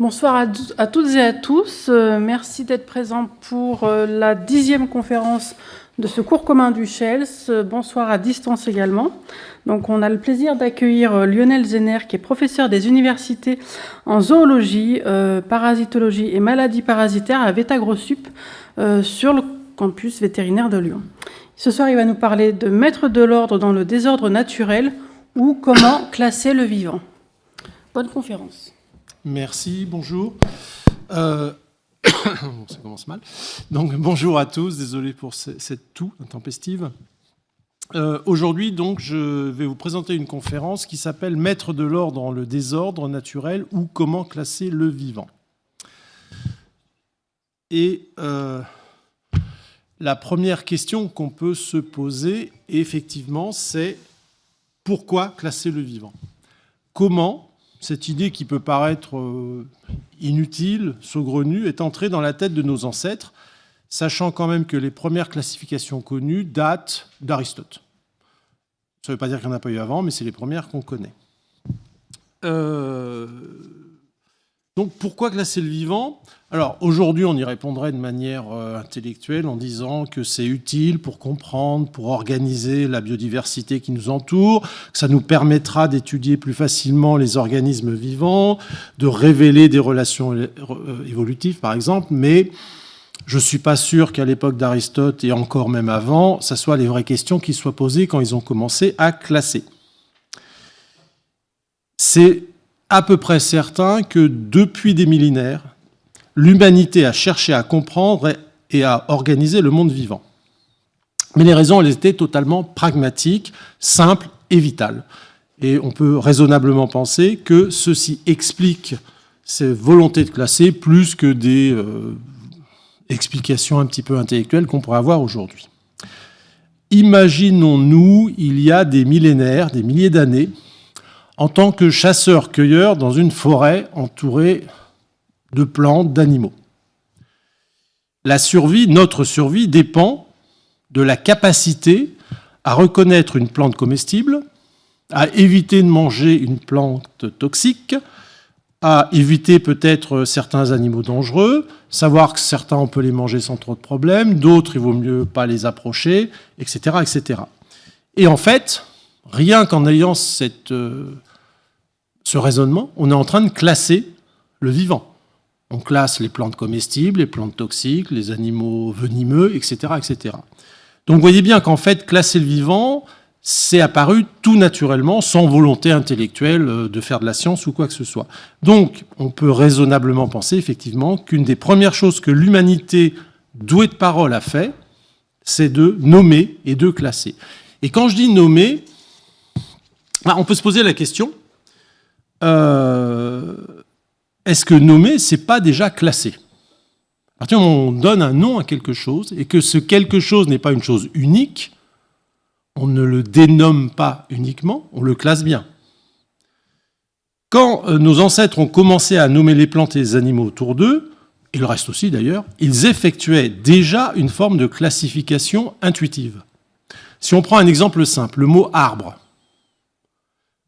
Bonsoir à toutes et à tous. Merci d'être présents pour la 10e conférence de ce cours commun du CHELS. Bonsoir à distance également. Donc, on a le plaisir d'accueillir Lionel Zenner, qui est professeur des universités en zoologie, parasitologie et maladies parasitaires à Vétagrosup sur le campus vétérinaire de Lyon. Ce soir, il va nous parler de mettre de l'ordre dans le désordre naturel ou comment classer le vivant. Bonne conférence. Merci, bonjour. Ça commence mal. Donc, bonjour à tous, désolé pour cette toux intempestive. Aujourd'hui, donc, je vais vous présenter une conférence qui s'appelle « Mettre de l'ordre dans le désordre naturel ou comment classer le vivant ». Et la première question qu'on peut se poser, effectivement, c'est pourquoi classer le vivant ? Comment cette idée qui peut paraître inutile, saugrenue, est entrée dans la tête de nos ancêtres, sachant quand même que les premières classifications connues datent d'Aristote. Ça ne veut pas dire qu'il n'y en a pas eu avant, mais c'est les premières qu'on connaît. Donc, pourquoi classer le vivant ? Alors, aujourd'hui, on y répondrait de manière intellectuelle en disant que c'est utile pour comprendre, pour organiser la biodiversité qui nous entoure, que ça nous permettra d'étudier plus facilement les organismes vivants, de révéler des relations évolutives, par exemple, mais je ne suis pas sûr qu'à l'époque d'Aristote, et encore même avant, ça soit les vraies questions qui soient posées quand ils ont commencé à classer. C'est à peu près certain que depuis des millénaires, l'humanité a cherché à comprendre et à organiser le monde vivant. Mais les raisons, elles étaient totalement pragmatiques, simples et vitales. Et on peut raisonnablement penser que ceci explique ces volontés de classer plus que des explications un petit peu intellectuelles qu'on pourrait avoir aujourd'hui. Imaginons-nous, il y a des millénaires, des milliers d'années, en tant que chasseur-cueilleur dans une forêt entourée de plantes, d'animaux. La survie, notre survie, dépend de la capacité à reconnaître une plante comestible, à éviter de manger une plante toxique, à éviter peut-être certains animaux dangereux, savoir que certains, on peut les manger sans trop de problèmes, d'autres, il vaut mieux pas les approcher, etc., etc. Et en fait, rien qu'en ayant ce raisonnement, on est en train de classer le vivant. On classe les plantes comestibles, les plantes toxiques, les animaux venimeux, etc., etc. Donc vous voyez bien qu'en fait, classer le vivant, c'est apparu tout naturellement, sans volonté intellectuelle de faire de la science ou quoi que ce soit. Donc on peut raisonnablement penser effectivement qu'une des premières choses que l'humanité douée de parole a fait, c'est de nommer et de classer. Et quand je dis nommer, on peut se poser la question, est-ce que nommer, c'est pas déjà classé ? À partir du moment où on donne un nom à quelque chose et que ce quelque chose n'est pas une chose unique, on ne le dénomme pas uniquement, on le classe bien. Quand nos ancêtres ont commencé à nommer les plantes et les animaux autour d'eux, et le reste aussi d'ailleurs, ils effectuaient déjà une forme de classification intuitive. Si on prend un exemple simple, le mot arbre.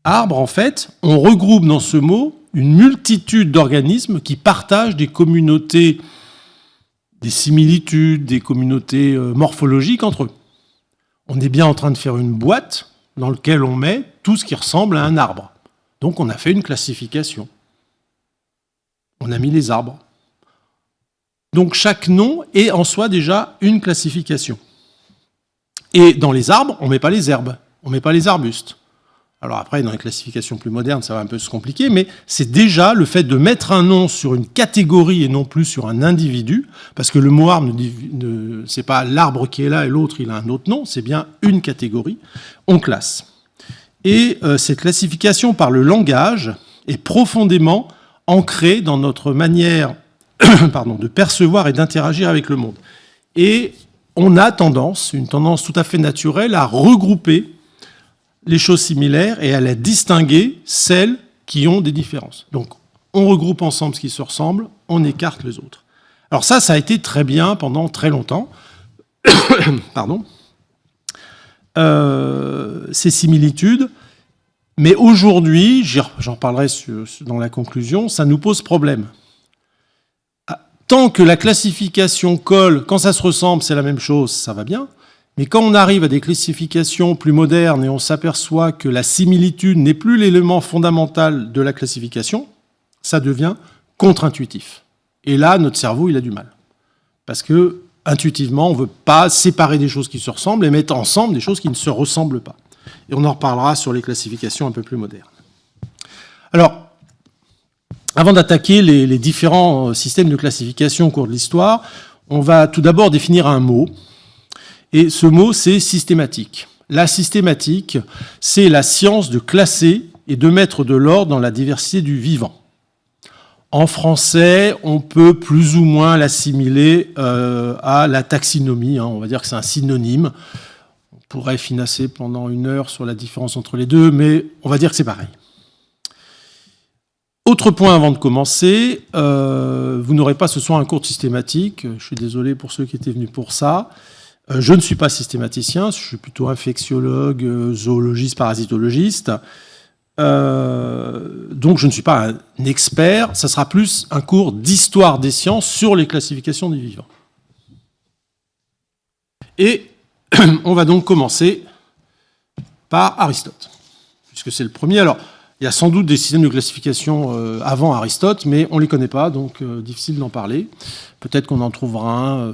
Arbre, en fait, on regroupe dans ce mot une multitude d'organismes qui partagent des communautés, des similitudes, des communautés morphologiques entre eux. On est bien en train de faire une boîte dans laquelle on met tout ce qui ressemble à un arbre. Donc on a fait une classification. On a mis les arbres. Donc chaque nom est en soi déjà une classification. Et dans les arbres, on ne met pas les herbes, on ne met pas les arbustes. Alors après, dans les classifications plus modernes, ça va un peu se compliquer, mais c'est déjà le fait de mettre un nom sur une catégorie et non plus sur un individu, parce que le mot arbre, c'est pas l'arbre qui est là et l'autre, il a un autre nom, c'est bien une catégorie, on classe. Et cette classification par le langage est profondément ancrée dans notre manière de percevoir et d'interagir avec le monde. Et on a une tendance tout à fait naturelle à regrouper les choses similaires et à la distinguer celles qui ont des différences. Donc, on regroupe ensemble ce qui se ressemble, on écarte les autres. Alors ça a été très bien pendant très longtemps. Pardon. Ces similitudes. Mais aujourd'hui, j'en parlerai dans la conclusion, ça nous pose problème. tant que la classification colle, quand ça se ressemble, c'est la même chose, ça va bien. Mais quand on arrive à des classifications plus modernes et on s'aperçoit que la similitude n'est plus l'élément fondamental de la classification, ça devient contre-intuitif. Et là, notre cerveau, il a du mal. Parce que, intuitivement, on ne veut pas séparer des choses qui se ressemblent et mettre ensemble des choses qui ne se ressemblent pas. Et on en reparlera sur les classifications un peu plus modernes. Alors, avant d'attaquer les différents systèmes de classification au cours de l'histoire, on va tout d'abord définir un mot. Et ce mot, c'est systématique. La systématique, c'est la science de classer et de mettre de l'ordre dans la diversité du vivant. En français, on peut plus ou moins l'assimiler à la taxinomie. On va dire que c'est un synonyme. On pourrait finasser pendant 1 heure sur la différence entre les deux, mais on va dire que c'est pareil. Autre point avant de commencer, vous n'aurez pas ce soir un cours de systématique. Je suis désolé pour ceux qui étaient venus pour ça. Je ne suis pas systématicien, je suis plutôt infectiologue, zoologiste, parasitologiste. Donc je ne suis pas un expert. Ça sera plus un cours d'histoire des sciences sur les classifications des vivants. Et on va donc commencer par Aristote, puisque c'est le premier. Alors, il y a sans doute des systèmes de classification avant Aristote, mais on ne les connaît pas, donc difficile d'en parler. Peut-être qu'on en trouvera un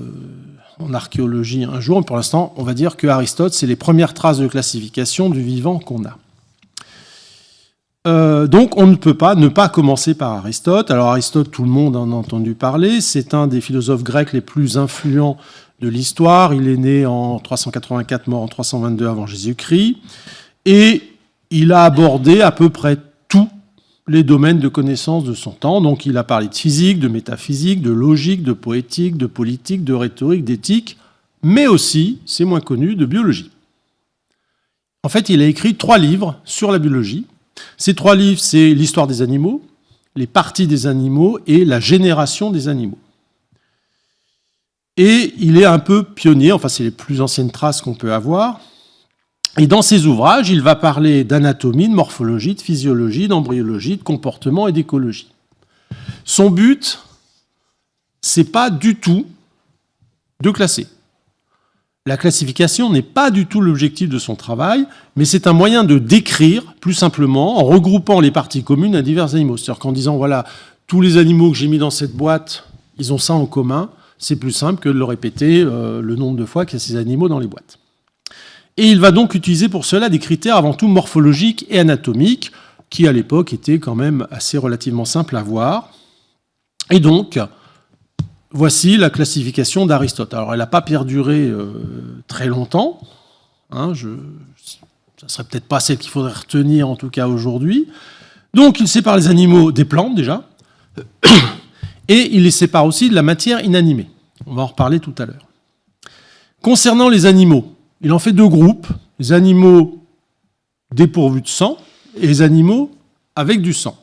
en archéologie un jour, mais pour l'instant, on va dire que Aristote, c'est les premières traces de classification du vivant qu'on a. Donc on ne peut pas ne pas commencer par Aristote. Alors Aristote, tout le monde en a entendu parler, c'est un des philosophes grecs les plus influents de l'histoire. Il est né en 384, mort en 322 avant Jésus-Christ, et il a abordé à peu près tous les domaines de connaissance de son temps. Donc il a parlé de physique, de métaphysique, de logique, de poétique, de politique, de rhétorique, d'éthique, mais aussi, c'est moins connu, de biologie. En fait, il a écrit 3 livres sur la biologie. Ces 3 livres, c'est l'histoire des animaux, les parties des animaux et la génération des animaux. Et il est un peu pionnier, enfin c'est les plus anciennes traces qu'on peut avoir. Et dans ses ouvrages, il va parler d'anatomie, de morphologie, de physiologie, d'embryologie, de comportement et d'écologie. Son but, c'est pas du tout de classer. La classification n'est pas du tout l'objectif de son travail, mais c'est un moyen de décrire, plus simplement, en regroupant les parties communes à divers animaux. C'est-à-dire qu'en disant, voilà, tous les animaux que j'ai mis dans cette boîte, ils ont ça en commun, c'est plus simple que de le répéter le nombre de fois qu'il y a ces animaux dans les boîtes. Et il va donc utiliser pour cela des critères avant tout morphologiques et anatomiques, qui à l'époque étaient quand même assez relativement simples à voir. Et donc, voici la classification d'Aristote. Alors, elle n'a pas perduré très longtemps. Ça ne serait peut-être pas celle qu'il faudrait retenir, en tout cas aujourd'hui. Donc, il sépare les animaux des plantes, déjà. Et il les sépare aussi de la matière inanimée. On va en reparler tout à l'heure. Concernant les animaux, il en fait 2 groupes. Les animaux dépourvus de sang et les animaux avec du sang.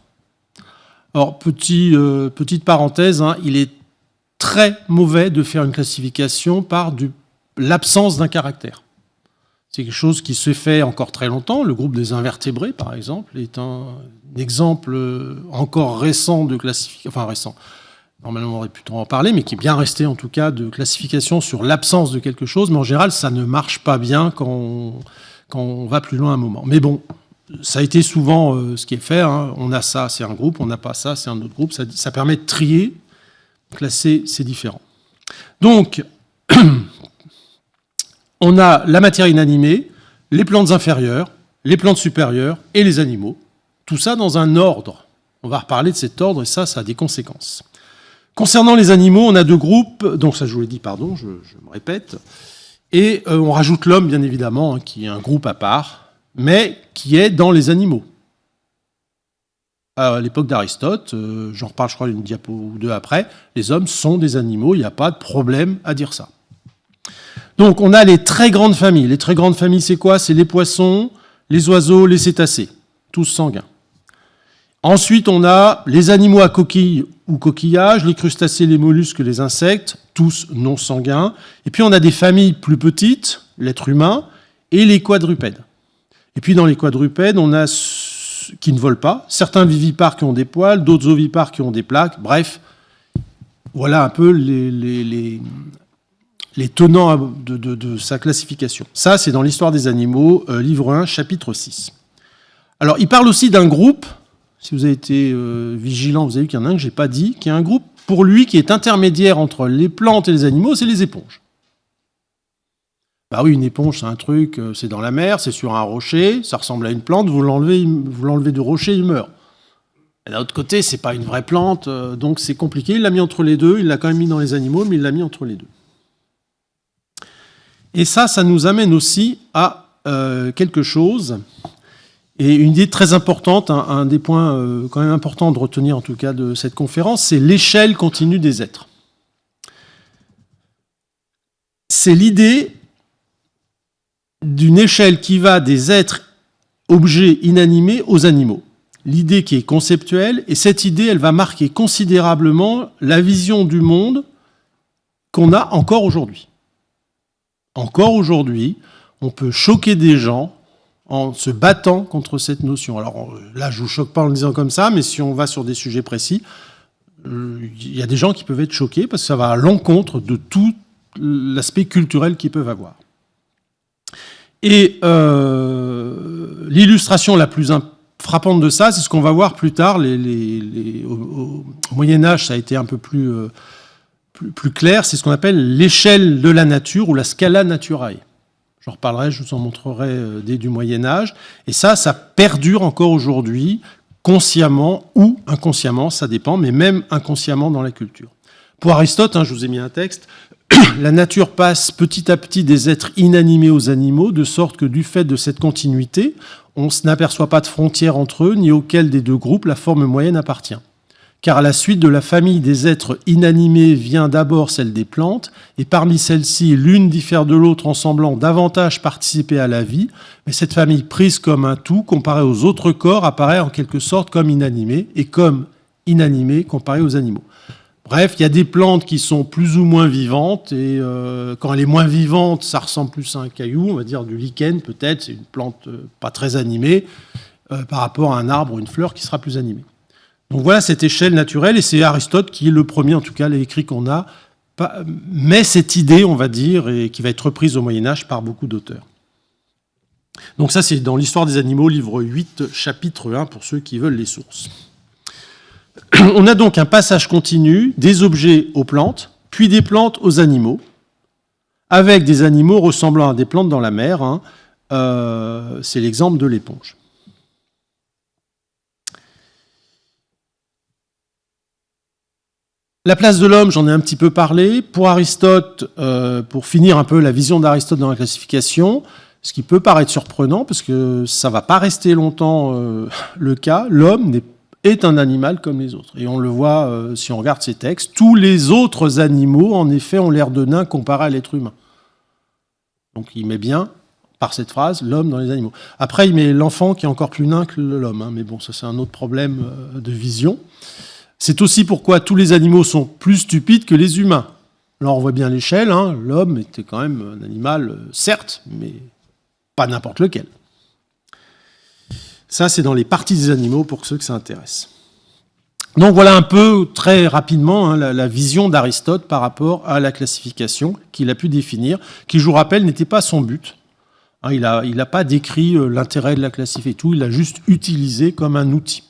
Alors, petite parenthèse, il est très mauvais de faire une classification par l'absence d'un caractère. C'est quelque chose qui se fait encore très longtemps. Le groupe des invertébrés, par exemple, est un exemple encore récent de classification, enfin récent, normalement on aurait pu en parler, mais qui est bien resté en tout cas de classification sur l'absence de quelque chose, mais en général ça ne marche pas bien quand on va plus loin un moment. Mais bon, ça a été souvent ce qui est fait, on a ça, c'est un groupe, on n'a pas ça, c'est un autre groupe, ça permet de trier, classer, c'est différent. Donc, on a la matière inanimée, les plantes inférieures, les plantes supérieures et les animaux. Tout ça dans un ordre. On va reparler de cet ordre et ça a des conséquences. Concernant les animaux, on a 2 groupes, donc ça je vous l'ai dit, pardon, je me répète, et on rajoute l'homme bien évidemment, qui est un groupe à part, mais qui est dans les animaux. À l'époque d'Aristote, j'en reparle je crois une diapo ou 2 après, les hommes sont des animaux, il n'y a pas de problème à dire ça. Donc on a les très grandes familles. Les très grandes familles, c'est quoi? C'est les poissons, les oiseaux, les cétacés, tous sanguins. Ensuite, on a les animaux à coquilles ou coquillages, les crustacés, les mollusques, les insectes, tous non sanguins. Et puis on a des familles plus petites, l'être humain, et les quadrupèdes. Et puis dans les quadrupèdes, on a qui ne volent pas, certains vivipares qui ont des poils, d'autres ovipares qui ont des plaques, bref, Voilà un peu les tenants de sa classification. Ça, c'est dans l'Histoire des animaux, livre 1, chapitre 6. Alors, il parle aussi d'un groupe, si vous avez été vigilant, vous avez vu qu'il y en a un que je n'ai pas dit, qui est un groupe, pour lui, qui est intermédiaire entre les plantes et les animaux, c'est les éponges. Bah oui, une éponge, c'est un truc, c'est dans la mer, c'est sur un rocher, ça ressemble à une plante, vous l'enlevez du rocher, il meurt. Et d'un autre côté, c'est pas une vraie plante, donc c'est compliqué. Il l'a mis entre les deux, il l'a quand même mis dans les animaux, mais il l'a mis entre les deux. Et ça nous amène aussi à quelque chose, et une idée très importante, un des points quand même importants de retenir en tout cas de cette conférence, c'est l'échelle continue des êtres. C'est l'idée d'une échelle qui va des êtres objets inanimés aux animaux. L'idée qui est conceptuelle, et cette idée, elle va marquer considérablement la vision du monde qu'on a encore aujourd'hui. Encore aujourd'hui, on peut choquer des gens en se battant contre cette notion. Alors là, je ne vous choque pas en le disant comme ça, mais si on va sur des sujets précis, il y a des gens qui peuvent être choqués parce que ça va à l'encontre de tout l'aspect culturel qu'ils peuvent avoir. Et l'illustration la plus frappante de ça, c'est ce qu'on va voir plus tard. Au Moyen-Âge, ça a été un peu plus clair, c'est ce qu'on appelle l'échelle de la nature ou la scala naturae. J'en reparlerai, je vous en montrerai dès du Moyen-Âge. Et ça perdure encore aujourd'hui, consciemment ou inconsciemment, ça dépend, mais même inconsciemment dans la culture. Pour Aristote, je vous ai mis un texte, la nature passe petit à petit des êtres inanimés aux animaux, de sorte que du fait de cette continuité, on n'aperçoit pas de frontières entre eux, ni auquel des deux groupes la forme moyenne appartient. Car à la suite de la famille des êtres inanimés vient d'abord celle des plantes, et parmi celles-ci, l'une diffère de l'autre en semblant davantage participer à la vie, mais cette famille prise comme un tout, comparée aux autres corps, apparaît en quelque sorte comme inanimée, et comme inanimée comparée aux animaux. Bref, il y a des plantes qui sont plus ou moins vivantes, et quand elle est moins vivante, ça ressemble plus à un caillou, on va dire du lichen peut-être, c'est une plante pas très animée, par rapport à un arbre ou une fleur qui sera plus animée. Donc voilà cette échelle naturelle, et c'est Aristote qui est le premier, en tout cas les écrits qu'on a, met cette idée, on va dire, et qui va être reprise au Moyen-Âge par beaucoup d'auteurs. Donc ça, c'est dans l'Histoire des animaux, livre 8, chapitre 1, pour ceux qui veulent les sources. On a donc un passage continu des objets aux plantes, puis des plantes aux animaux, avec des animaux ressemblant à des plantes dans la mer. C'est l'exemple de l'éponge. La place de l'homme, j'en ai un petit peu parlé. Pour Aristote, pour finir un peu la vision d'Aristote dans la classification, ce qui peut paraître surprenant, parce que ça ne va pas rester longtemps le cas, l'homme est un animal comme les autres. Et on le voit si on regarde ces textes. Tous les autres animaux, en effet, ont l'air de nains comparés à l'être humain. Donc il met bien, par cette phrase, l'homme dans les animaux. Après, il met l'enfant qui est encore plus nain que l'homme. Mais bon, ça c'est un autre problème de vision. C'est aussi pourquoi tous les animaux sont plus stupides que les humains. Là, on voit bien l'échelle. L'homme était quand même un animal, certes, mais pas n'importe lequel. Ça, c'est dans les parties des animaux pour ceux que ça intéresse. Donc voilà un peu, très rapidement, la vision d'Aristote par rapport à la classification qu'il a pu définir, qui, je vous rappelle, n'était pas son but. Il n'a pas décrit l'intérêt de la classification et tout, il l'a juste utilisé comme un outil.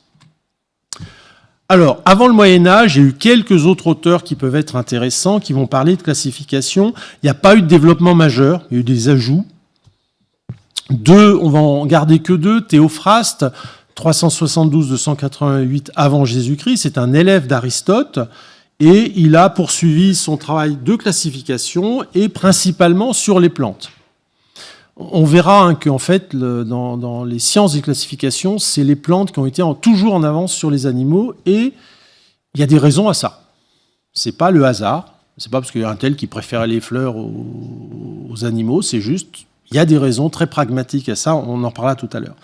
Alors, avant le Moyen-Âge, il y a eu quelques autres auteurs qui peuvent être intéressants, qui vont parler de classification. Il n'y a pas eu de développement majeur, il y a eu des ajouts. On va en garder que deux. Théophraste, 372-288 avant Jésus-Christ, c'est un élève d'Aristote, et il a poursuivi son travail de classification, et principalement sur les plantes. On verra qu'en fait, dans les sciences des classifications, c'est les plantes qui ont été toujours en avance sur les animaux, et il y a des raisons à ça. C'est pas le hasard, c'est pas parce qu'il y a un tel qui préférait les fleurs aux animaux, c'est juste, il y a des raisons très pragmatiques à ça, on en parlera tout à l'heure.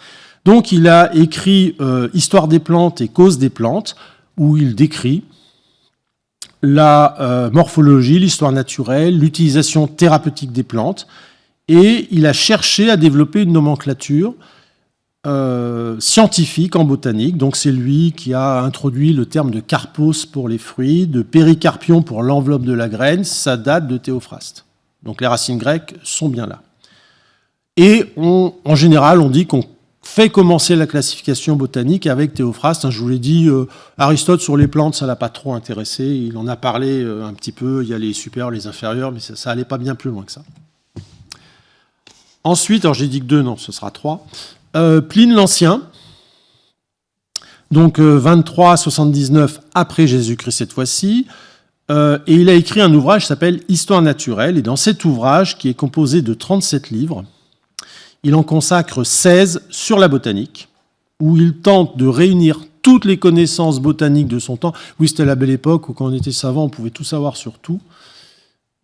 Donc il a écrit Histoire des plantes et Cause des plantes, où il décrit la morphologie, l'histoire naturelle, l'utilisation thérapeutique des plantes, et il a cherché à développer une nomenclature scientifique en botanique. Donc c'est lui qui a introduit le terme de carpos pour les fruits, de péricarpion pour l'enveloppe de la graine. Ça date de Théophraste. Donc les racines grecques sont bien là. Et en général, on dit qu'on fait commencer la classification botanique avec Théophraste. Je vous l'ai dit, Aristote sur les plantes, ça ne l'a pas trop intéressé. Il en a parlé un petit peu. Il y a les supérieurs, les inférieurs, mais ça n'allait pas bien plus loin que ça. Ensuite, alors j'ai dit que 2, non, ce sera 3. Pline l'Ancien, donc 23-79 après Jésus-Christ cette fois-ci, et il a écrit un ouvrage qui s'appelle Histoire naturelle, et dans cet ouvrage, qui est composé de 37 livres, il en consacre 16 sur la botanique, où il tente de réunir toutes les connaissances botaniques de son temps. Oui, c'était la belle époque où quand on était savant, on pouvait tout savoir sur tout.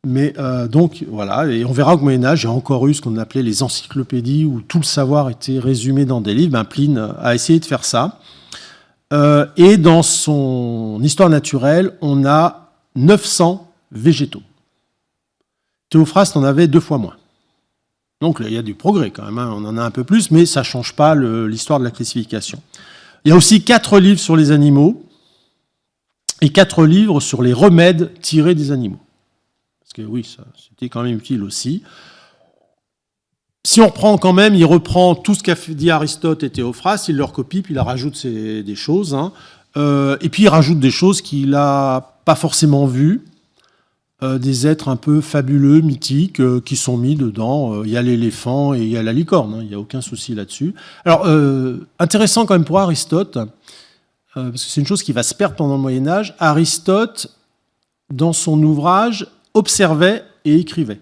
Mais donc voilà, et on verra qu'au Moyen-Âge, il y a encore eu ce qu'on appelait les encyclopédies, où tout le savoir était résumé dans des livres. Pline a essayé de faire ça. Et dans son Histoire naturelle, on a 900 végétaux. Théophraste en avait 2 fois moins. Donc là, il y a du progrès quand même, hein. On en a un peu plus, mais ça ne change pas l'histoire de la classification. Il y a aussi 4 livres sur les animaux et 4 livres sur les remèdes tirés des animaux. Parce que oui, ça, c'était quand même utile aussi. Si on reprend quand même, il reprend tout ce qu'a dit Aristote et Théophraste, il leur copie, puis il rajoute des choses. Hein. Et puis il rajoute des choses qu'il n'a pas forcément vues, des êtres un peu fabuleux, mythiques, qui sont mis dedans. Il y a l'éléphant et il y a la licorne, hein, il n'y a aucun souci là-dessus. Alors, intéressant quand même pour Aristote, parce que c'est une chose qui va se perdre pendant le Moyen-Âge. Aristote, dans son ouvrage, observait et écrivait.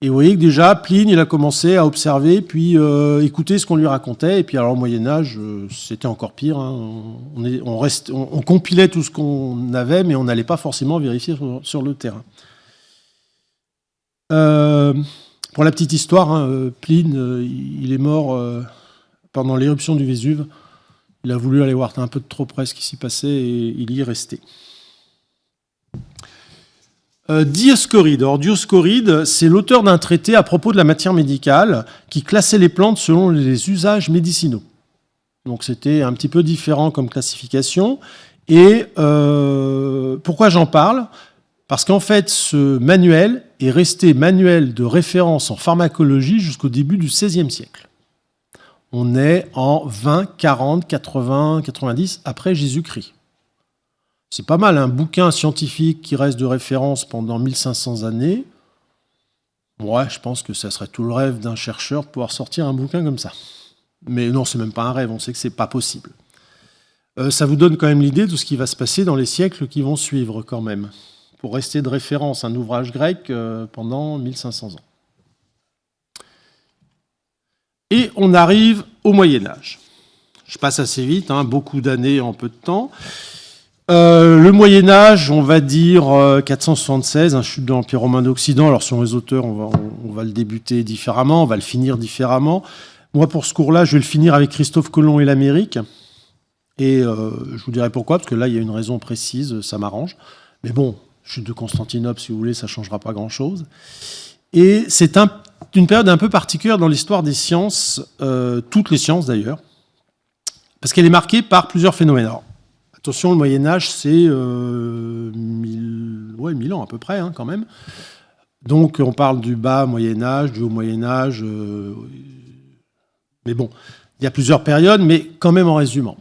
Et vous voyez que déjà, Pline, il a commencé à observer, puis écouter ce qu'on lui racontait. Et puis alors au Moyen-Âge, c'était encore pire. Hein. On compilait tout ce qu'on avait, mais on n'allait pas forcément vérifier sur le terrain. Pour la petite histoire, hein, Pline, il est mort pendant l'éruption du Vésuve. Il a voulu aller voir un peu de trop près ce qui s'y passait et il y est resté. Dioscoride. Or, Dioscoride, c'est l'auteur d'un traité à propos de la matière médicale qui classait les plantes selon les usages médicinaux. Donc, c'était un petit peu différent comme classification. Et pourquoi j'en parle ? Parce qu'en fait, ce manuel est resté manuel de référence en pharmacologie jusqu'au début du XVIe siècle. On est en 20, 40, 80, 90 après Jésus-Christ. C'est pas mal, un bouquin scientifique qui reste de référence pendant 1500 années. Ouais, je pense que ça serait tout le rêve d'un chercheur de pouvoir sortir un bouquin comme ça. Mais non, c'est même pas un rêve, on sait que c'est pas possible. Ça vous donne quand même l'idée de ce qui va se passer dans les siècles qui vont suivre quand même. Pour rester de référence, un ouvrage grec pendant 1500 ans. Et on arrive au Moyen-Âge. Je passe assez vite, hein, beaucoup d'années en peu de temps. Le Moyen-Âge, on va dire 476, chute de l'Empire romain d'Occident. Alors, selon les auteurs, on va le débuter différemment, on va le finir différemment. Moi, pour ce cours-là, je vais le finir avec Christophe Colomb et l'Amérique. Et je vous dirai pourquoi, parce que là, il y a une raison précise, ça m'arrange. Mais bon, chute de Constantinople, si vous voulez, ça ne changera pas grand-chose. Et c'est une période un peu particulière dans l'histoire des sciences, toutes les sciences d'ailleurs, parce qu'elle est marquée par plusieurs phénomènes. Alors, attention, le Moyen-Âge, c'est 1000 ans à peu près, hein, quand même. Donc, on parle du bas Moyen-Âge, du haut Moyen-Âge. Mais bon, il y a plusieurs périodes, mais quand même en résumant.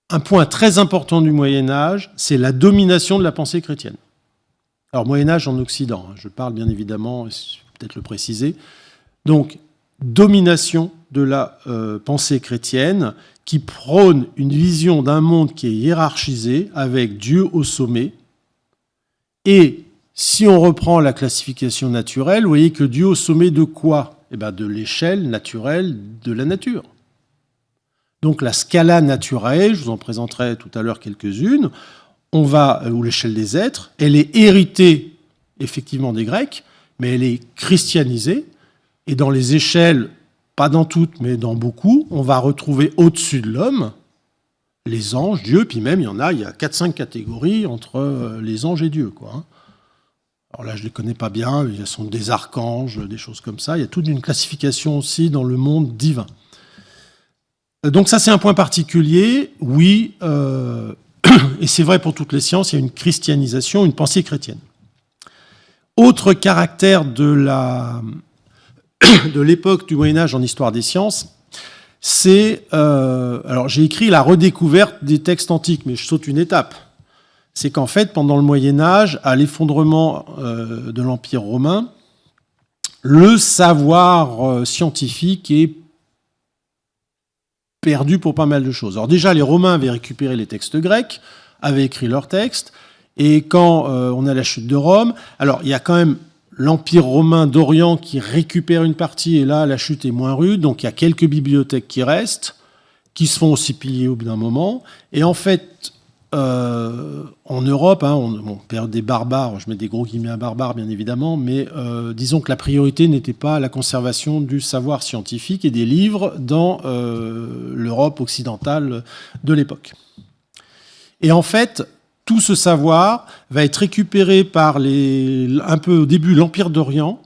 Un point très important du Moyen-Âge, c'est la domination de la pensée chrétienne. Alors, Moyen-Âge en Occident, hein, je parle bien évidemment, peut-être le préciser. Donc, domination de la pensée chrétienne qui prône une vision d'un monde qui est hiérarchisé avec Dieu au sommet. Et si on reprend la classification naturelle, vous voyez que Dieu au sommet de quoi ? Eh bien, de l'échelle naturelle de la nature. Donc la scala naturelle, je vous en présenterai tout à l'heure quelques-unes, ou l'échelle des êtres, elle est héritée effectivement des Grecs, mais elle est christianisée, et dans les échelles, pas dans toutes, mais dans beaucoup, on va retrouver au-dessus de l'homme les anges, Dieu, puis même il y a 4-5 catégories entre les anges et Dieu, quoi. Alors là, je ne les connais pas bien, mais ce sont des archanges, des choses comme ça. Il y a toute une classification aussi dans le monde divin. Donc ça, c'est un point particulier. Oui, et c'est vrai pour toutes les sciences, il y a une christianisation, une pensée chrétienne. Autre caractère de l'époque du Moyen-Âge en histoire des sciences, c'est... alors j'ai écrit la redécouverte des textes antiques, mais je saute une étape. C'est qu'en fait, pendant le Moyen-Âge, à l'effondrement de l'Empire romain, le savoir scientifique est perdu pour pas mal de choses. Alors déjà, les Romains avaient récupéré les textes grecs, avaient écrit leurs textes, et quand on a la chute de Rome, alors il y a quand même l'Empire romain d'Orient qui récupère une partie, et là, la chute est moins rude, donc il y a quelques bibliothèques qui restent, qui se font aussi piller au bout d'un moment, et en fait... en Europe, on perd des barbares, je mets des gros guillemets à barbares bien évidemment, mais disons que la priorité n'était pas la conservation du savoir scientifique et des livres dans l'Europe occidentale de l'époque. Et en fait, tout ce savoir va être récupéré par un peu au début l'Empire d'Orient,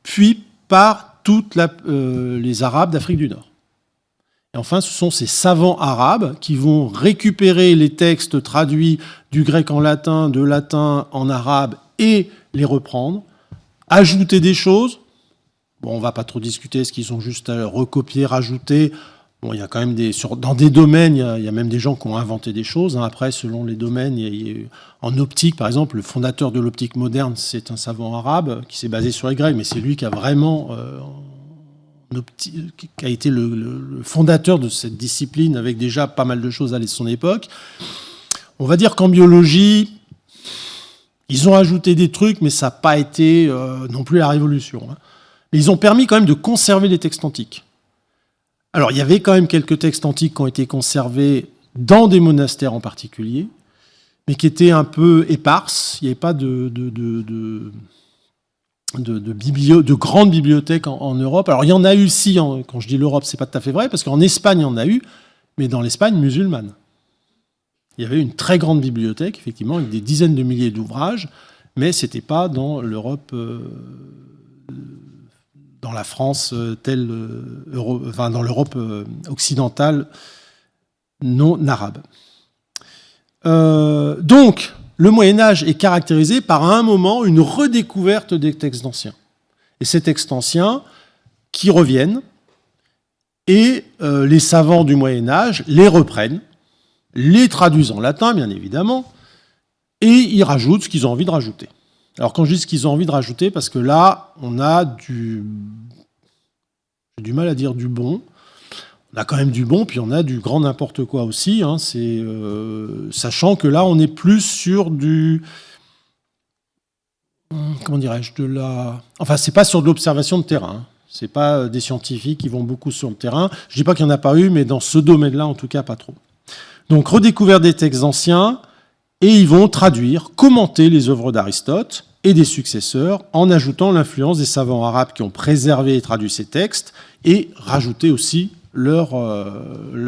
puis par toutes les Arabes d'Afrique du Nord. Et enfin, ce sont ces savants arabes qui vont récupérer les textes traduits du grec en latin, de latin en arabe, et les reprendre, ajouter des choses. Bon, on ne va pas trop discuter, est-ce qu'ils ont juste à recopier, rajouter. Bon, il y a quand même dans des domaines, il y a même des gens qui ont inventé des choses. Après, selon les domaines, en optique, par exemple, le fondateur de l'optique moderne, c'est un savant arabe qui s'est basé sur les Grecs, mais c'est lui qui a vraiment... qui a été le fondateur de cette discipline avec déjà pas mal de choses à son époque. On va dire qu'en biologie, ils ont ajouté des trucs, mais ça n'a pas été non plus la révolution. Mais ils ont permis quand même de conserver les textes antiques. Alors, il y avait quand même quelques textes antiques qui ont été conservés dans des monastères en particulier, mais qui étaient un peu éparses. Il n'y avait pas de grandes bibliothèques en Europe. Alors, il y en a eu, si, quand je dis l'Europe, c'est pas tout à fait vrai, parce qu'en Espagne, il y en a eu, mais dans l'Espagne musulmane. Il y avait une très grande bibliothèque, effectivement, avec des dizaines de milliers d'ouvrages, mais ce n'était pas dans l'Europe, dans la France, dans l'Europe occidentale non arabe. Donc, le Moyen-Âge est caractérisé par, à un moment, une redécouverte des textes anciens. Et ces textes anciens qui reviennent, et les savants du Moyen-Âge les reprennent, les traduisent en latin, bien évidemment, et ils rajoutent ce qu'ils ont envie de rajouter. Alors, quand je dis ce qu'ils ont envie de rajouter, parce que là, on a j'ai du mal à dire du bon. On a quand même du bon, puis on a du grand n'importe quoi aussi. Sachant que là, on est plus sur du... Comment dirais-je, Enfin, c'est pas sur de l'observation de terrain. C'est pas des scientifiques qui vont beaucoup sur le terrain. Je dis pas qu'il n'y en a pas eu, mais dans ce domaine-là, en tout cas, pas trop. Donc, redécouvert des textes anciens, et ils vont traduire, commenter les œuvres d'Aristote et des successeurs, en ajoutant l'influence des savants arabes qui ont préservé et traduit ces textes, et rajouter aussi leur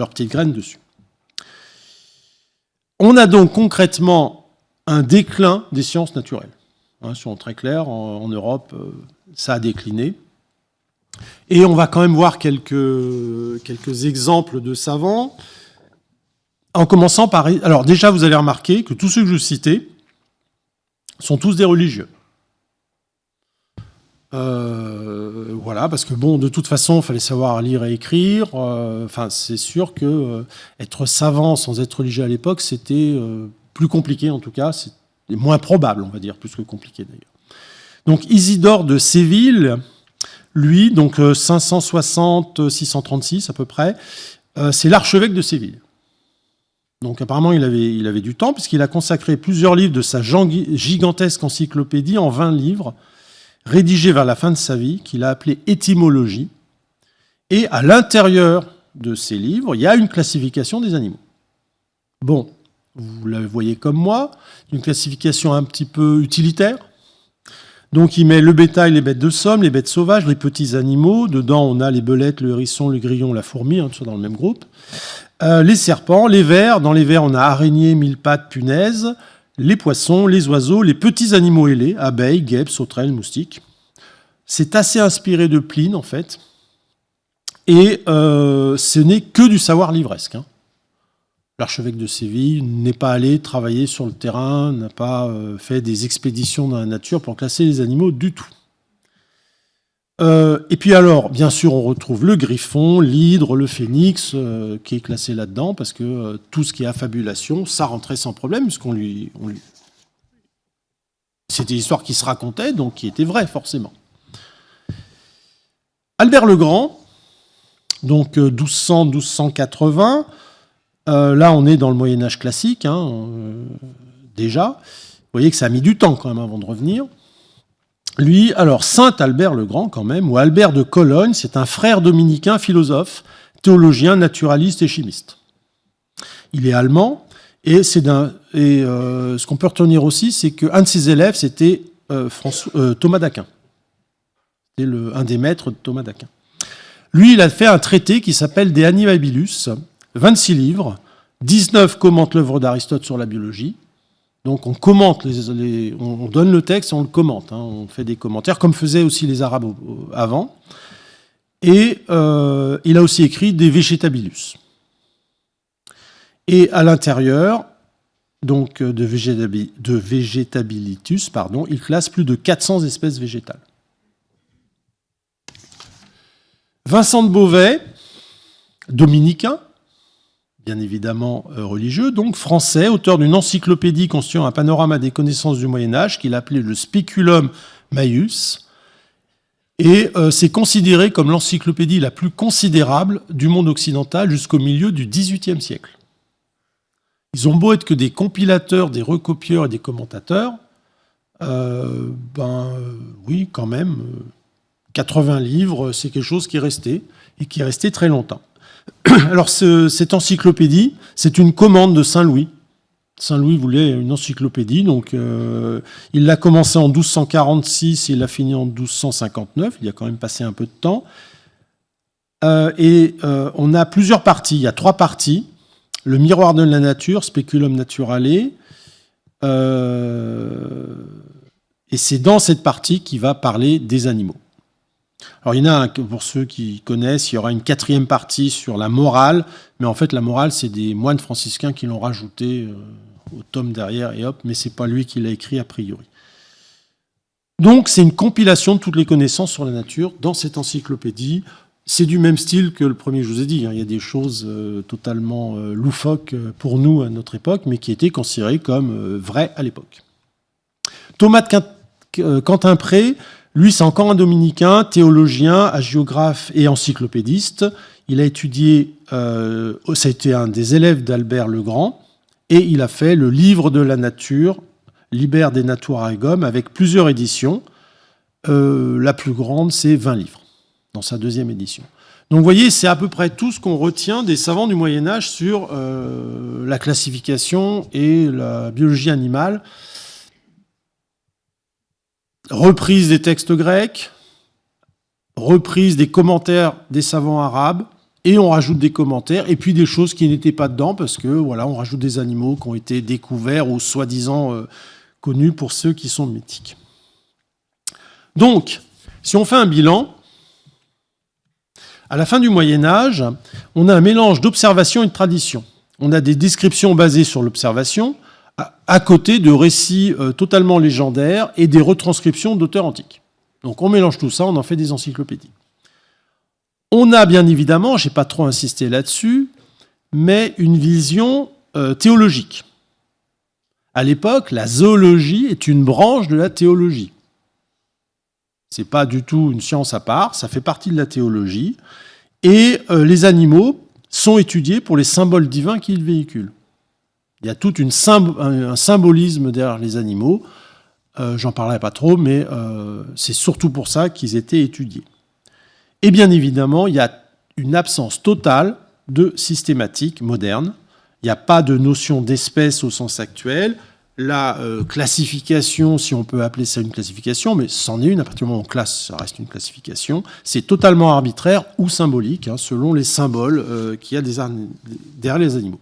petite graine dessus. On a donc concrètement un déclin des sciences naturelles. Soyons très clairs, en Europe, ça a décliné. Et on va quand même voir quelques exemples de savants. En commençant par... Alors déjà, vous allez remarquer que tous ceux que je citais sont tous des religieux. Voilà, parce que bon, de toute façon, il fallait savoir lire et écrire. C'est sûr que être savant sans être religieux à l'époque, c'était plus compliqué en tout cas. C'est moins probable, on va dire, plus que compliqué d'ailleurs. Donc Isidore de Séville, lui, donc 560-636 à peu près, c'est l'archevêque de Séville. Donc apparemment, il avait du temps, puisqu'il a consacré plusieurs livres de sa gigantesque encyclopédie en 20 livres, rédigés vers la fin de sa vie, qu'il a appelé étymologie. Et à l'intérieur de ces livres, il y a une classification des animaux. Bon, vous la voyez comme moi, une classification un petit peu utilitaire. Donc il met le bétail, les bêtes de somme, les bêtes sauvages, les petits animaux. Dedans, on a les belettes, le hérisson, le grillon, la fourmi, tout ça dans le même groupe. Les serpents, les vers. Dans les vers, on a araignées, mille-pattes, punaises. les poissons, les oiseaux, les petits animaux ailés, abeilles, guêpes, sauterelles, moustiques. C'est assez inspiré de Pline, en fait. Et ce n'est que du savoir livresque. Hein. L'archevêque de Séville n'est pas allé travailler sur le terrain, n'a pas fait des expéditions dans la nature pour classer les animaux du tout. Et puis alors, bien sûr, on retrouve le griffon, l'hydre, le phénix, qui est classé là-dedans, parce que tout ce qui est affabulation, ça rentrait sans problème, puisqu'on lui... C'était l'histoire qui se racontait, donc qui était vraie, forcément. Albert le Grand, donc 1200-1280, là on est dans le Moyen-Âge classique, hein, déjà. Vous voyez que ça a mis du temps quand même avant de revenir. Lui, alors Saint Albert le Grand quand même, ou Albert de Cologne, c'est un frère dominicain philosophe, théologien, naturaliste et chimiste. Il est allemand, et ce qu'on peut retenir aussi, c'est qu'un de ses élèves, c'était Thomas d'Aquin. C'était un des maîtres de Thomas d'Aquin. Lui, il a fait un traité qui s'appelle De Animabilis, 26 livres, 19 commentent l'œuvre d'Aristote sur la biologie. Donc on commente, on donne le texte, on le commente, hein, on fait des commentaires, comme faisaient aussi les Arabes avant. Et il a aussi écrit des Vegetabilis. Et à l'intérieur donc, de Vegetabilitus, il classe plus de 400 espèces végétales. Vincent de Beauvais, dominicain, bien évidemment religieux, donc français, auteur d'une encyclopédie constituant un panorama des connaissances du Moyen-Âge, qu'il appelait le Speculum Maius, et c'est considéré comme l'encyclopédie la plus considérable du monde occidental jusqu'au milieu du XVIIIe siècle. Ils ont beau être que des compilateurs, des recopieurs et des commentateurs, oui, quand même, 80 livres, c'est quelque chose qui est resté, et qui est resté très longtemps. Alors, cette encyclopédie, c'est une commande de Saint-Louis. Saint-Louis voulait une encyclopédie, donc il l'a commencé en 1246 et il l'a fini en 1259. Il a quand même passé un peu de temps. On a plusieurs parties. Il y a 3 parties. Le miroir de la nature, Speculum Naturale. Et c'est dans cette partie qu'il va parler des animaux. Alors il y en a, pour ceux qui connaissent, il y aura une 4e partie sur la morale, mais en fait la morale c'est des moines franciscains qui l'ont rajouté au tome derrière et hop, mais c'est pas lui qui l'a écrit a priori. Donc c'est une compilation de toutes les connaissances sur la nature dans cette encyclopédie. C'est du même style que le premier, je vous ai dit, hein. Il y a des choses totalement loufoques pour nous à notre époque, mais qui étaient considérées comme vraies à l'époque. Thomas de Quentin-Pré, lui, c'est encore un dominicain, théologien, hagiographe et encyclopédiste. Il a étudié, ça a été un des élèves d'Albert le Grand, et il a fait le livre de la nature, Liber de Natura Regum, avec plusieurs éditions. La plus grande, c'est 20 livres, dans sa 2e édition. Donc vous voyez, c'est à peu près tout ce qu'on retient des savants du Moyen-Âge sur la classification et la biologie animale. Reprise des textes grecs, reprise des commentaires des savants arabes, et on rajoute des commentaires, et puis des choses qui n'étaient pas dedans, parce que voilà, on rajoute des animaux qui ont été découverts ou soi-disant connus pour ceux qui sont mythiques. Donc, si on fait un bilan, à la fin du Moyen-Âge, on a un mélange d'observation et de tradition. On a des descriptions basées sur l'observation, à côté de récits totalement légendaires et des retranscriptions d'auteurs antiques. Donc on mélange tout ça, on en fait des encyclopédies. On a bien évidemment, je n'ai pas trop insisté là-dessus, mais une vision théologique. À l'époque, la zoologie est une branche de la théologie. Ce n'est pas du tout une science à part, ça fait partie de la théologie. Et les animaux sont étudiés pour les symboles divins qu'ils véhiculent. Il y a tout un symbolisme derrière les animaux. J'en parlerai pas trop, mais c'est surtout pour ça qu'ils étaient étudiés. Et bien évidemment, il y a une absence totale de systématique moderne. Il n'y a pas de notion d'espèce au sens actuel. La classification, si on peut appeler ça une classification, mais c'en est une, à partir du moment où on classe, ça reste une classification, c'est totalement arbitraire ou symbolique, hein, selon les symboles qu'il y a derrière les animaux.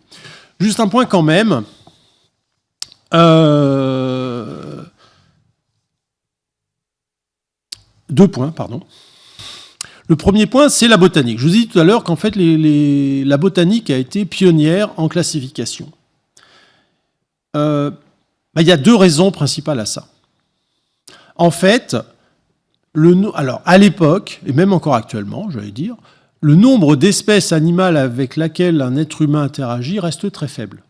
Juste un point quand même, Deux points, pardon. Le premier point, c'est la botanique. Je vous ai dit tout à l'heure qu'en fait, la botanique a été pionnière en classification. Il y a deux raisons principales à ça. En fait, alors à l'époque, et même encore actuellement, j'allais dire, le nombre d'espèces animales avec lesquelles un être humain interagit reste très faible.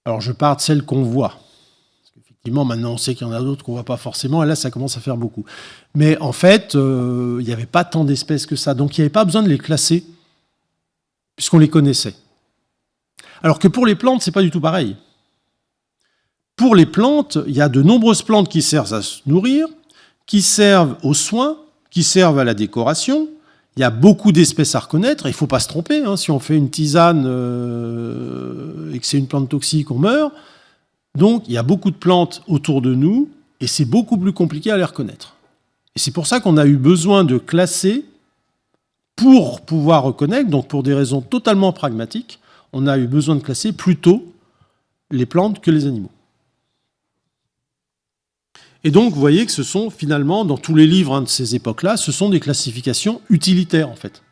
Alors je parle de celles qu'on voit. Parce qu'effectivement, maintenant on sait qu'il y en a d'autres qu'on ne voit pas forcément, et là ça commence à faire beaucoup. Mais en fait, il n'y avait pas tant d'espèces que ça, donc il n'y avait pas besoin de les classer, puisqu'on les connaissait. Alors que pour les plantes, c'est pas du tout pareil. Pour les plantes, il y a de nombreuses plantes qui servent à se nourrir, qui servent aux soins, qui servent à la décoration. Il y a beaucoup d'espèces à reconnaître, et il ne faut pas se tromper. Si on fait une tisane et que c'est une plante toxique, on meurt. Donc, il y a beaucoup de plantes autour de nous, et c'est beaucoup plus compliqué à les reconnaître. Et c'est pour ça qu'on a eu besoin de classer pour pouvoir reconnaître, donc pour des raisons totalement pragmatiques, on a eu besoin de classer plutôt les plantes que les animaux. Et donc, vous voyez que ce sont finalement, dans tous les livres de ces époques-là, ce sont des classifications utilitaires, en fait.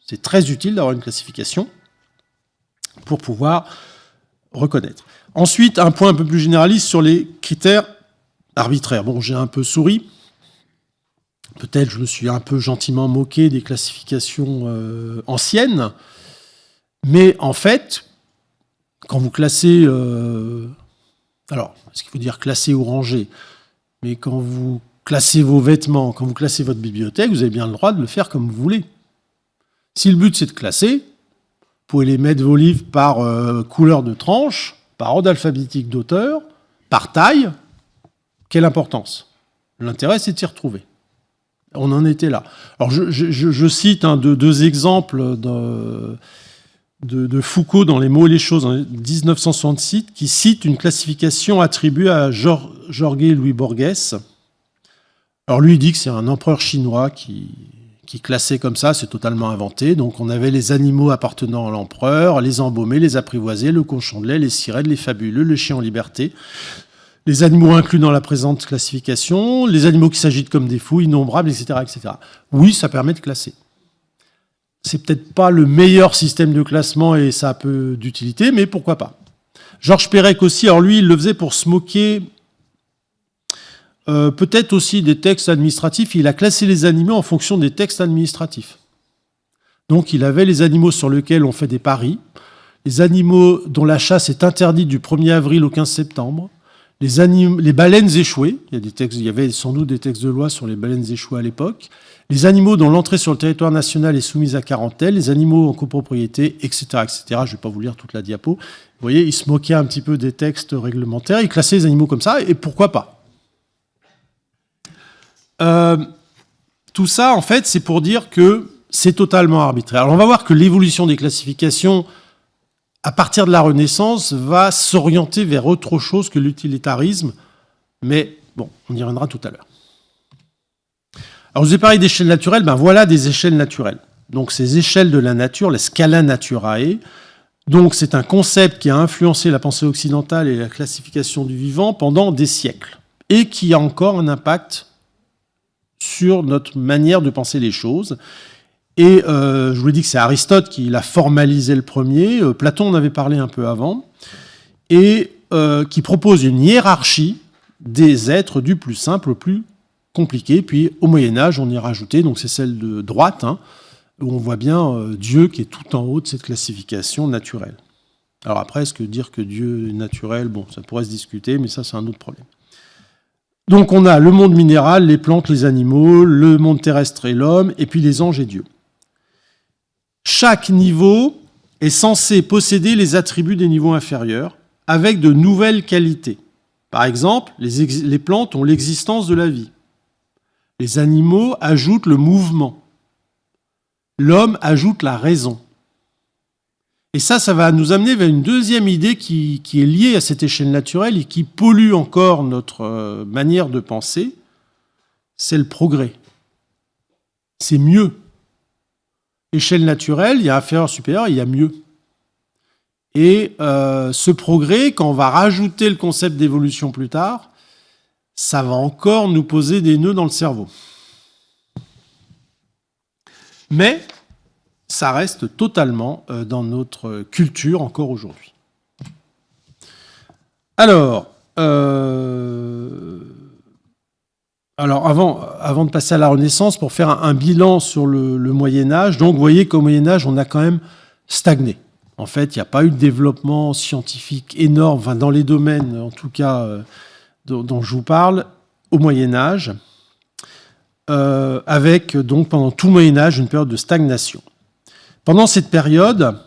C'est très utile d'avoir une classification pour pouvoir reconnaître. Ensuite, un point un peu plus généraliste sur les critères arbitraires. Bon, j'ai un peu souri. Peut-être je me suis un peu gentiment moqué des classifications anciennes. Mais en fait, quand vous classez... alors, est-ce qu'il faut dire classer ou ranger ? Mais quand vous classez vos vêtements, quand vous classez votre bibliothèque, vous avez bien le droit de le faire comme vous voulez. Si le but c'est de classer, vous pouvez les mettre vos livres par couleur de tranche, par ordre alphabétique d'auteur, par taille. Quelle importance ? L'intérêt c'est de s'y retrouver. On en était là. Alors je cite deux exemples de Foucault dans Les mots et les choses, en 1966, qui cite une classification attribuée à Jorge Luis Borges. Alors lui, il dit que c'est un empereur chinois qui classait comme ça, c'est totalement inventé. Donc on avait les animaux appartenant à l'empereur, les embaumés, les apprivoisés, le cochon de lait, les sirènes, les fabuleux, le chien en liberté. Les animaux inclus dans la présente classification, les animaux qui s'agitent comme des fous, innombrables, etc., etc. Oui, ça permet de classer. C'est peut-être pas le meilleur système de classement et ça a peu d'utilité, mais pourquoi pas. Georges Perec aussi, alors lui, il le faisait pour se moquer peut-être aussi des textes administratifs. Il a classé les animaux en fonction des textes administratifs. Donc il avait les animaux sur lesquels on fait des paris, les animaux dont la chasse est interdite du 1er avril au 15 septembre, les baleines échouées, il y avait sans doute des textes de loi sur les baleines échouées à l'époque, les animaux dont l'entrée sur le territoire national est soumise à quarantaine, les animaux en copropriété, etc., etc. Je ne vais pas vous lire toute la diapo. Vous voyez, il se moquait un petit peu des textes réglementaires, il classait les animaux comme ça, et pourquoi pas. Tout ça, en fait, c'est pour dire que c'est totalement arbitraire. Alors, on va voir que l'évolution des classifications, à partir de la Renaissance, va s'orienter vers autre chose que l'utilitarisme, mais bon, on y reviendra tout à l'heure. Alors, je vous ai parlé d'échelles naturelles, ben voilà des échelles naturelles. Donc, ces échelles de la nature, les scala naturae, donc c'est un concept qui a influencé la pensée occidentale et la classification du vivant pendant des siècles, et qui a encore un impact sur notre manière de penser les choses. Et je vous l'ai dit que c'est Aristote qui l'a formalisé le premier, Platon en avait parlé un peu avant, et qui propose une hiérarchie des êtres du plus simple au plus compliqué. Puis au Moyen-Âge, on y a rajouté, donc c'est celle de droite, où on voit bien Dieu qui est tout en haut de cette classification naturelle. Alors après, est-ce que dire que Dieu est naturel, bon, ça pourrait se discuter, mais ça c'est un autre problème. Donc on a le monde minéral, les plantes, les animaux, le monde terrestre et l'homme, et puis les anges et Dieu. Chaque niveau est censé posséder les attributs des niveaux inférieurs avec de nouvelles qualités. Par exemple, les plantes ont l'existence de la vie. Les animaux ajoutent le mouvement. L'homme ajoute la raison. Et ça va nous amener vers une deuxième idée qui est liée à cette échelle naturelle et qui pollue encore notre manière de penser, c'est le progrès. C'est mieux. Échelle naturelle, il y a inférieur, supérieur, il y a mieux. Et ce progrès, quand on va rajouter le concept d'évolution plus tard, ça va encore nous poser des nœuds dans le cerveau. Mais ça reste totalement dans notre culture encore aujourd'hui. Alors avant de passer à la Renaissance, pour faire un bilan sur le Moyen-Âge, donc vous voyez qu'au Moyen-Âge, on a quand même stagné. En fait, il n'y a pas eu de développement scientifique énorme, enfin, dans les domaines, en tout cas, dont je vous parle, au Moyen-Âge, avec donc pendant tout le Moyen-Âge une période de stagnation. Pendant cette période,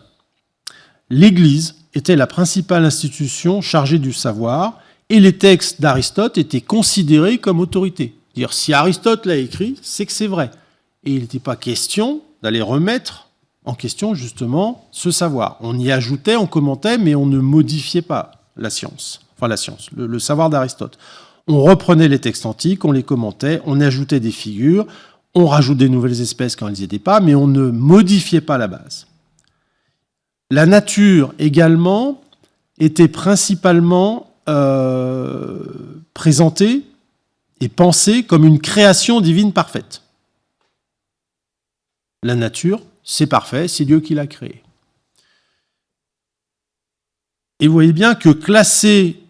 l'Église était la principale institution chargée du savoir, et les textes d'Aristote étaient considérés comme autorité. C'est-à-dire, si Aristote l'a écrit, c'est que c'est vrai. Et il n'était pas question d'aller remettre en question, justement, ce savoir. On y ajoutait, on commentait, mais on ne modifiait pas la science. Enfin, la science, le savoir d'Aristote. On reprenait les textes antiques, on les commentait, on ajoutait des figures, on rajoutait des nouvelles espèces quand elles n'y étaient pas, mais on ne modifiait pas la base. La nature, également, était principalement présentée et pensée comme une création divine parfaite. La nature, c'est parfait, c'est Dieu qui l'a créée. Et vous voyez bien que classer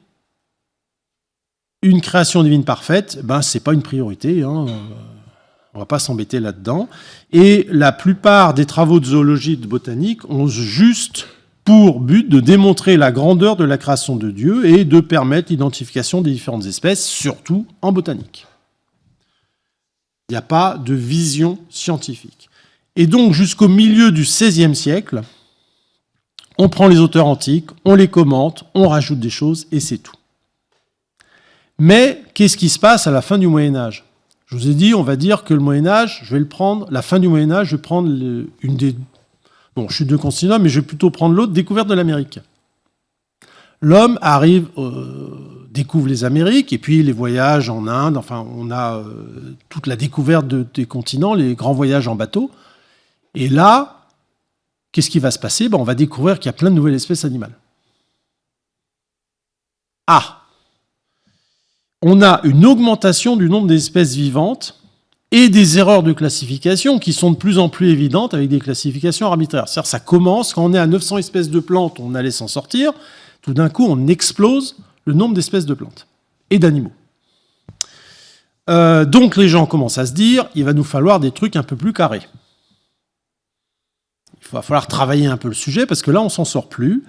une création divine parfaite, ce n'est pas une priorité, on ne va pas s'embêter là-dedans. Et la plupart des travaux de zoologie et de botanique ont juste pour but de démontrer la grandeur de la création de Dieu et de permettre l'identification des différentes espèces, surtout en botanique. Il n'y a pas de vision scientifique. Et donc, jusqu'au milieu du XVIe siècle, on prend les auteurs antiques, on les commente, on rajoute des choses, et c'est tout. Mais qu'est-ce qui se passe à la fin du Moyen-Âge ? Je vous ai dit, on va dire que le Moyen-Âge, la fin du Moyen-Âge, je vais prendre une des... Bon, je suis de continent, mais je vais plutôt prendre l'autre, découverte de l'Amérique. L'homme arrive, découvre les Amériques, et puis les voyages en Inde, enfin, on a toute la découverte des continents, les grands voyages en bateau. Et là, qu'est-ce qui va se passer ? On va découvrir qu'il y a plein de nouvelles espèces animales. On a une augmentation du nombre d'espèces vivantes et des erreurs de classification qui sont de plus en plus évidentes avec des classifications arbitraires. C'est-à-dire, ça commence, quand on est à 900 espèces de plantes, on allait s'en sortir. Tout d'un coup, on explose le nombre d'espèces de plantes et d'animaux. Donc, les gens commencent à se dire, il va nous falloir des trucs un peu plus carrés. Il va falloir travailler un peu le sujet, parce que là, on ne s'en sort plus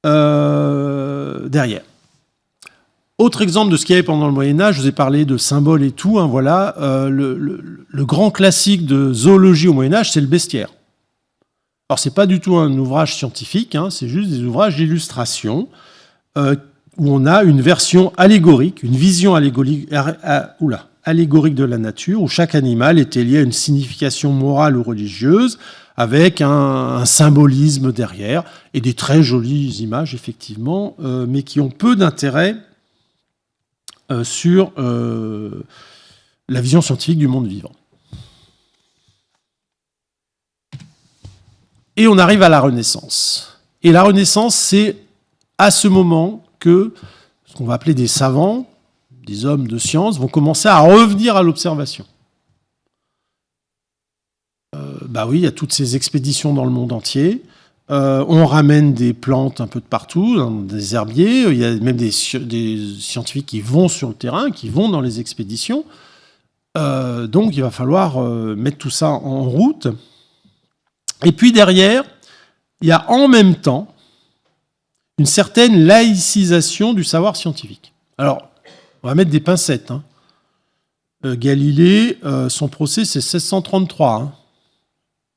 derrière. Autre exemple de ce qu'il y avait pendant le Moyen-Âge, je vous ai parlé de symboles et tout, voilà, le grand classique de zoologie au Moyen-Âge, c'est le bestiaire. Alors, ce n'est pas du tout un ouvrage scientifique, c'est juste des ouvrages d'illustration où on a une version allégorique, une vision allégorique de la nature, où chaque animal était lié à une signification morale ou religieuse, avec un symbolisme derrière, et des très jolies images, effectivement, mais qui ont peu d'intérêt sur la vision scientifique du monde vivant. Et on arrive à la Renaissance. Et la Renaissance, c'est à ce moment que ce qu'on va appeler des savants, des hommes de science, vont commencer à revenir à l'observation. Oui, il y a toutes ces expéditions dans le monde entier. On ramène des plantes un peu de partout, des herbiers. Il y a même des scientifiques qui vont sur le terrain, qui vont dans les expéditions. Donc, il va falloir mettre tout ça en route. Et puis derrière, il y a en même temps une certaine laïcisation du savoir scientifique. Alors, on va mettre des pincettes. Galilée, son procès, c'est 1633.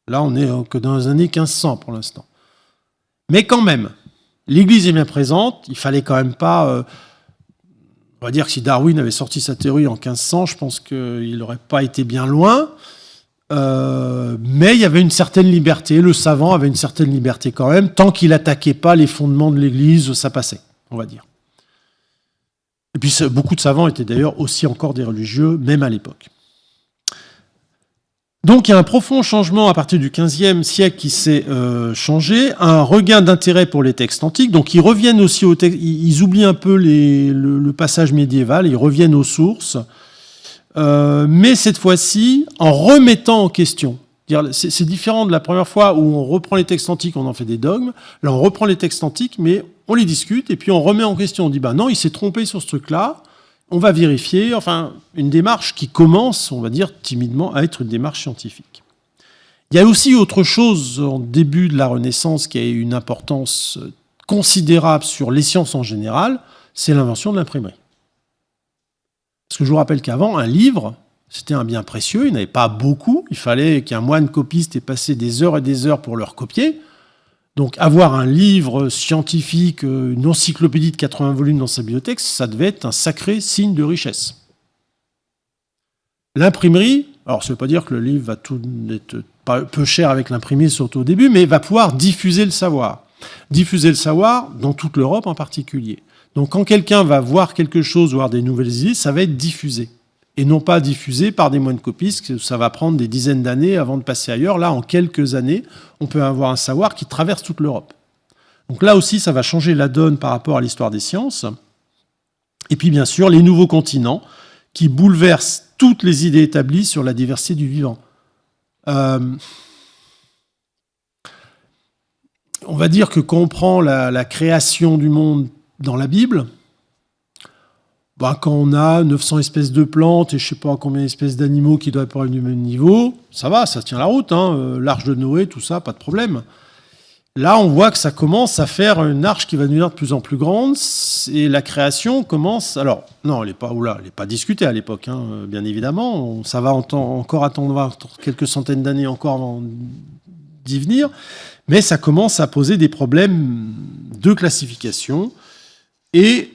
Là, on n'est que dans les années 1500 pour l'instant. Mais quand même, l'Église est bien présente. Il fallait quand même pas... on va dire que si Darwin avait sorti sa théorie en 1500, je pense qu'il n'aurait pas été bien loin. Mais il y avait une certaine liberté. Le savant avait une certaine liberté quand même. Tant qu'il n'attaquait pas les fondements de l'Église, ça passait, on va dire. Et puis, beaucoup de savants étaient d'ailleurs aussi encore des religieux, même à l'époque. Donc il y a un profond changement à partir du XVe siècle qui s'est changé, un regain d'intérêt pour les textes antiques. Donc ils reviennent aussi aux textes, ils oublient un peu le passage médiéval, ils reviennent aux sources, mais cette fois-ci en remettant en question. C'est différent de la première fois où on reprend les textes antiques, on en fait des dogmes. Là on reprend les textes antiques, mais on les discute et puis on remet en question. On dit non, il s'est trompé sur ce truc-là. On va vérifier, enfin, une démarche qui commence, on va dire, timidement, à être une démarche scientifique. Il y a aussi autre chose en début de la Renaissance qui a eu une importance considérable sur les sciences en général, c'est l'invention de l'imprimerie. Parce que je vous rappelle qu'avant, un livre, c'était un bien précieux, il n'y en avait pas beaucoup, il fallait qu'un moine copiste ait passé des heures et des heures pour le recopier. Donc avoir un livre scientifique, une encyclopédie de 80 volumes dans sa bibliothèque, ça devait être un sacré signe de richesse. L'imprimerie, alors ça ne veut pas dire que le livre va tout être peu cher avec l'imprimerie, surtout au début, mais va pouvoir diffuser le savoir. Diffuser le savoir dans toute l'Europe en particulier. Donc quand quelqu'un va voir quelque chose, voir des nouvelles idées, ça va être diffusé. Et non pas diffusé par des moines copistes, ça va prendre des dizaines d'années avant de passer ailleurs. Là, en quelques années, on peut avoir un savoir qui traverse toute l'Europe. Donc là aussi, ça va changer la donne par rapport à l'histoire des sciences. Et puis, bien sûr, les nouveaux continents qui bouleversent toutes les idées établies sur la diversité du vivant. On va dire que quand on prend la création du monde dans la Bible, quand on a 900 espèces de plantes et je ne sais pas combien d'espèces d'animaux qui doivent être du même niveau, ça va, ça tient la route. L'arche de Noé, tout ça, pas de problème. Là, on voit que ça commence à faire une arche qui va devenir de plus en plus grande et la création commence... Alors, non, elle n'est pas discutée à l'époque, bien évidemment. Ça va encore attendre quelques centaines d'années encore avant d'y venir. Mais ça commence à poser des problèmes de classification et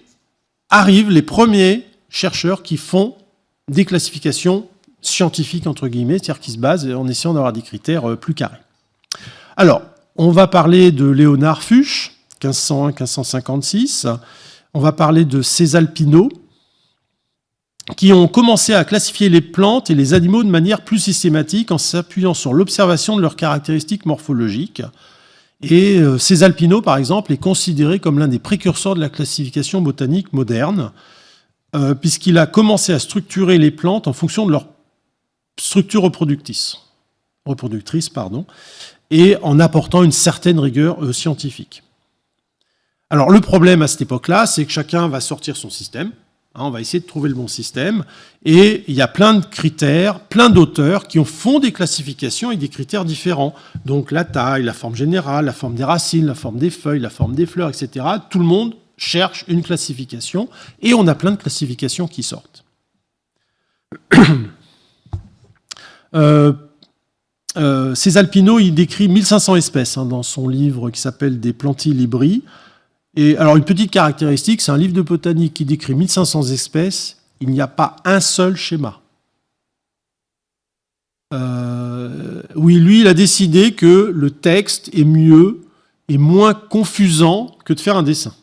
arrivent les premiers chercheurs qui font des classifications scientifiques, entre guillemets, c'est-à-dire qui se basent en essayant d'avoir des critères plus carrés. Alors, on va parler de Léonard Fuchs, 1501-1556. On va parler de Césalpino, qui ont commencé à classifier les plantes et les animaux de manière plus systématique en s'appuyant sur l'observation de leurs caractéristiques morphologiques. Et Césalpino, par exemple, est considéré comme l'un des précurseurs de la classification botanique moderne, puisqu'il a commencé à structurer les plantes en fonction de leur structure reproductrice, et en apportant une certaine rigueur scientifique. Alors le problème à cette époque-là, c'est que chacun va sortir son système. On va essayer de trouver le bon système. Et il y a plein de critères, plein d'auteurs qui font des classifications avec des critères différents. Donc la taille, la forme générale, la forme des racines, la forme des feuilles, la forme des fleurs, etc. Tout le monde cherche une classification et on a plein de classifications qui sortent. Césalpino, il décrit 1500 espèces dans son livre qui s'appelle Des Planti Libri. Et alors, une petite caractéristique, c'est un livre de botanique qui décrit 1500 espèces, il n'y a pas un seul schéma. Oui, lui, il a décidé que le texte est mieux et moins confusant que de faire un dessin.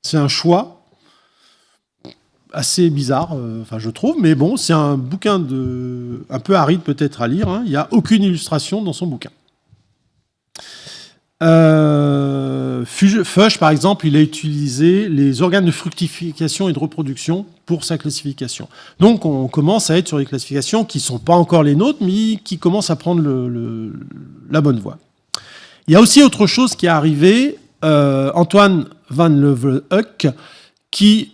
C'est un choix assez bizarre, je trouve, mais bon, c'est un bouquin un peu aride peut-être à lire. Il n'y a aucune illustration dans son bouquin. Fuchs, par exemple, il a utilisé les organes de fructification et de reproduction pour sa classification. Donc, on commence à être sur des classifications qui ne sont pas encore les nôtres, mais qui commencent à prendre la bonne voie. Il y a aussi autre chose qui est arrivé, Antoine van Leeuwenhoek, qui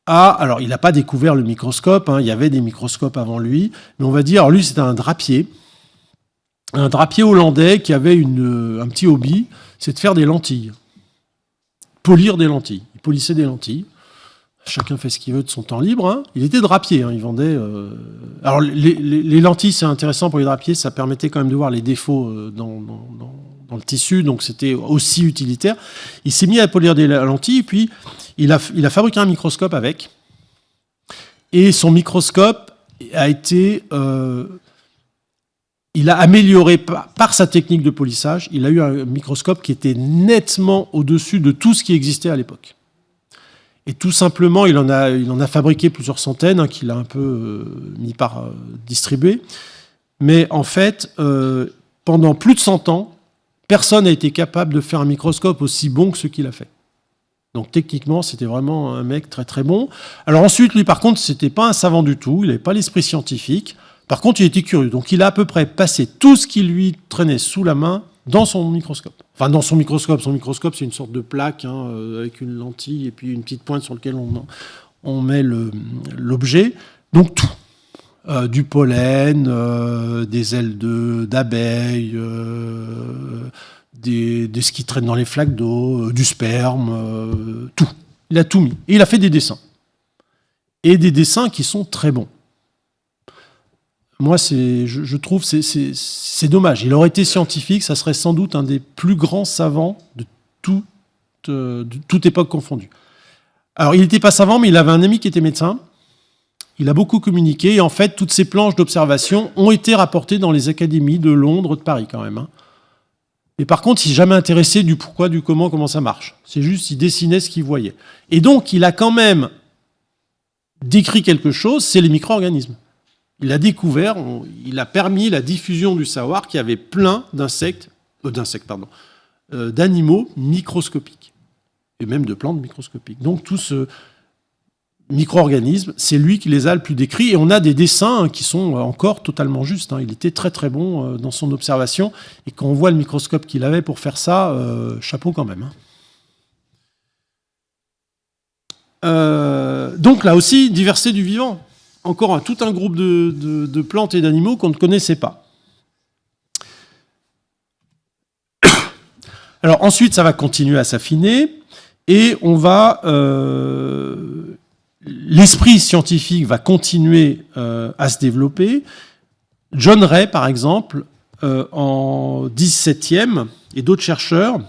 alors il n'a pas découvert le microscope, il y avait des microscopes avant lui, mais on va dire, alors lui c'était un drapier hollandais qui avait un petit hobby, c'est de faire des lentilles. Polir des lentilles. Il polissait des lentilles. Chacun fait ce qu'il veut de son temps libre. Il était drapier, il vendait... Alors les lentilles, c'est intéressant pour les drapiers, ça permettait quand même de voir les défauts dans le tissu, donc c'était aussi utilitaire. Il s'est mis à polir des lentilles, puis il a fabriqué un microscope avec. Et son microscope a été... il a amélioré par sa technique de polissage, il a eu un microscope qui était nettement au-dessus de tout ce qui existait à l'époque. Et tout simplement, il en a fabriqué plusieurs centaines, qu'il a un peu mis par distribué. mais en fait, pendant plus de 100 ans, personne n'a été capable de faire un microscope aussi bon que ce qu'il a fait. Donc techniquement, c'était vraiment un mec très très bon. Alors ensuite, lui par contre, c'était pas un savant du tout, il n'avait pas l'esprit scientifique. Par contre, il était curieux. Donc il a à peu près passé tout ce qui lui traînait sous la main dans son microscope. Enfin, dans son microscope. Son microscope, c'est une sorte de plaque avec une lentille et puis une petite pointe sur laquelle on met l'objet. Donc tout. Du pollen, des ailes d'abeilles, de ce qui traîne dans les flaques d'eau, du sperme, tout. Il a tout mis. Et il a fait des dessins. Et des dessins qui sont très bons. Moi, je trouve c'est dommage. Il aurait été scientifique, ça serait sans doute un des plus grands savants de toute époque confondue. Alors, il n'était pas savant, mais il avait un ami qui était médecin. Il a beaucoup communiqué. Et en fait, toutes ces planches d'observation ont été rapportées dans les académies de Londres, de Paris quand même. Et par contre, il s'est jamais intéressé du pourquoi, du comment ça marche. C'est juste, il dessinait ce qu'il voyait. Et donc, il a quand même décrit quelque chose, c'est les micro-organismes. Il a découvert, il a permis la diffusion du savoir qu'il y avait plein d'animaux microscopiques. Et même de plantes microscopiques. Donc, tout ce micro-organismes, c'est lui qui les a le plus décrits. Et on a des dessins qui sont encore totalement justes. Il était très très bon dans son observation. Et quand on voit le microscope qu'il avait pour faire ça, chapeau quand même. Donc là aussi, diversité du vivant. Encore tout un groupe de plantes et d'animaux qu'on ne connaissait pas. Alors ensuite, ça va continuer à s'affiner. Et on va... l'esprit scientifique va continuer à se développer. John Ray, par exemple, en 17e, et d'autres chercheurs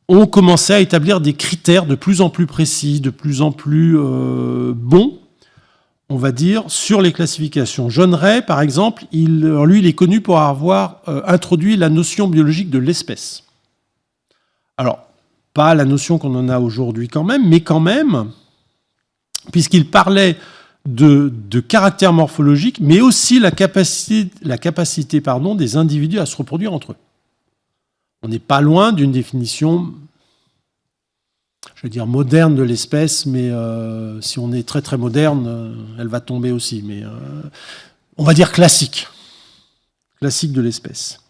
ont commencé à établir des critères de plus en plus précis, de plus en plus bons, on va dire, sur les classifications. John Ray, par exemple, lui, il est connu pour avoir introduit la notion biologique de l'espèce. Alors, pas la notion qu'on en a aujourd'hui quand même, mais quand même... puisqu'il parlait de caractère morphologique, mais aussi la capacité des individus à se reproduire entre eux. On n'est pas loin d'une définition, je veux dire, moderne de l'espèce, mais si on est très très moderne, elle va tomber aussi. Mais on va dire classique de l'espèce.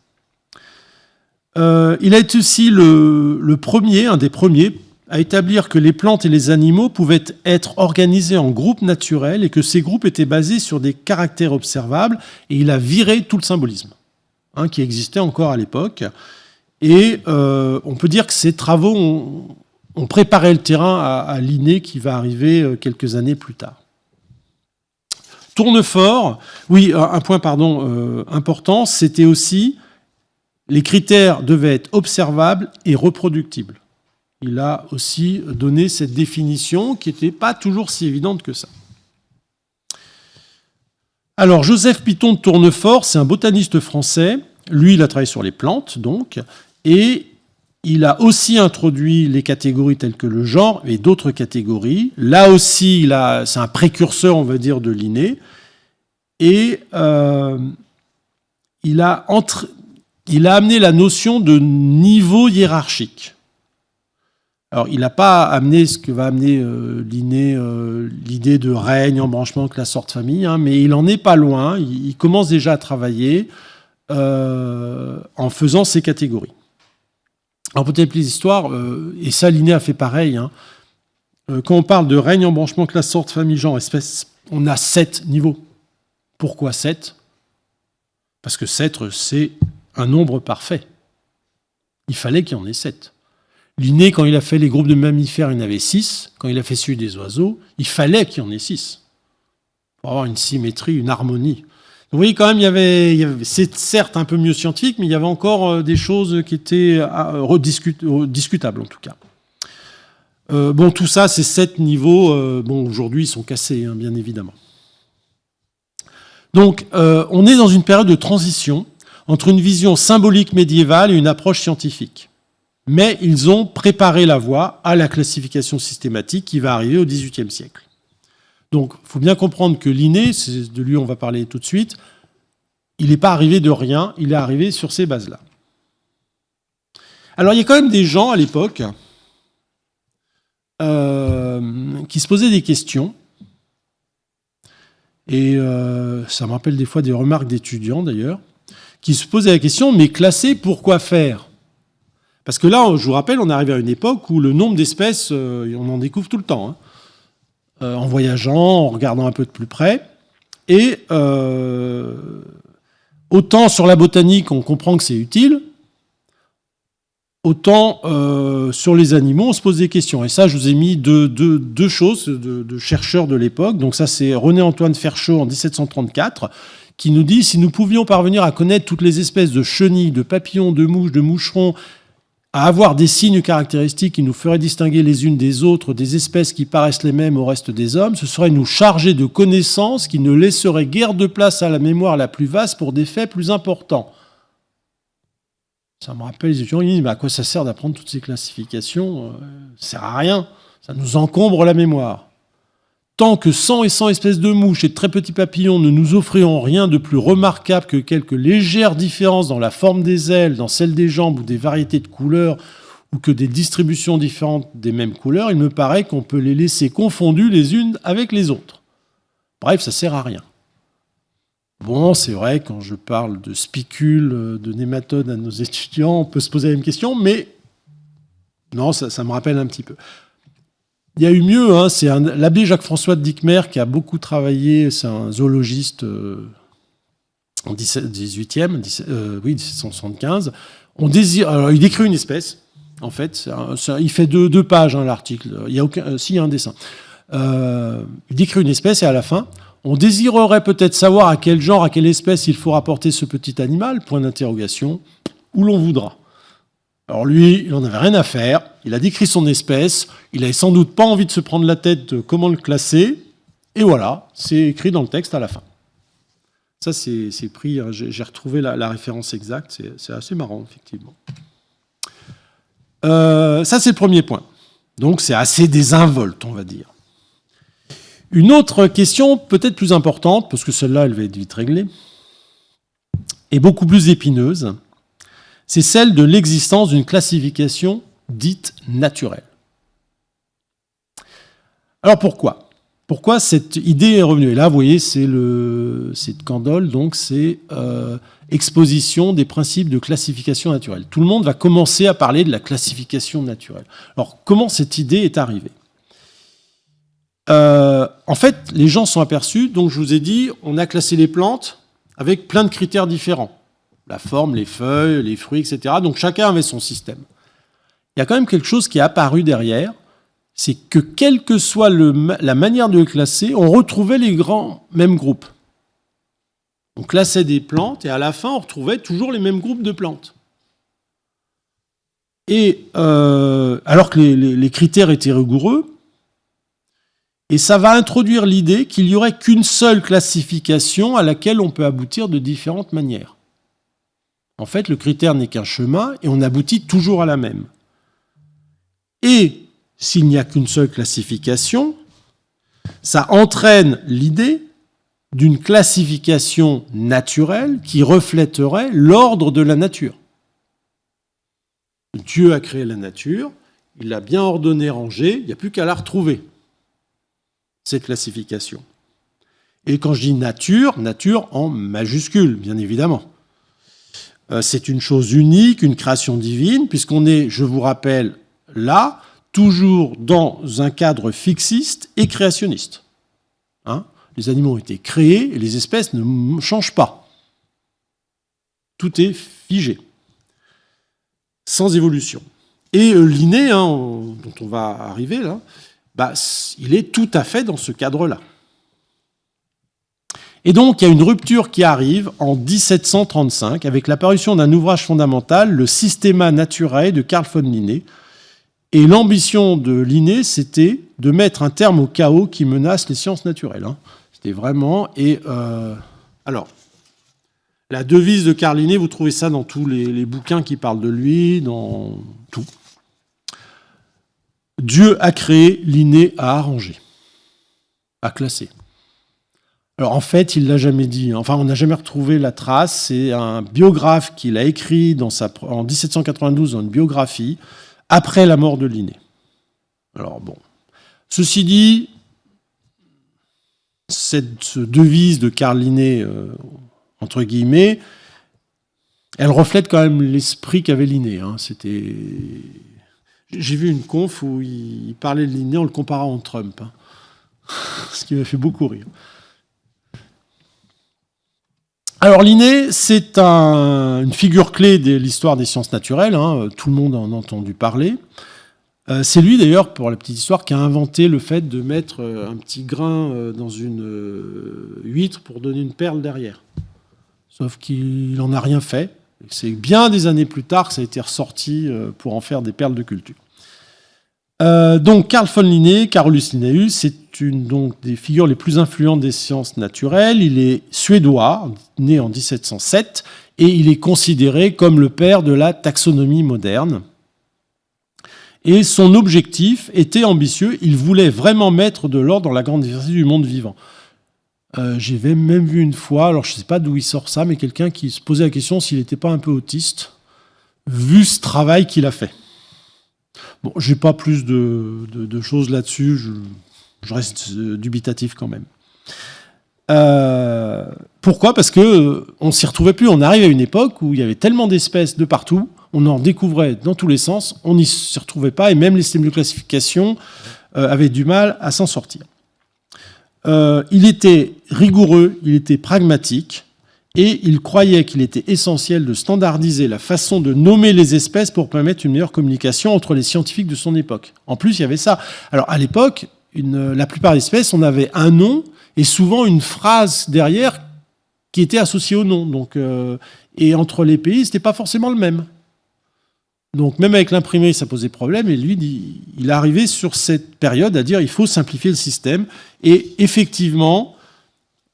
Il a été aussi le premier, un des premiers, à établir que les plantes et les animaux pouvaient être organisés en groupes naturels et que ces groupes étaient basés sur des caractères observables, et il a viré tout le symbolisme qui existait encore à l'époque. Et on peut dire que ces travaux ont préparé le terrain à Linné qui va arriver quelques années plus tard. Tournefort, oui, un point important, c'était aussi les critères devaient être observables et reproductibles. Il a aussi donné cette définition qui n'était pas toujours si évidente que ça. Alors, Joseph Piton de Tournefort, c'est un botaniste français. Lui, il a travaillé sur les plantes, donc, et il a aussi introduit les catégories telles que le genre et d'autres catégories. Là aussi, c'est un précurseur, on va dire, de Linné. Et il a amené la notion de niveau hiérarchique. Alors, il n'a pas amené ce que va amener Linné, l'idée de règne, embranchement, classe, sorte, famille, mais il n'en est pas loin. Il commence déjà à travailler en faisant ces catégories. Alors, peut-être plus d'histoire, et ça, Linné a fait pareil. Quand on parle de règne, embranchement, classe, sorte, famille, genre, espèce, on a 7 niveaux. Pourquoi 7 ? Parce que 7, c'est un nombre parfait. Il fallait qu'il y en ait 7. Linné, quand il a fait les groupes de mammifères, il y en avait 6. Quand il a fait celui des oiseaux, il fallait qu'il y en ait 6. Pour avoir une symétrie, une harmonie. Vous voyez, quand même, c'est certes un peu mieux scientifique, mais il y avait encore des choses qui étaient discutables, en tout cas. Tout ça, ces 7 niveaux, aujourd'hui, ils sont cassés, bien évidemment. Donc, on est dans une période de transition entre une vision symbolique médiévale et une approche scientifique. Mais ils ont préparé la voie à la classification systématique qui va arriver au XVIIIe siècle. Donc, il faut bien comprendre que Linné, c'est de lui on va parler tout de suite, il n'est pas arrivé de rien, il est arrivé sur ces bases-là. Alors, il y a quand même des gens à l'époque qui se posaient des questions. Et ça me rappelle des fois des remarques d'étudiants, d'ailleurs, qui se posaient la question, mais classer, pourquoi faire ? Parce que là, je vous rappelle, on arrive à une époque où le nombre d'espèces, on en découvre tout le temps, hein, en voyageant, en regardant un peu de plus près. Et autant sur la botanique, on comprend que c'est utile, autant sur les animaux, on se pose des questions. Et ça, je vous ai mis deux choses de chercheurs de l'époque. Donc ça, c'est René-Antoine Ferchaud en 1734, qui nous dit « Si nous pouvions parvenir à connaître toutes les espèces de chenilles, de papillons, de mouches, de moucherons, à avoir des signes caractéristiques qui nous feraient distinguer les unes des autres des espèces qui paraissent les mêmes au reste des hommes, ce serait nous charger de connaissances qui ne laisseraient guère de place à la mémoire la plus vaste pour des faits plus importants. » Ça me rappelle les étudiants, ils disent « Mais à quoi ça sert d'apprendre toutes ces classifications ? Ça sert à rien, ça nous encombre la mémoire. » Tant que 100 et 100 espèces de mouches et de très petits papillons ne nous offriront rien de plus remarquable que quelques légères différences dans la forme des ailes, dans celle des jambes ou des variétés de couleurs, ou que des distributions différentes des mêmes couleurs, il me paraît qu'on peut les laisser confondues les unes avec les autres. Bref, ça sert à rien. Bon, c'est vrai, quand je parle de spicules, de nématodes à nos étudiants, on peut se poser la même question, mais non, ça me rappelle un petit peu. Il y a eu mieux, hein, c'est l'abbé Jacques-François de Dicmer qui a beaucoup travaillé, c'est un zoologiste en 1775. Alors, il décrit une espèce, en fait, il fait deux pages, hein, l'article, il y a un dessin. Il décrit une espèce et à la fin, on désirerait peut-être savoir à quel genre, à quelle espèce il faut rapporter ce petit animal, point d'interrogation, où l'on voudra. Alors lui, il n'en avait rien à faire, il a décrit son espèce, il n'avait sans doute pas envie de se prendre la tête de comment le classer, et voilà, c'est écrit dans le texte à la fin. Ça, c'est pris, j'ai retrouvé la référence exacte, c'est assez marrant, effectivement. Ça, c'est le premier point. Donc, c'est assez désinvolte, on va dire. Une autre question, peut-être plus importante, parce que celle-là, elle va être vite réglée, et beaucoup plus épineuse, c'est celle de l'existence d'une classification dite naturelle. Alors pourquoi ? Pourquoi cette idée est revenue ? Et là, vous voyez, c'est de Candolle, donc c'est exposition des principes de classification naturelle. Tout le monde va commencer à parler de la classification naturelle. Alors, comment cette idée est arrivée ? En fait, les gens sont aperçus, donc je vous ai dit, on a classé les plantes avec plein de critères différents. La forme, les feuilles, les fruits, etc. Donc chacun avait son système. Il y a quand même quelque chose qui est apparu derrière, c'est que quelle que soit la manière de les classer, on retrouvait les grands mêmes groupes. On classait des plantes et à la fin, on retrouvait toujours les mêmes groupes de plantes. Et alors que les critères étaient rigoureux, et ça va introduire l'idée qu'il n'y aurait qu'une seule classification à laquelle on peut aboutir de différentes manières. En fait, le critère n'est qu'un chemin et on aboutit toujours à la même. Et s'il n'y a qu'une seule classification, ça entraîne l'idée d'une classification naturelle qui reflèterait l'ordre de la nature. Dieu a créé la nature, il l'a bien ordonnée, rangée, il n'y a plus qu'à la retrouver, cette classification. Et quand je dis nature, nature en majuscule, bien évidemment. C'est une chose unique, une création divine, puisqu'on est, je vous rappelle, là, toujours dans un cadre fixiste et créationniste. Hein ? Les animaux ont été créés et les espèces ne changent pas. Tout est figé, sans évolution. Et Linné, dont on va arriver là, il est tout à fait dans ce cadre-là. Et donc, il y a une rupture qui arrive en 1735 avec l'apparition d'un ouvrage fondamental, le Systema Naturae de Carl von Linné. Et l'ambition de Linné, c'était de mettre un terme au chaos qui menace les sciences naturelles. C'était vraiment... Alors, la devise de Carl Linné, vous trouvez ça dans tous les bouquins qui parlent de lui, dans tout. Dieu a créé, Linné a arrangé, a classé. Alors en fait, il l'a jamais dit. Enfin, on n'a jamais retrouvé la trace. C'est un biographe qui l'a écrit en 1792 dans une biographie après la mort de Linné. Alors bon, ceci dit, cette devise de Carl Linné, entre guillemets, elle reflète quand même l'esprit qu'avait Linné. J'ai vu une conf où il parlait de Linné en le comparant à Trump, ce qui m'a fait beaucoup rire. Alors Linné, c'est une figure clé de l'histoire des sciences naturelles, tout le monde en a entendu parler. C'est lui d'ailleurs, pour la petite histoire, qui a inventé le fait de mettre un petit grain dans une huître pour donner une perle derrière. Sauf qu'il n'en a rien fait. C'est bien des années plus tard que ça a été ressorti pour en faire des perles de culture. Donc Carl von Linné, Carolus Linnaeus, c'est une des figures les plus influentes des sciences naturelles. Il est suédois, né en 1707, et il est considéré comme le père de la taxonomie moderne. Et son objectif était ambitieux, il voulait vraiment mettre de l'ordre dans la grande diversité du monde vivant. J'ai même vu une fois, alors je ne sais pas d'où il sort ça, mais quelqu'un qui se posait la question s'il n'était pas un peu autiste, vu ce travail qu'il a fait. Bon, j'ai pas plus de choses là-dessus, je reste dubitatif quand même. Pourquoi ? Parce qu'on ne s'y retrouvait plus. On arrive à une époque où il y avait tellement d'espèces de partout, on en découvrait dans tous les sens, on n'y s'y retrouvait pas, et même les systèmes de classification avaient du mal à s'en sortir. Il était rigoureux, il était pragmatique, et il croyait qu'il était essentiel de standardiser la façon de nommer les espèces pour permettre une meilleure communication entre les scientifiques de son époque. En plus, il y avait ça. Alors, à l'époque, la plupart des espèces, on avait un nom et souvent une phrase derrière qui était associée au nom. Donc, et entre les pays, ce n'était pas forcément le même. Donc, même avec l'imprimerie, ça posait problème. Et lui, il est arrivé sur cette période à dire qu'il faut simplifier le système. Et effectivement,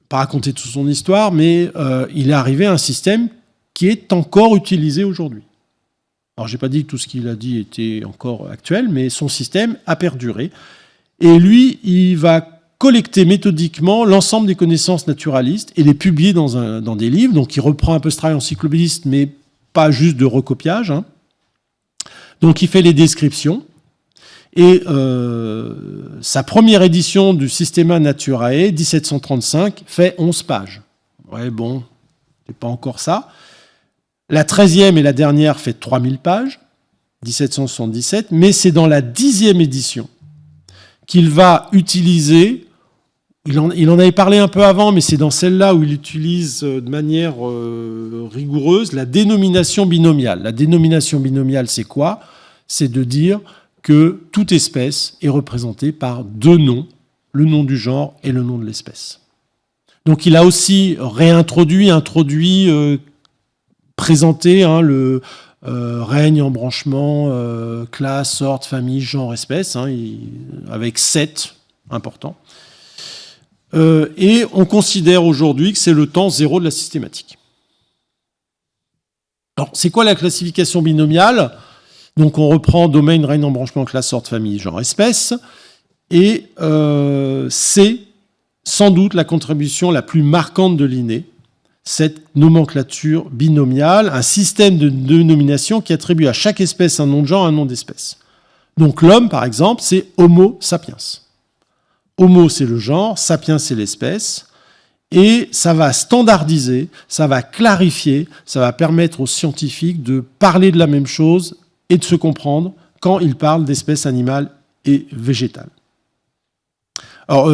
pas raconter toute son histoire, mais il est arrivé à un système qui est encore utilisé aujourd'hui. Alors, je n'ai pas dit que tout ce qu'il a dit était encore actuel, mais son système a perduré. Et lui, il va collecter méthodiquement l'ensemble des connaissances naturalistes et les publier dans des livres. Donc, il reprend un peu ce travail encyclopédiste, mais pas juste de recopiage. Donc, il fait les descriptions. Et sa première édition du Systema Naturae, 1735, fait 11 pages. Ouais, bon, c'est pas encore ça. La 13e et la dernière fait 3000 pages, 1777, mais c'est dans la 10e édition qu'il va utiliser, il en avait parlé un peu avant, mais c'est dans celle-là où il utilise de manière rigoureuse la dénomination binomiale. La dénomination binomiale, c'est quoi ? C'est de dire que toute espèce est représentée par deux noms, le nom du genre et le nom de l'espèce. Donc il a aussi présenté le règne, embranchement, classe, sorte, famille, genre, espèce, avec 7 importants. Et on considère aujourd'hui que c'est le temps zéro de la systématique. Alors, c'est quoi la classification binomiale ? Donc on reprend domaine, règne, embranchement, classe, sorte, famille, genre, espèce. Et c'est sans doute la contribution la plus marquante de Linné, cette nomenclature binomiale, un système de dénomination qui attribue à chaque espèce un nom de genre, un nom d'espèce. Donc l'homme, par exemple, c'est Homo sapiens. Homo, c'est le genre, sapiens, c'est l'espèce. Et ça va standardiser, ça va clarifier, ça va permettre aux scientifiques de parler de la même chose et de se comprendre quand ils parlent d'espèces animales et végétales. Alors,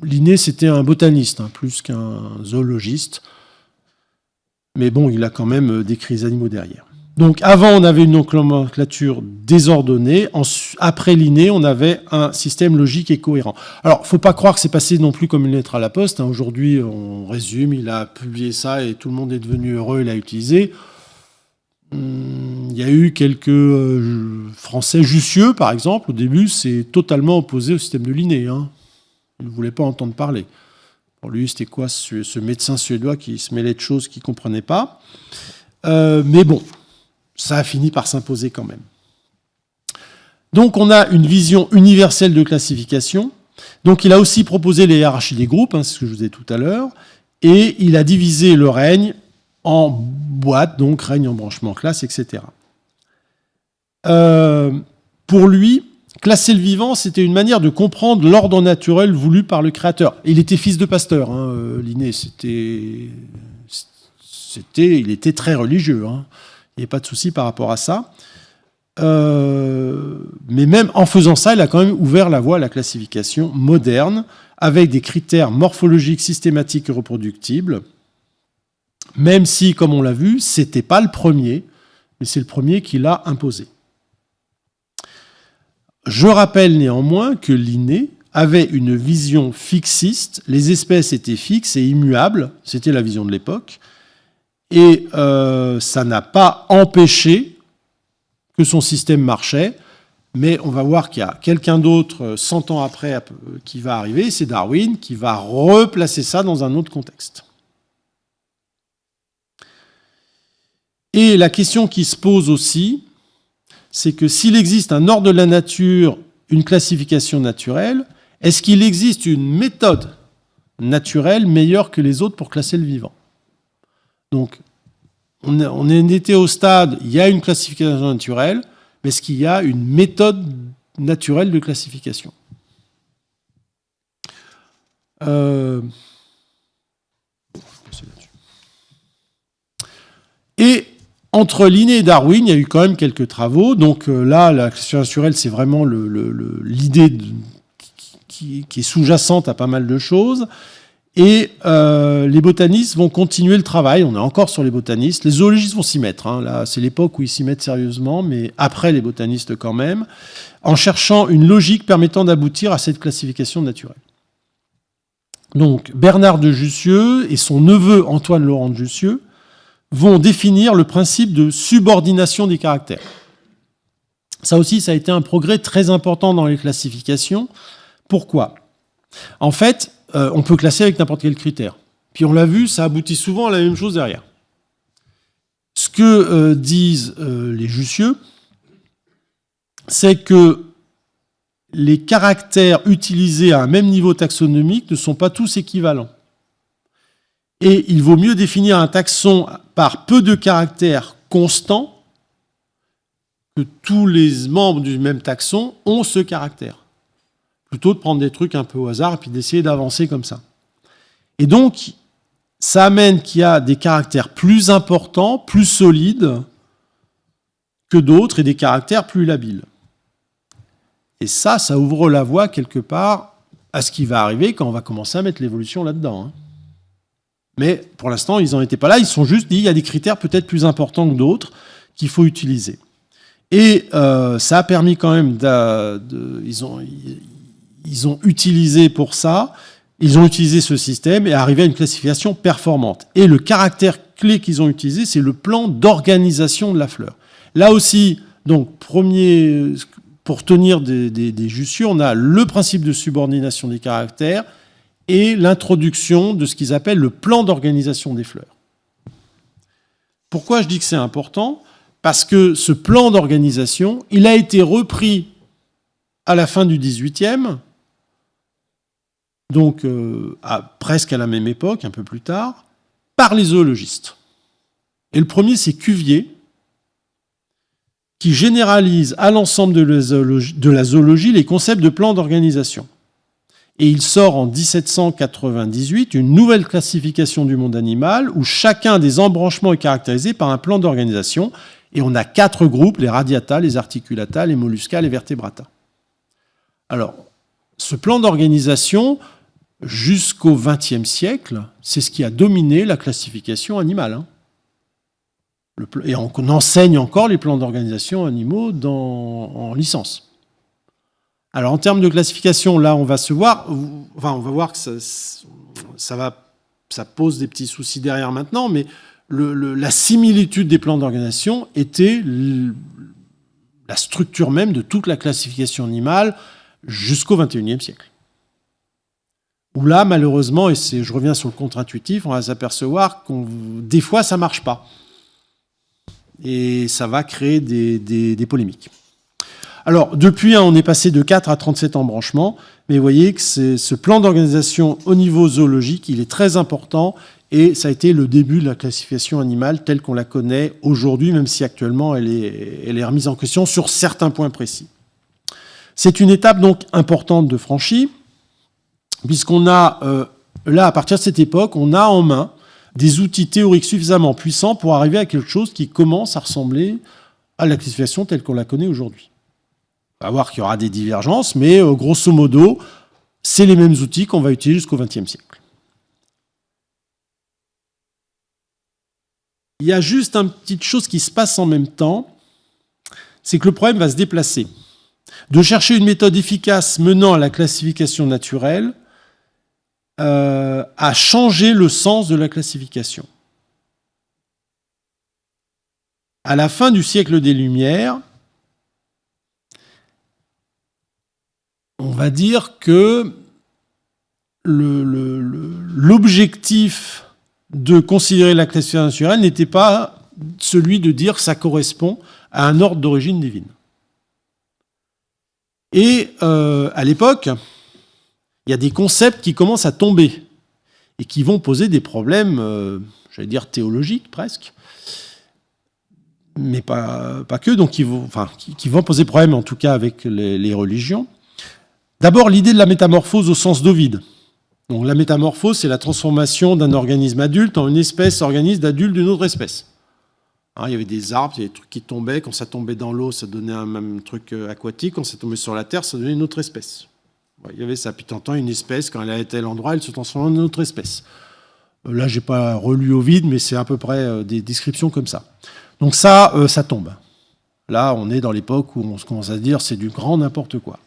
Linné, c'était un botaniste, plus qu'un zoologiste. Mais bon, il a quand même décrit les animaux derrière. Donc, avant, on avait une nomenclature désordonnée. Après Linné, on avait un système logique et cohérent. Alors, il ne faut pas croire que c'est passé non plus comme une lettre à la poste. Aujourd'hui, on résume, il a publié ça et tout le monde est devenu heureux, il l'a utilisé. Il y a eu quelques Français jussieux, par exemple. Au début, c'est totalement opposé au système de Linné. Il ne voulait pas entendre parler. Pour lui, c'était quoi ce médecin suédois qui se mêlait de choses qu'il ne comprenait pas. Mais bon, ça a fini par s'imposer quand même. Donc, on a une vision universelle de classification Donc il a aussi proposé les hiérarchies des groupes, c'est ce que je vous disais tout à l'heure, et il a divisé le règne en boîtes, donc règne, embranchement, classe, etc. Pour lui, classer le vivant, c'était une manière de comprendre l'ordre naturel voulu par le Créateur. Il était fils de pasteur, Linné, il était très religieux, il n'y a pas de souci par rapport à ça. Mais même en faisant ça, il a quand même ouvert la voie à la classification moderne, avec des critères morphologiques systématiques et reproductibles, même si, comme on l'a vu, ce n'était pas le premier, mais c'est le premier qui l'a imposé. Je rappelle néanmoins que Linné avait une vision fixiste, les espèces étaient fixes et immuables, c'était la vision de l'époque, et ça n'a pas empêché que son système marchait, mais on va voir qu'il y a quelqu'un d'autre, 100 ans après, qui va arriver, c'est Darwin, qui va replacer ça dans un autre contexte. Et la question qui se pose aussi, c'est que s'il existe un ordre de la nature, une classification naturelle, est-ce qu'il existe une méthode naturelle meilleure que les autres pour classer le vivant ? Donc, on était au stade, il y a une classification naturelle, mais est-ce qu'il y a une méthode naturelle de classification ? Et entre Linné et Darwin, il y a eu quand même quelques travaux. Donc là, la classification naturelle, c'est vraiment l'idée qui est sous-jacente à pas mal de choses. Et les botanistes vont continuer le travail. On est encore sur les botanistes. Les zoologistes vont s'y mettre. Là, c'est l'époque où ils s'y mettent sérieusement, mais après les botanistes quand même, en cherchant une logique permettant d'aboutir à cette classification naturelle. Donc Bernard de Jussieu et son neveu Antoine Laurent de Jussieu vont définir le principe de subordination des caractères. Ça aussi, ça a été un progrès très important dans les classifications. Pourquoi ? En fait, on peut classer avec n'importe quel critère. Puis on l'a vu, ça aboutit souvent à la même chose derrière. Ce que disent les Jussieu, c'est que les caractères utilisés à un même niveau taxonomique ne sont pas tous équivalents. Et il vaut mieux définir un taxon par peu de caractères constants que tous les membres du même taxon ont ce caractère. Plutôt de prendre des trucs un peu au hasard et puis d'essayer d'avancer comme ça. Et donc, ça amène qu'il y a des caractères plus importants, plus solides que d'autres et des caractères plus labiles. Et ça ouvre la voie quelque part à ce qui va arriver quand on va commencer à mettre l'évolution là-dedans. Mais pour l'instant, ils n'en étaient pas là. Ils se sont juste dit qu'il y a des critères peut-être plus importants que d'autres qu'il faut utiliser. Et ça a permis quand même ils ont utilisé pour ça, ils ont utilisé ce système et arrivé à une classification performante. Et le caractère clé qu'ils ont utilisé, c'est le plan d'organisation de la fleur. Là aussi, donc, pour tenir des Jussieu, on a le principe de subordination des caractères et l'introduction de ce qu'ils appellent le plan d'organisation des fleurs. Pourquoi je dis que c'est important ? Parce que ce plan d'organisation, il a été repris à la fin du XVIIIe, donc presque à la même époque, un peu plus tard, par les zoologistes. Et le premier, c'est Cuvier, qui généralise à l'ensemble de la zoologie les concepts de plan d'organisation. Et il sort en 1798 une nouvelle classification du monde animal où chacun des embranchements est caractérisé par un plan d'organisation. Et on a 4 groupes, les radiata, les articulata, les mollusca, les vertebrata. Alors, ce plan d'organisation, jusqu'au XXe siècle, c'est ce qui a dominé la classification animale. Et on enseigne encore les plans d'organisation animaux en licence. Alors, en termes de classification, là, on va voir que ça pose des petits soucis derrière maintenant, mais la similitude des plans d'organisation était la structure même de toute la classification animale jusqu'au XXIe siècle. Où là, malheureusement, et je reviens sur le contre-intuitif, on va s'apercevoir que des fois, ça ne marche pas. Et ça va créer des polémiques. Alors, depuis, on est passé de 4 à 37 embranchements, mais vous voyez que ce plan d'organisation au niveau zoologique, il est très important, et ça a été le début de la classification animale telle qu'on la connaît aujourd'hui, même si actuellement elle est remise en question sur certains points précis. C'est une étape donc importante de franchie, puisqu'on a, là, à partir de cette époque, on a en main des outils théoriques suffisamment puissants pour arriver à quelque chose qui commence à ressembler à la classification telle qu'on la connaît aujourd'hui. On va voir qu'il y aura des divergences, mais grosso modo, c'est les mêmes outils qu'on va utiliser jusqu'au XXe siècle. Il y a juste une petite chose qui se passe en même temps, c'est que le problème va se déplacer. De chercher une méthode efficace menant à la classification naturelle a changé le sens de la classification. À la fin du siècle des Lumières, on va dire que l'objectif de considérer la classification naturelle n'était pas celui de dire que ça correspond à un ordre d'origine divine. Et à l'époque, il y a des concepts qui commencent à tomber et qui vont poser des problèmes, j'allais dire théologiques presque, mais pas que, donc qui vont poser problème en tout cas avec les religions. D'abord, l'idée de la métamorphose au sens d'Ovide. Donc la métamorphose, c'est la transformation d'un organisme adulte en une espèce organisme d'adulte d'une autre espèce. Alors, il y avait des arbres, il y avait des trucs qui tombaient. Quand ça tombait dans l'eau, ça donnait un même truc aquatique. Quand ça tombait sur la terre, ça donnait une autre espèce. Il y avait ça. Puis t'entends une espèce, quand elle est à tel endroit, elle se transforme en une autre espèce. Là, j'ai pas relu Ovide, mais c'est à peu près des descriptions comme ça. Donc ça tombe. Là, on est dans l'époque où on commence à se dire c'est du grand n'importe quoi.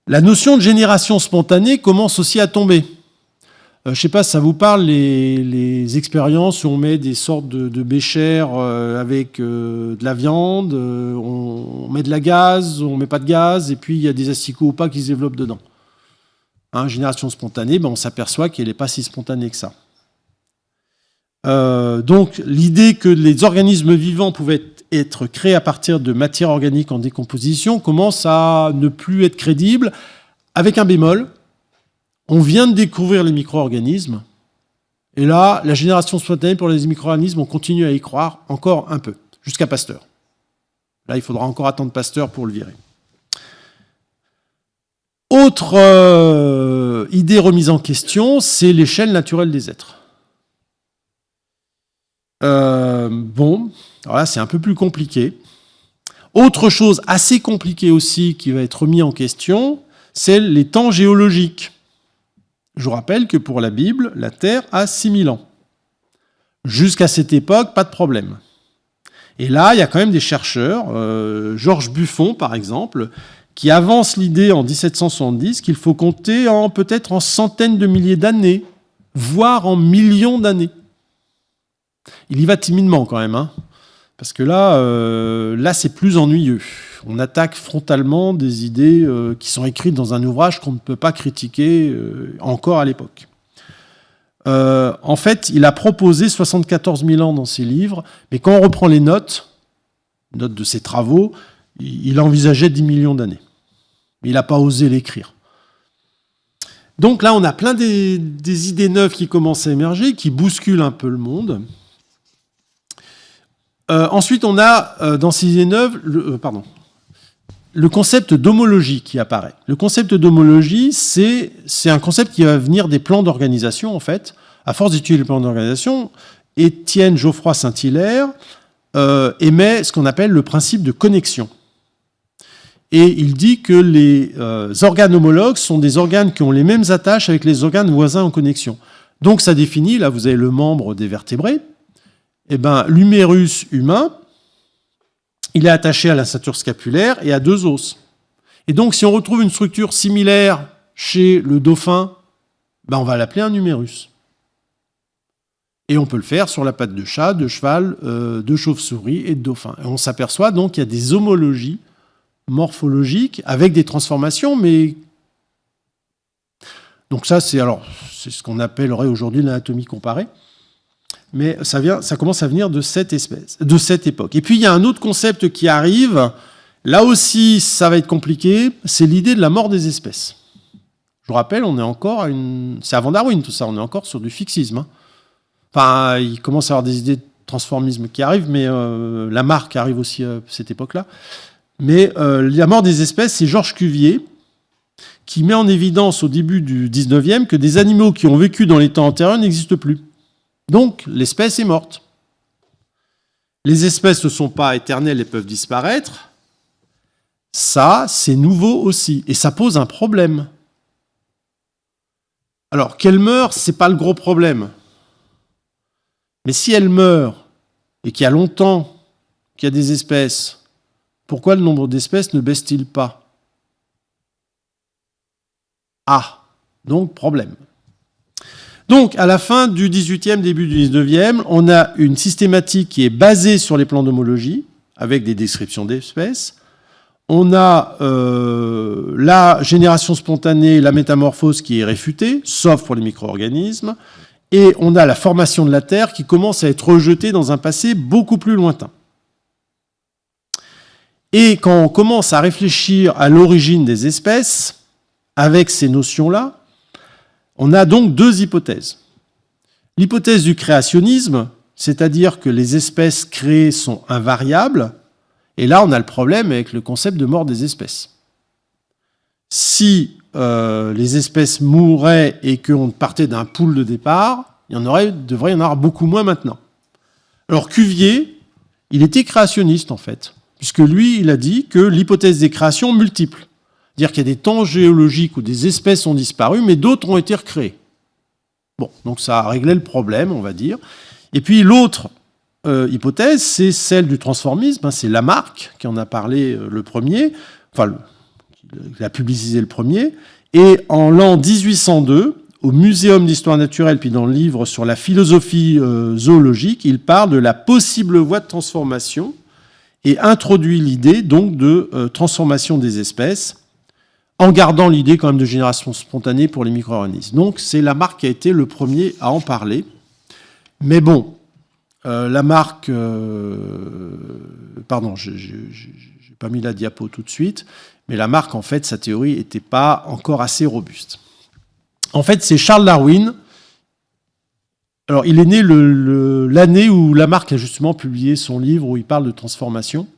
La notion de génération spontanée commence aussi à tomber. Je ne sais pas si ça vous parle, les expériences où on met des sortes de béchères avec de la viande, on met de la gaz, on ne met pas de gaz, et puis il y a des asticots ou pas qui se développent dedans. Génération spontanée, on s'aperçoit qu'elle n'est pas si spontanée que ça. Donc l'idée que les organismes vivants pouvaient être créés à partir de matière organique en décomposition commence à ne plus être crédible, avec un bémol. On vient de découvrir les micro-organismes, et là, la génération spontanée pour les micro-organismes, on continue à y croire encore un peu, jusqu'à Pasteur. Là, il faudra encore attendre Pasteur pour le virer. Autre idée remise en question, c'est l'échelle naturelle des êtres. Alors là, c'est un peu plus compliqué. Autre chose assez compliquée aussi qui va être remise en question, c'est les temps géologiques. Je vous rappelle que pour la Bible, la Terre a 6000 ans. Jusqu'à cette époque, pas de problème. Et là, il y a quand même des chercheurs, Georges Buffon par exemple, qui avance l'idée en 1770 qu'il faut compter peut-être en centaines de milliers d'années, voire en millions d'années. Il y va timidement quand même, parce que là c'est plus ennuyeux. On attaque frontalement des idées qui sont écrites dans un ouvrage qu'on ne peut pas critiquer encore à l'époque. En fait, il a proposé 74 000 ans dans ses livres, mais quand on reprend les notes de ses travaux, il envisageait 10 millions d'années. Mais il n'a pas osé l'écrire. Donc là, on a plein des idées neuves qui commencent à émerger, qui bousculent un peu le monde. Ensuite, on a, dans ces idées neuves, le concept d'homologie qui apparaît. Le concept d'homologie, c'est un concept qui va venir des plans d'organisation, en fait. À force d'étudier les plans d'organisation, Étienne Geoffroy Saint-Hilaire émet ce qu'on appelle le principe de connexion. Et il dit que les organes homologues sont des organes qui ont les mêmes attaches avec les organes voisins en connexion. Donc ça définit, là vous avez le membre des vertébrés, l'humérus humain, il est attaché à la ceinture scapulaire et à 2 os. Et donc, si on retrouve une structure similaire chez le dauphin, on va l'appeler un humérus. Et on peut le faire sur la patte de chat, de cheval, de chauve-souris et de dauphin. Et on s'aperçoit donc qu'il y a des homologies morphologiques avec des transformations, mais... Donc ça, c'est ce qu'on appellerait aujourd'hui l'anatomie comparée. Mais ça commence à venir de cette époque. Et puis, il y a un autre concept qui arrive, Là aussi, ça va être compliqué, c'est l'idée de la mort des espèces. Je vous rappelle, on est encore c'est avant Darwin tout ça, on est encore sur du fixisme. Hein. Enfin, il commence à y avoir des idées de transformisme qui arrivent, mais Lamarck arrive aussi à cette époque-là. Mais la mort des espèces, c'est Georges Cuvier qui met en évidence au début du 19e que des animaux qui ont vécu dans les temps antérieurs n'existent plus. Donc, l'espèce est morte. Les espèces ne sont pas éternelles et peuvent disparaître. Ça, c'est nouveau aussi. Et ça pose un problème. Alors, qu'elle meure, ce n'est pas le gros problème. Mais si elle meurt, et qu'il y a longtemps qu'il y a des espèces, pourquoi le nombre d'espèces ne baisse-t-il pas ? Ah, donc problème. Donc, à la fin du 18e, début du 19e, on a une systématique qui est basée sur les plans d'homologie, avec des descriptions d'espèces. On a la génération spontanée, la métamorphose qui est réfutée, sauf pour les micro-organismes. Et on a la formation de la Terre qui commence à être rejetée dans un passé beaucoup plus lointain. Et quand on commence à réfléchir à l'origine des espèces, avec ces notions-là, on a donc deux hypothèses. L'hypothèse du créationnisme, c'est-à-dire que les espèces créées sont invariables, et là on a le problème avec le concept de mort des espèces. Si les espèces mourraient et qu'on partait d'un pool de départ, devrait y en avoir beaucoup moins maintenant. Alors Cuvier, il était créationniste en fait, puisque lui, il a dit que l'hypothèse des créations multiples, c'est-à-dire qu'il y a des temps géologiques où des espèces ont disparu, mais d'autres ont été recréées. Bon, donc ça a réglé le problème, on va dire. Et puis l'autre hypothèse, c'est celle du transformisme, c'est Lamarck qui en a parlé le premier, enfin, il a publicisé le premier, et en l'an 1802, au Muséum d'histoire naturelle, puis dans le livre sur la philosophie zoologique, il parle de la possible voie de transformation et introduit l'idée donc de transformation des espèces, en gardant l'idée quand même de génération spontanée pour les micro-organismes. Donc c'est Lamarck qui a été le premier à en parler. Mais bon, Lamarck... pardon, j'ai pas mis la diapo tout de suite, mais Lamarck, en fait, sa théorie n'était pas encore assez robuste. En fait, c'est Charles Darwin. Alors, il est né l'année où Lamarck a justement publié son livre où il parle de transformation.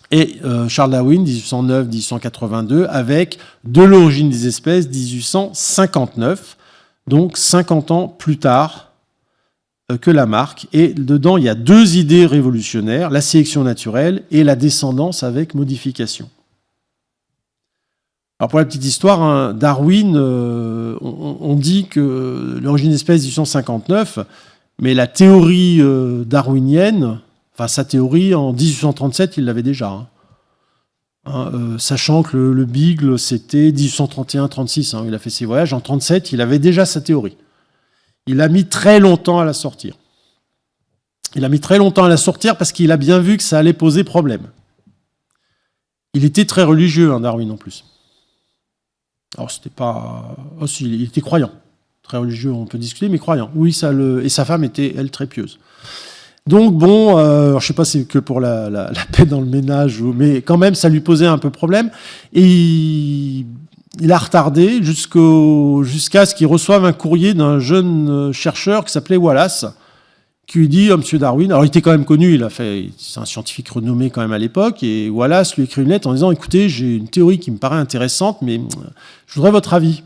Et Charles Darwin, 1809-1882, avec De l'origine des espèces, 1859, donc 50 ans plus tard que Lamarck. Et dedans, il y a deux idées révolutionnaires, la sélection naturelle et la descendance avec modification. Alors pour la petite histoire, Darwin, on dit que l'origine des espèces, 1859, mais la théorie darwinienne, enfin sa théorie, en 1837, il l'avait déjà. Sachant que le Beagle, c'était 1831-36, il a fait ses voyages. En 1937, il avait déjà sa théorie. Il a mis très longtemps à la sortir. Parce qu'il a bien vu que ça allait poser problème. Il était très religieux, Darwin, en plus. Alors, c'était pas... Oh, si, il était croyant. Très religieux, on peut discuter, mais croyant. Oui, et sa femme était, elle, très pieuse. Donc, bon, je ne sais pas si c'est que pour la paix dans le ménage, mais quand même, ça lui posait un peu problème. Et il a retardé jusqu'à ce qu'il reçoive un courrier d'un jeune chercheur qui s'appelait Wallace, qui lui dit, Monsieur Darwin, alors il était quand même connu, c'est un scientifique renommé quand même à l'époque, et Wallace lui écrit une lettre en disant, écoutez, j'ai une théorie qui me paraît intéressante, mais je voudrais votre avis.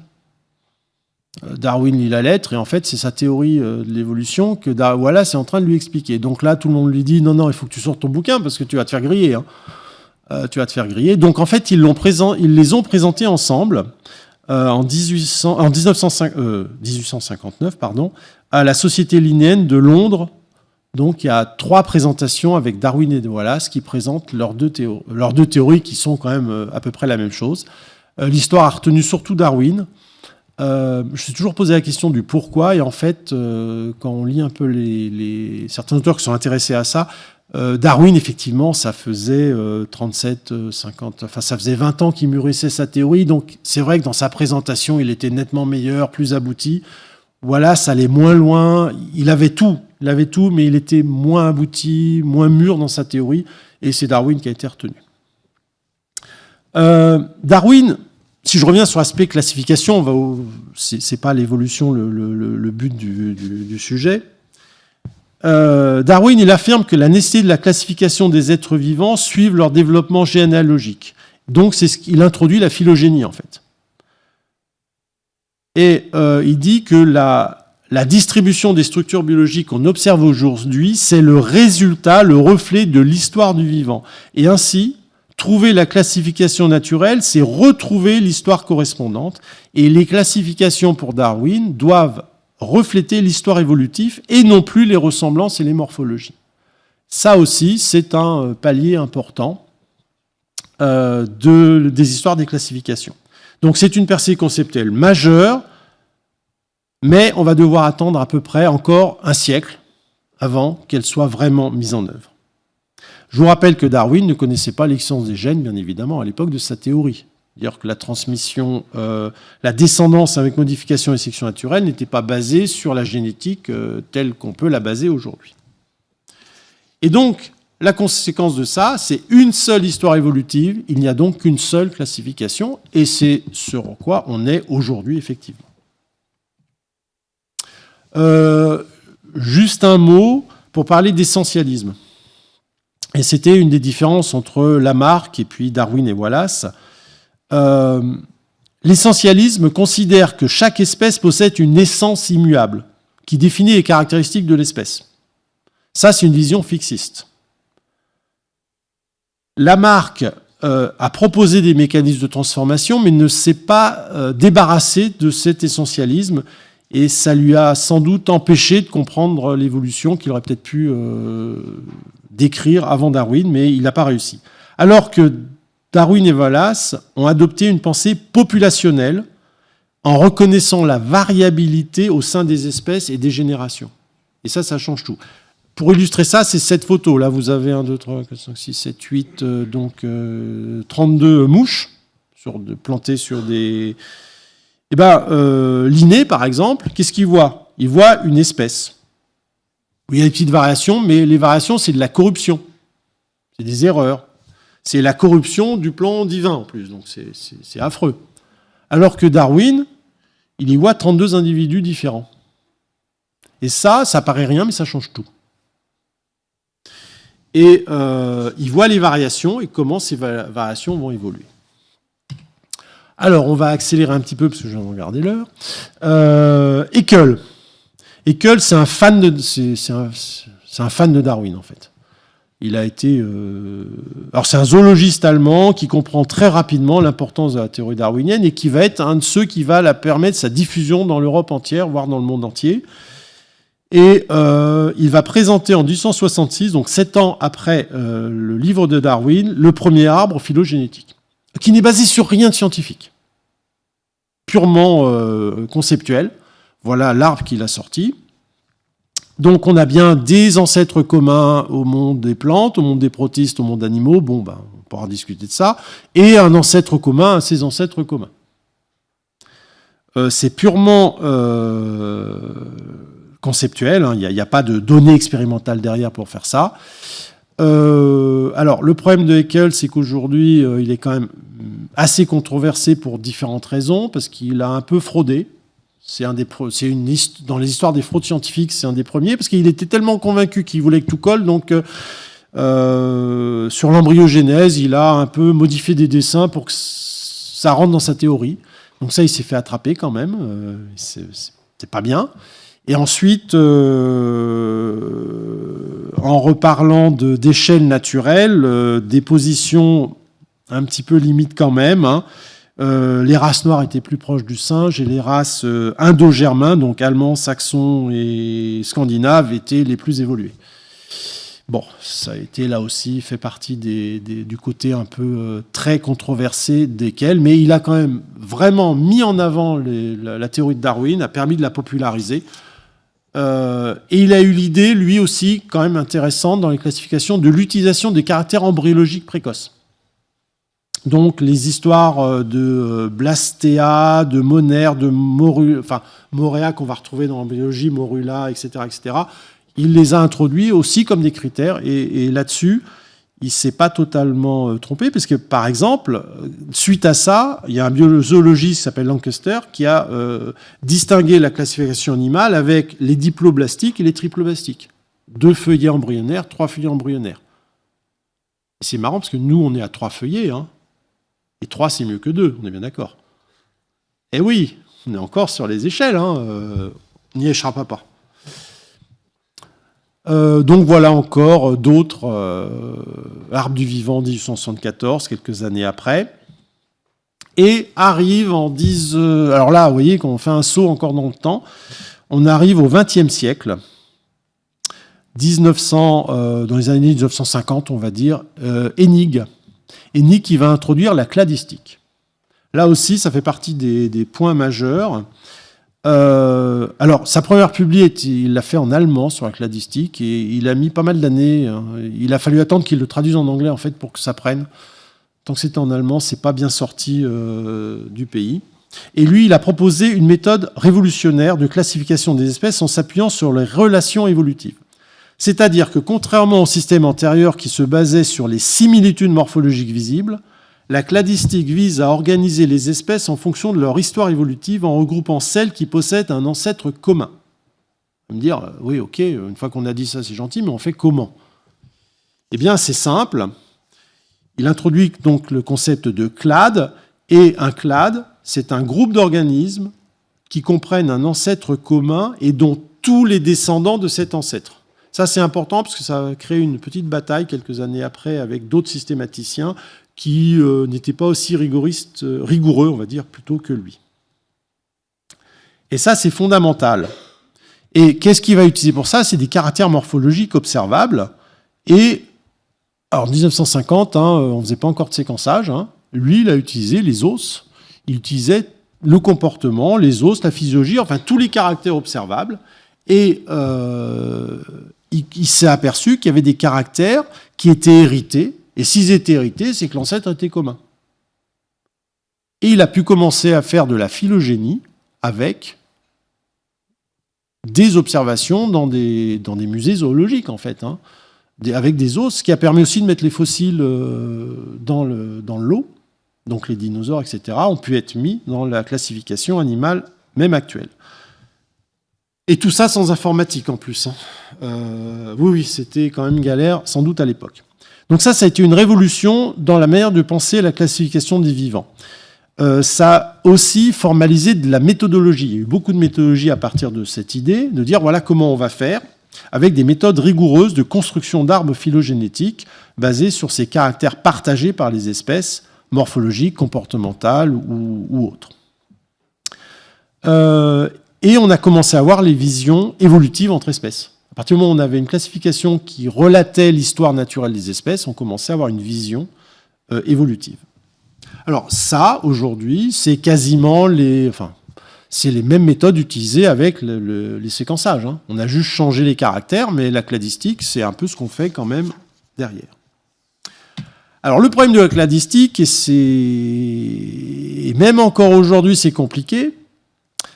Darwin lit la lettre, et en fait, c'est sa théorie de l'évolution que Wallace est en train de lui expliquer. Donc là, tout le monde lui dit, non, il faut que tu sortes ton bouquin, parce que tu vas te faire griller. Donc en fait, ils les ont présentés ensemble en 1859, à la Société linnéenne de Londres. Donc il y a 3 présentations avec Darwin et Wallace qui présentent leurs deux théories qui sont quand même à peu près la même chose. L'histoire a retenu surtout Darwin. Je me suis toujours posé la question du pourquoi, et en fait, quand on lit un peu certains auteurs qui sont intéressés à ça, Darwin, effectivement, ça faisait 37, 50, enfin ça faisait 20 ans qu'il mûrissait sa théorie, donc c'est vrai que dans sa présentation, il était nettement meilleur, plus abouti. Wallace, ça allait moins loin, il avait tout, mais il était moins abouti, moins mûr dans sa théorie, et c'est Darwin qui a été retenu. Darwin, si je reviens sur l'aspect classification, c'est pas l'évolution le but du sujet. Darwin, il affirme que la nécessité de la classification des êtres vivants suive leur développement généalogique. Donc, il introduit la phylogénie, en fait. Et il dit que la distribution des structures biologiques qu'on observe aujourd'hui, c'est le résultat, le reflet de l'histoire du vivant. Et ainsi, trouver la classification naturelle, c'est retrouver l'histoire correspondante. Et les classifications pour Darwin doivent refléter l'histoire évolutive et non plus les ressemblances et les morphologies. Ça aussi, c'est un palier important des histoires des classifications. Donc c'est une percée conceptuelle majeure, mais on va devoir attendre à peu près encore un siècle avant qu'elle soit vraiment mise en œuvre. Je vous rappelle que Darwin ne connaissait pas l'existence des gènes, bien évidemment, à l'époque de sa théorie. C'est-à-dire que la transmission, la descendance avec modification et sélection naturelle n'était pas basée sur la génétique telle qu'on peut la baser aujourd'hui. Et donc, la conséquence de ça, c'est une seule histoire évolutive, il n'y a donc qu'une seule classification, et c'est sur quoi on est aujourd'hui, effectivement. Juste un mot pour parler d'essentialisme. Et c'était une des différences entre Lamarck et puis Darwin et Wallace. L'essentialisme considère que chaque espèce possède une essence immuable qui définit les caractéristiques de l'espèce. Ça, c'est une vision fixiste. Lamarck a proposé des mécanismes de transformation, mais ne s'est pas débarrassé de cet essentialisme, et ça lui a sans doute empêché de comprendre l'évolution qu'il aurait peut-être pu décrire avant Darwin, mais il n'a pas réussi. Alors que Darwin et Wallace ont adopté une pensée populationnelle en reconnaissant la variabilité au sein des espèces et des générations. Et ça change tout. Pour illustrer ça, c'est cette photo. Là, vous avez 1, 2, 3, 4, 5, 6, 7, 8, 32 mouches plantées sur des... Eh bien, Linné, par exemple, qu'est-ce qu'il voit? Il voit une espèce. Il y a des petites variations, mais les variations, c'est de la corruption. C'est des erreurs. C'est la corruption du plan divin, en plus. Donc, c'est affreux. Alors que Darwin, il y voit 32 individus différents. Et ça paraît rien, mais ça change tout. Et il voit les variations et comment ces variations vont évoluer. Alors, on va accélérer un petit peu, parce que je viens de regarder l'heure. Haeckel. Haeckel, c'est un fan de Darwin, en fait. Il a été... Alors, c'est un zoologiste allemand qui comprend très rapidement l'importance de la théorie darwinienne et qui va être un de ceux qui va la permettre sa diffusion dans l'Europe entière, voire dans le monde entier. Et il va présenter en 1866, donc 7 ans après le livre de Darwin, le premier arbre phylogénétique, qui n'est basé sur rien de scientifique, purement conceptuel. Voilà l'arbre qu'il a sorti. Donc on a bien des ancêtres communs au monde des plantes, au monde des protistes, au monde animaux, on pourra discuter de ça, et un ancêtre commun à ses ancêtres communs. C'est purement conceptuel, hein, il n'y a pas de données expérimentales derrière pour faire ça. Alors, le problème de Haeckel, c'est qu'aujourd'hui, il est quand même assez controversé pour différentes raisons, parce qu'il a un peu fraudé. Dans les histoires des fraudes scientifiques, c'est un des premiers, parce qu'il était tellement convaincu qu'il voulait que tout colle, donc sur l'embryogenèse, il a un peu modifié des dessins pour que ça rentre dans sa théorie. Donc ça, il s'est fait attraper quand même, c'est pas bien. Et ensuite, en reparlant d'échelles naturelles, des positions un petit peu limites quand même, hein, les races noires étaient plus proches du singe et les races indo-germains, donc allemands, saxons et scandinaves, étaient les plus évoluées. Bon, ça a été là aussi fait partie du côté un peu très controversé d'Haeckel, mais il a quand même vraiment mis en avant la théorie de Darwin, a permis de la populariser. Et il a eu l'idée, lui aussi, quand même intéressante dans les classifications, de l'utilisation des caractères embryologiques précoces. Donc les histoires de Blastea, de Monère, de Morea qu'on va retrouver dans l'embryologie, Morula, etc., il les a introduits aussi comme des critères. Et là-dessus, il s'est pas totalement trompé, parce que, par exemple, suite à ça, il y a un biozoologiste qui s'appelle Lancaster qui a distingué la classification animale avec les diploblastiques et les triploblastiques. 2 feuillets embryonnaires, 3 feuillets embryonnaires. Et c'est marrant, parce que nous, on est à 3 feuillets, hein, et 3, c'est mieux que 2, on est bien d'accord. Eh oui, on est encore sur les échelles, hein, on n'y échappera pas. Donc voilà encore d'autres arbres du vivant 1874, quelques années après. Et arrive en 10... alors là, vous voyez qu'on fait un saut encore dans le temps. On arrive au XXe siècle. 1900, dans les années 1950, on va dire, Hennig. Hennig qui va introduire la cladistique. Là aussi, ça fait partie des points majeurs. Alors, sa première publi, il l'a fait en allemand sur la cladistique et il a mis pas mal d'années. Hein. Il a fallu attendre qu'il le traduise en anglais en fait pour que ça prenne. Tant que c'était en allemand, c'est pas bien sorti du pays. Et lui, il a proposé une méthode révolutionnaire de classification des espèces en s'appuyant sur les relations évolutives. C'est-à-dire que contrairement au système antérieur qui se basait sur les similitudes morphologiques visibles, la cladistique vise à organiser les espèces en fonction de leur histoire évolutive en regroupant celles qui possèdent un ancêtre commun. On va me dire, oui, ok, une fois qu'on a dit ça, c'est gentil, mais on fait comment ? Eh bien, c'est simple. Il introduit donc le concept de clade, et un clade, c'est un groupe d'organismes qui comprennent un ancêtre commun et dont tous les descendants de cet ancêtre. Ça, c'est important parce que ça a créé une petite bataille quelques années après avec d'autres systématiciens qui n'étaient pas aussi rigoureux, on va dire, plutôt que lui. Et ça, c'est fondamental. Et qu'est-ce qu'il va utiliser pour ça ? C'est des caractères morphologiques observables. Et, alors, en 1950, on ne faisait pas encore de séquençage. Lui, il a utilisé les os. Il utilisait le comportement, les os, la physiologie, enfin, tous les caractères observables. Et il s'est aperçu qu'il y avait des caractères qui étaient hérités. Et s'ils étaient hérités, c'est que l'ancêtre était commun. Et il a pu commencer à faire de la phylogénie avec des observations dans des musées zoologiques, en fait, avec des os, ce qui a permis aussi de mettre les fossiles dans l'eau, donc les dinosaures, etc., ont pu être mis dans la classification animale, même actuelle. Et tout ça sans informatique, en plus. Oui, c'était quand même galère, sans doute à l'époque. Donc ça a été une révolution dans la manière de penser la classification des vivants. Ça a aussi formalisé de la méthodologie. Il y a eu beaucoup de méthodologie à partir de cette idée, de dire voilà comment on va faire, avec des méthodes rigoureuses de construction d'arbres phylogénétiques basées sur ces caractères partagés par les espèces morphologiques, comportementales ou autres. Et on a commencé à voir les visions évolutives entre espèces. À partir du moment où on avait une classification qui relatait l'histoire naturelle des espèces, on commençait à avoir une vision évolutive. Alors ça, aujourd'hui, c'est quasiment les mêmes méthodes utilisées avec les séquençages. On a juste changé les caractères, mais la cladistique, c'est un peu ce qu'on fait quand même derrière. Alors le problème de la cladistique, et même encore aujourd'hui c'est compliqué,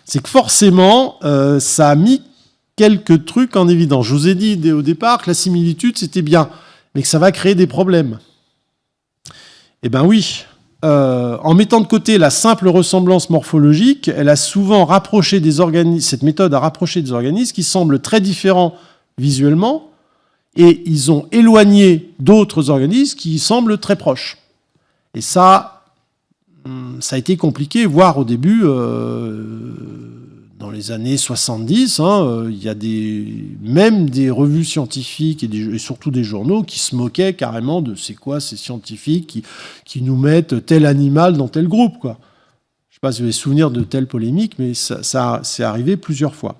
c'est que forcément, ça a mis quelques trucs en évidence. Je vous ai dit au départ que la similitude, c'était bien, mais que ça va créer des problèmes. Eh bien oui, en mettant de côté la simple ressemblance morphologique, elle a souvent rapproché des organismes, cette méthode a rapproché des organismes qui semblent très différents visuellement, et ils ont éloigné d'autres organismes qui semblent très proches. Et ça a été compliqué, voire au début... Dans les années 70, il y a même des revues scientifiques et surtout des journaux qui se moquaient carrément de c'est quoi ces scientifiques qui nous mettent tel animal dans tel groupe, quoi. Je ne sais pas si vous avez souvenir de telle polémique, mais ça c'est arrivé plusieurs fois.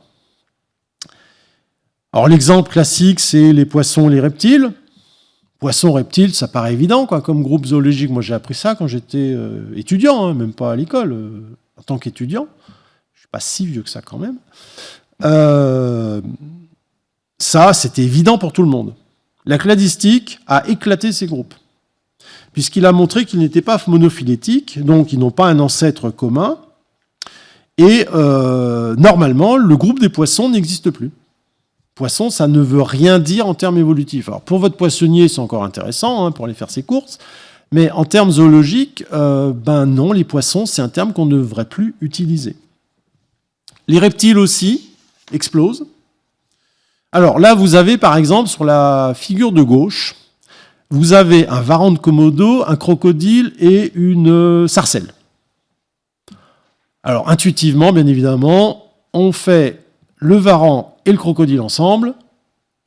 Alors l'exemple classique, c'est les poissons et les reptiles. Poissons, reptiles, ça paraît évident, quoi, comme groupe zoologique. Moi, j'ai appris ça quand j'étais étudiant, même pas à l'école, en tant qu'étudiant. Pas si vieux que ça quand même. Ça, c'était évident pour tout le monde. La cladistique a éclaté ces groupes, puisqu'il a montré qu'ils n'étaient pas monophylétiques, donc ils n'ont pas un ancêtre commun, et normalement, le groupe des poissons n'existe plus. Poisson, ça ne veut rien dire en termes évolutifs. Alors pour votre poissonnier, c'est encore intéressant pour aller faire ses courses, mais en termes zoologiques, non, les poissons, c'est un terme qu'on ne devrait plus utiliser. Les reptiles aussi explosent. Alors là, vous avez par exemple sur la figure de gauche, vous avez un varan de Komodo, un crocodile et une sarcelle. Alors intuitivement, bien évidemment, on fait le varan et le crocodile ensemble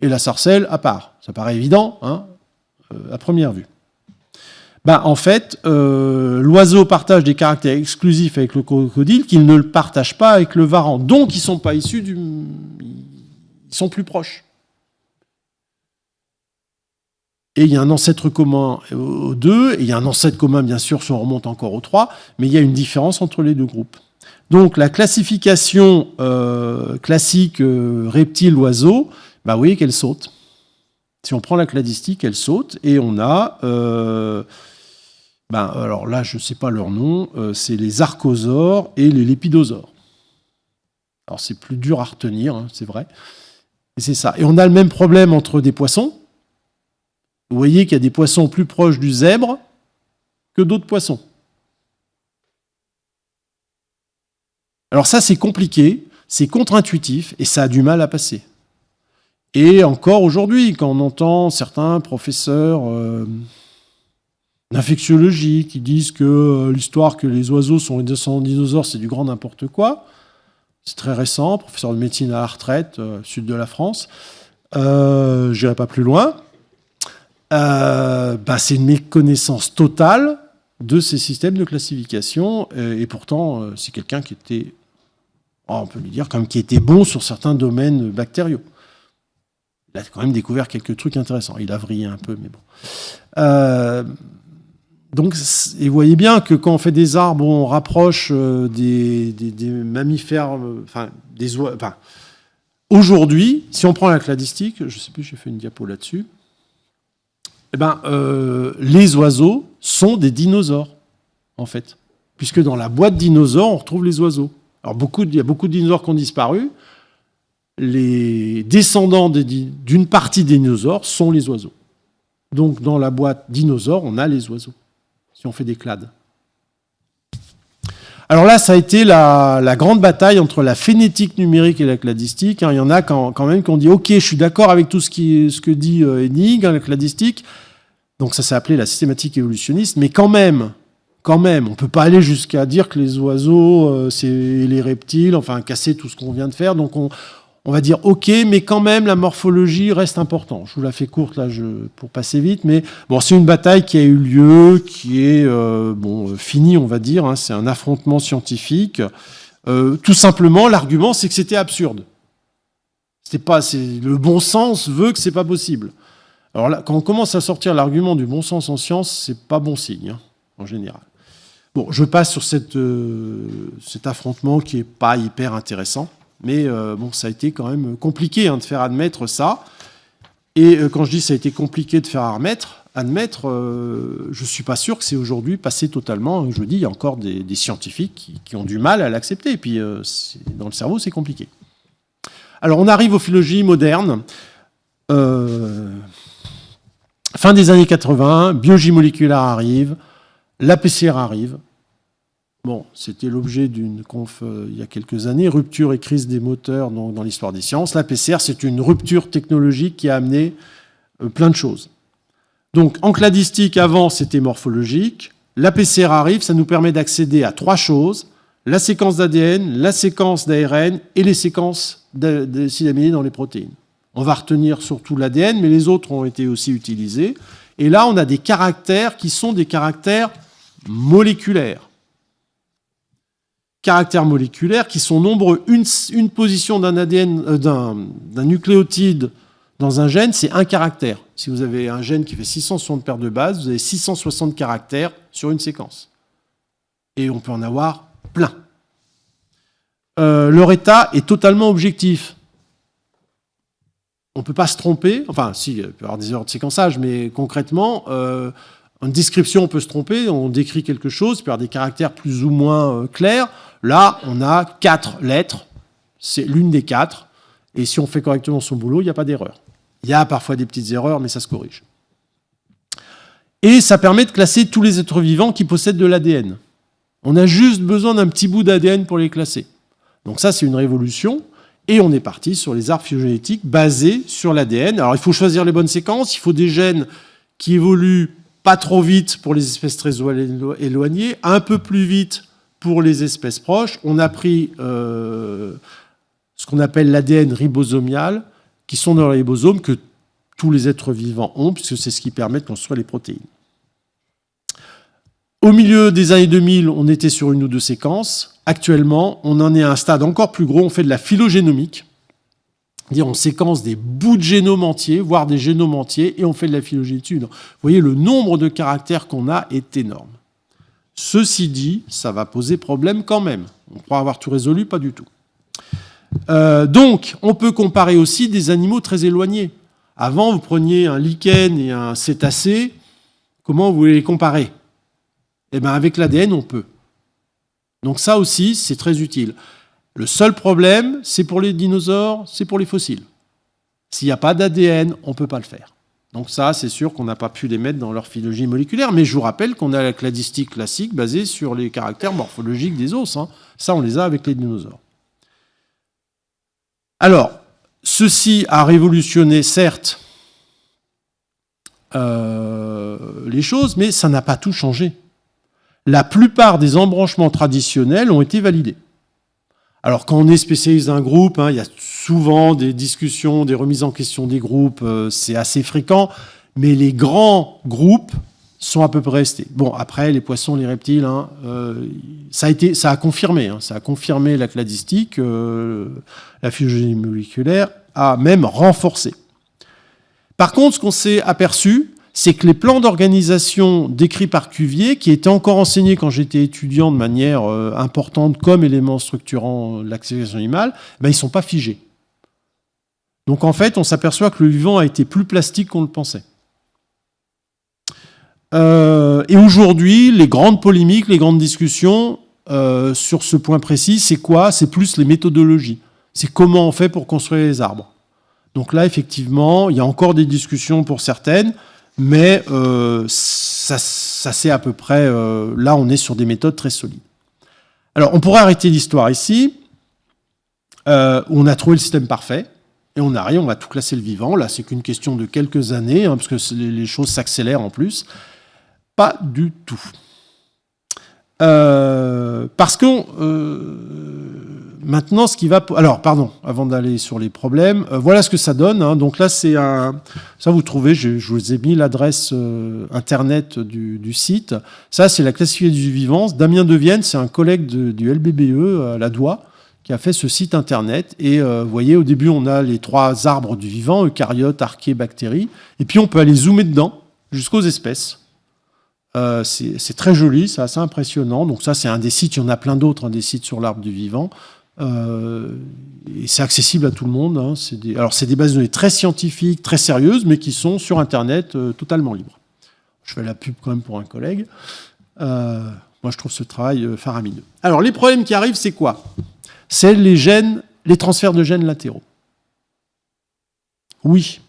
et la sarcelle à part. Ça paraît évident à première vue. En fait, l'oiseau partage des caractères exclusifs avec le crocodile qu'il ne le partage pas avec le varan. Donc, ils ne sont pas issus du... Ils sont plus proches. Et il y a un ancêtre commun aux deux, et il y a un ancêtre commun, bien sûr, si on remonte encore aux trois, mais il y a une différence entre les deux groupes. Donc, la classification classique reptile-oiseau, vous voyez qu'elle saute. Si on prend la cladistique, elle saute, et on a... alors là, je ne sais pas leur nom, c'est les archosaures et les lépidosaures. Alors, c'est plus dur à retenir, c'est vrai. Et c'est ça. Et on a le même problème entre des poissons. Vous voyez qu'il y a des poissons plus proches du zèbre que d'autres poissons. Alors ça, c'est compliqué, c'est contre-intuitif, et ça a du mal à passer. Et encore aujourd'hui, quand on entend certains professeurs d'infectiologie qui disent que l'histoire que les oiseaux sont les descendants de dinosaures, c'est du grand n'importe quoi, c'est très récent, professeur de médecine à la retraite, sud de la France, je n'irai pas plus loin, c'est une méconnaissance totale de ces systèmes de classification, et pourtant, c'est quelqu'un qui était, on peut lui dire, comme qui était bon sur certains domaines bactériaux. Il a quand même découvert quelques trucs intéressants. Il a vrillé un peu, mais bon. Donc, et vous voyez bien que quand on fait des arbres, on rapproche des mammifères, aujourd'hui, si on prend la cladistique, je ne sais plus, j'ai fait une diapo là-dessus, les oiseaux sont des dinosaures, en fait. Puisque dans la boîte dinosaures, on retrouve les oiseaux. Alors, il y a beaucoup de dinosaures qui ont disparu. Les descendants d'une partie des dinosaures sont les oiseaux. Donc, dans la boîte dinosaures, on a les oiseaux, si on fait des clades. Alors là, ça a été la grande bataille entre la phénétique numérique et la cladistique. Il y en a quand même qui ont dit « Ok, je suis d'accord avec tout ce que dit Hennig, la cladistique. » Donc ça s'est appelé la systématique évolutionniste. Mais quand même, on ne peut pas aller jusqu'à dire que les oiseaux, c'est les reptiles, casser tout ce qu'on vient de faire. Donc on va dire ok, mais quand même la morphologie reste importante. Je vous la fais courte là pour passer vite, mais bon, c'est une bataille qui a eu lieu, qui est finie, on va dire. C'est un affrontement scientifique. Tout simplement, l'argument, c'est que c'était absurde. Le bon sens veut que c'est pas possible. Alors là, quand on commence à sortir l'argument du bon sens en science, c'est pas bon signe, en général. Bon, je passe sur cet affrontement qui est pas hyper intéressant. Mais ça a été quand même compliqué de faire admettre ça. Et quand je dis ça a été compliqué de faire admettre, je ne suis pas sûr que c'est aujourd'hui passé totalement. Je dis, il y a encore des scientifiques qui ont du mal à l'accepter. Et puis, dans le cerveau, c'est compliqué. Alors, on arrive aux phylogénies modernes. Fin des années 80, biologie moléculaire arrive, l'APCR arrive. Bon, c'était l'objet d'une conf il y a quelques années, rupture et crise des moteurs dans l'histoire des sciences. La PCR, c'est une rupture technologique qui a amené plein de choses. Donc, en cladistique, avant, c'était morphologique. La PCR arrive, ça nous permet d'accéder à 3 choses, la séquence d'ADN, la séquence d'ARN et les séquences d'acides aminés dans les protéines. On va retenir surtout l'ADN, mais les autres ont été aussi utilisés. Et là, on a des caractères qui sont des caractères moléculaires. Caractères moléculaires qui sont nombreux. Une position d'un ADN, d'un nucléotide dans un gène, c'est un caractère. Si vous avez un gène qui fait 660 paires de bases, vous avez 660 caractères sur une séquence. Et on peut en avoir plein. Leur état est totalement objectif. On ne peut pas se tromper. Si, il peut y avoir des erreurs de séquençage, mais concrètement, en description, on peut se tromper. On décrit quelque chose, il peut y avoir des caractères plus ou moins clairs. Là, on a 4 lettres. C'est l'une des 4. Et si on fait correctement son boulot, il n'y a pas d'erreur. Il y a parfois des petites erreurs, mais ça se corrige. Et ça permet de classer tous les êtres vivants qui possèdent de l'ADN. On a juste besoin d'un petit bout d'ADN pour les classer. Donc ça, c'est une révolution. Et on est parti sur les arbres phylogénétiques basés sur l'ADN. Alors, il faut choisir les bonnes séquences. Il faut des gènes qui évoluent pas trop vite pour les espèces très éloignées, un peu plus vite pour les espèces proches. On a pris ce qu'on appelle l'ADN ribosomial, qui sont dans les ribosomes que tous les êtres vivants ont, puisque c'est ce qui permet de construire les protéines. Au milieu des années 2000, on était sur une ou deux séquences. Actuellement, on en est à un stade encore plus gros. On fait de la phylogénomique. C'est-à-dire, on séquence des bouts de génome entiers, voire des génomes entiers, et on fait de la phylogénétique. Vous voyez, le nombre de caractères qu'on a est énorme. Ceci dit, ça va poser problème quand même. On croit avoir tout résolu, pas du tout. Donc, on peut comparer aussi des animaux très éloignés. Avant, vous preniez un lichen et un cétacé. Comment vous voulez les comparer ? Eh bien, avec l'ADN, on peut. Donc ça aussi, c'est très utile. Le seul problème, c'est pour les dinosaures, c'est pour les fossiles. S'il n'y a pas d'ADN, on ne peut pas le faire. Donc ça, c'est sûr qu'on n'a pas pu les mettre dans leur phylogénie moléculaire, mais je vous rappelle qu'on a la cladistique classique basée sur les caractères morphologiques des os. Ça, on les a avec les dinosaures. Alors, ceci a révolutionné, certes, les choses, mais ça n'a pas tout changé. La plupart des embranchements traditionnels ont été validés. Alors, quand on est spécialiste d'un groupe, il y a souvent des discussions, des remises en question des groupes, c'est assez fréquent, mais les grands groupes sont à peu près restés. Bon, après, les poissons, les reptiles, ça a confirmé la cladistique, la phylogénie moléculaire a même renforcé. Par contre, ce qu'on s'est aperçu, c'est que les plans d'organisation décrits par Cuvier, qui étaient encore enseignés quand j'étais étudiant de manière importante comme élément structurant de la classification animale, ils ne sont pas figés. Donc en fait, on s'aperçoit que le vivant a été plus plastique qu'on le pensait. Et aujourd'hui, les grandes polémiques, les grandes discussions sur ce point précis, c'est quoi ? C'est plus les méthodologies. C'est comment on fait pour construire les arbres. Donc là, effectivement, il y a encore des discussions pour certaines, mais ça c'est à peu près... là, on est sur des méthodes très solides. Alors, on pourrait arrêter l'histoire ici, où on a trouvé le système parfait, et on arrive, on va tout classer le vivant. Là, c'est qu'une question de quelques années, parce que les choses s'accélèrent en plus. Pas du tout. Parce que maintenant, ce qui va... Alors, pardon, avant d'aller sur les problèmes, voilà ce que ça donne. Donc là, c'est un... Ça, vous trouvez, je vous ai mis l'adresse Internet du site. Ça, c'est la classification du vivant. Damien Devienne, c'est un collègue du LBBE à la DOI, qui a fait ce site Internet. Et vous voyez, au début, on a les 3 arbres du vivant, eucaryotes, archées, bactéries. Et puis, on peut aller zoomer dedans jusqu'aux espèces. C'est très joli, c'est assez impressionnant. Donc ça, c'est un des sites, il y en a plein d'autres, des sites sur l'arbre du vivant. Et c'est accessible à tout le monde. Alors, c'est des bases de données très scientifiques, très sérieuses, mais qui sont sur Internet totalement libres. Je fais la pub quand même pour un collègue. Moi, je trouve ce travail faramineux. Alors, les problèmes qui arrivent, c'est quoi ? C'est les transferts de gènes latéraux. Oui.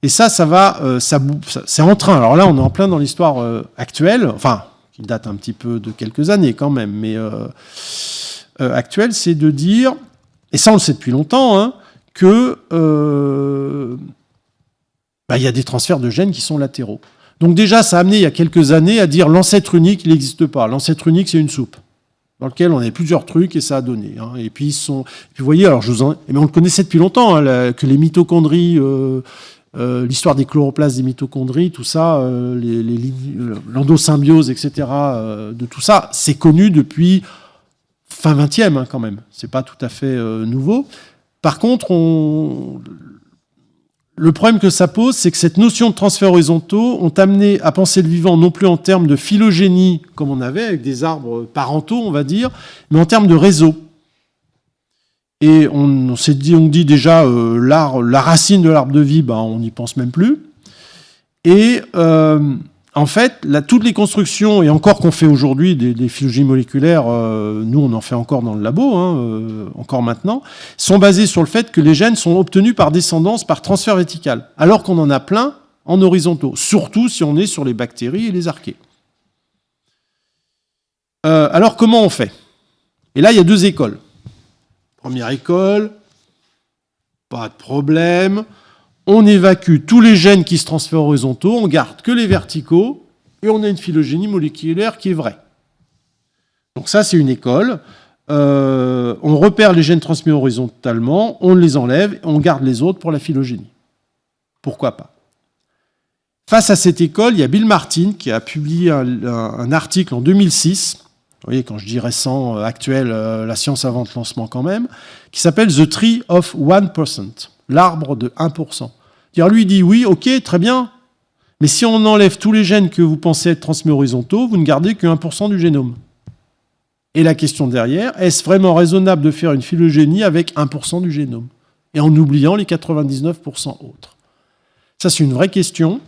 Et ça va, c'est en train. Alors là, on est en plein dans l'histoire actuelle, enfin, qui date un petit peu de quelques années quand même, mais actuelle, c'est de dire, et ça on le sait depuis longtemps, que y a des transferts de gènes qui sont latéraux. Donc déjà, ça a amené il y a quelques années à dire l'ancêtre unique, il n'existe pas. L'ancêtre unique, c'est une soupe dans laquelle on a plusieurs trucs et ça a donné. Et puis vous voyez, alors mais on le connaissait depuis longtemps, que les mitochondries l'histoire des chloroplastes des mitochondries, tout ça, l'endosymbiose, etc., de tout ça, c'est connu depuis fin 20e quand même. C'est pas tout à fait nouveau. Par contre, le problème que ça pose, c'est que cette notion de transferts horizontaux ont amené à penser le vivant non plus en termes de phylogénie, comme on avait avec des arbres parentaux, on va dire, mais en termes de réseau. Et on dit déjà la racine de l'arbre de vie, on n'y pense même plus. Et en En fait, toutes les constructions, et encore qu'on fait aujourd'hui des phylogénies moléculaires, nous on en fait encore dans le labo, encore maintenant, sont basées sur le fait que les gènes sont obtenus par descendance, par transfert vertical, alors qu'on en a plein en horizontaux, surtout si on est sur les bactéries et les archées. Alors comment on fait? Et là, il y a deux écoles. Première école, pas de problème. On évacue tous les gènes qui se transfèrent horizontaux, on garde que les verticaux, et on a une phylogénie moléculaire qui est vraie. Donc ça, c'est une école. On repère les gènes transmis horizontalement, on les enlève, et on garde les autres pour la phylogénie. Pourquoi pas? Face à cette école, il y a Bill Martin qui a publié un article en 2006. Vous voyez, quand je dis récent, actuel, la science avant le lancement quand même, qui s'appelle The Tree of 1%, l'arbre de 1%. C'est-à-dire, lui dit, oui, ok, très bien, mais si on enlève tous les gènes que vous pensez être transmis horizontaux, vous ne gardez que 1% du génome. Et la question derrière, est-ce vraiment raisonnable de faire une phylogénie avec 1% du génome, et en oubliant les 99% autres? Ça, c'est une vraie question.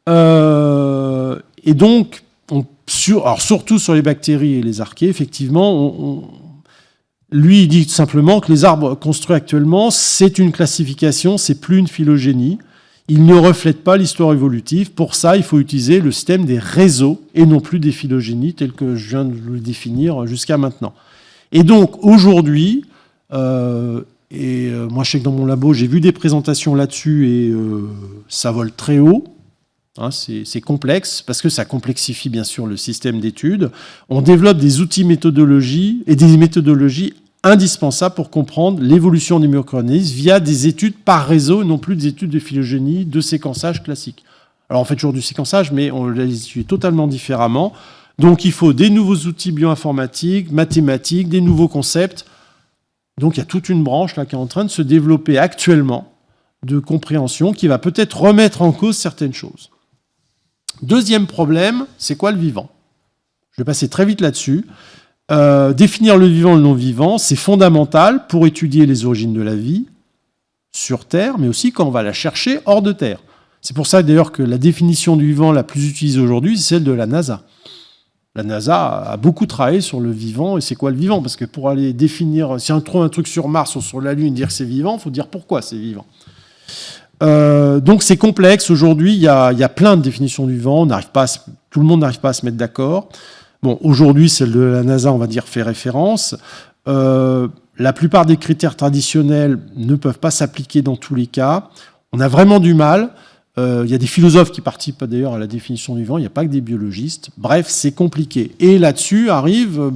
Et donc, alors surtout sur les bactéries et les archées, effectivement, lui, il dit simplement que les arbres construits actuellement, c'est une classification, c'est plus une phylogénie. Il ne reflète pas l'histoire évolutive. Pour ça, il faut utiliser le système des réseaux et non plus des phylogénies telles que je viens de le définir jusqu'à maintenant. Et donc, aujourd'hui, moi, je sais que dans mon labo, j'ai vu des présentations là-dessus et ça vole très haut. C'est complexe parce que ça complexifie bien sûr le système d'études. On développe des outils méthodologie et des méthodologies indispensables pour comprendre l'évolution des micro-organismes via des études par réseau et non plus des études de phylogénie, de séquençage classique. Alors on fait toujours du séquençage, mais on les étudie totalement différemment. Donc il faut des nouveaux outils bioinformatiques, mathématiques, des nouveaux concepts. Donc il y a toute une branche là qui est en train de se développer actuellement de compréhension qui va peut-être remettre en cause certaines choses. Deuxième problème, c'est quoi le vivant? Je vais passer très vite là-dessus. Définir le vivant et le non-vivant, c'est fondamental pour étudier les origines de la vie sur Terre, mais aussi quand on va la chercher hors de Terre. C'est pour ça d'ailleurs que la définition du vivant la plus utilisée aujourd'hui, c'est celle de la NASA. La NASA a beaucoup travaillé sur le vivant, et c'est quoi le vivant? Parce que pour aller définir, si on trouve un truc sur Mars ou sur la Lune et dire que c'est vivant, il faut dire pourquoi c'est vivant. Donc c'est complexe. Aujourd'hui, il y a plein de définitions du vivant. Tout le monde n'arrive pas à se mettre d'accord. Bon, aujourd'hui, celle de la NASA, on va dire, fait référence. La plupart des critères traditionnels ne peuvent pas s'appliquer dans tous les cas. On a vraiment du mal. Il y a des philosophes qui participent d'ailleurs à la définition du vivant. Il n'y a pas que des biologistes. Bref, c'est compliqué. Et là-dessus arrive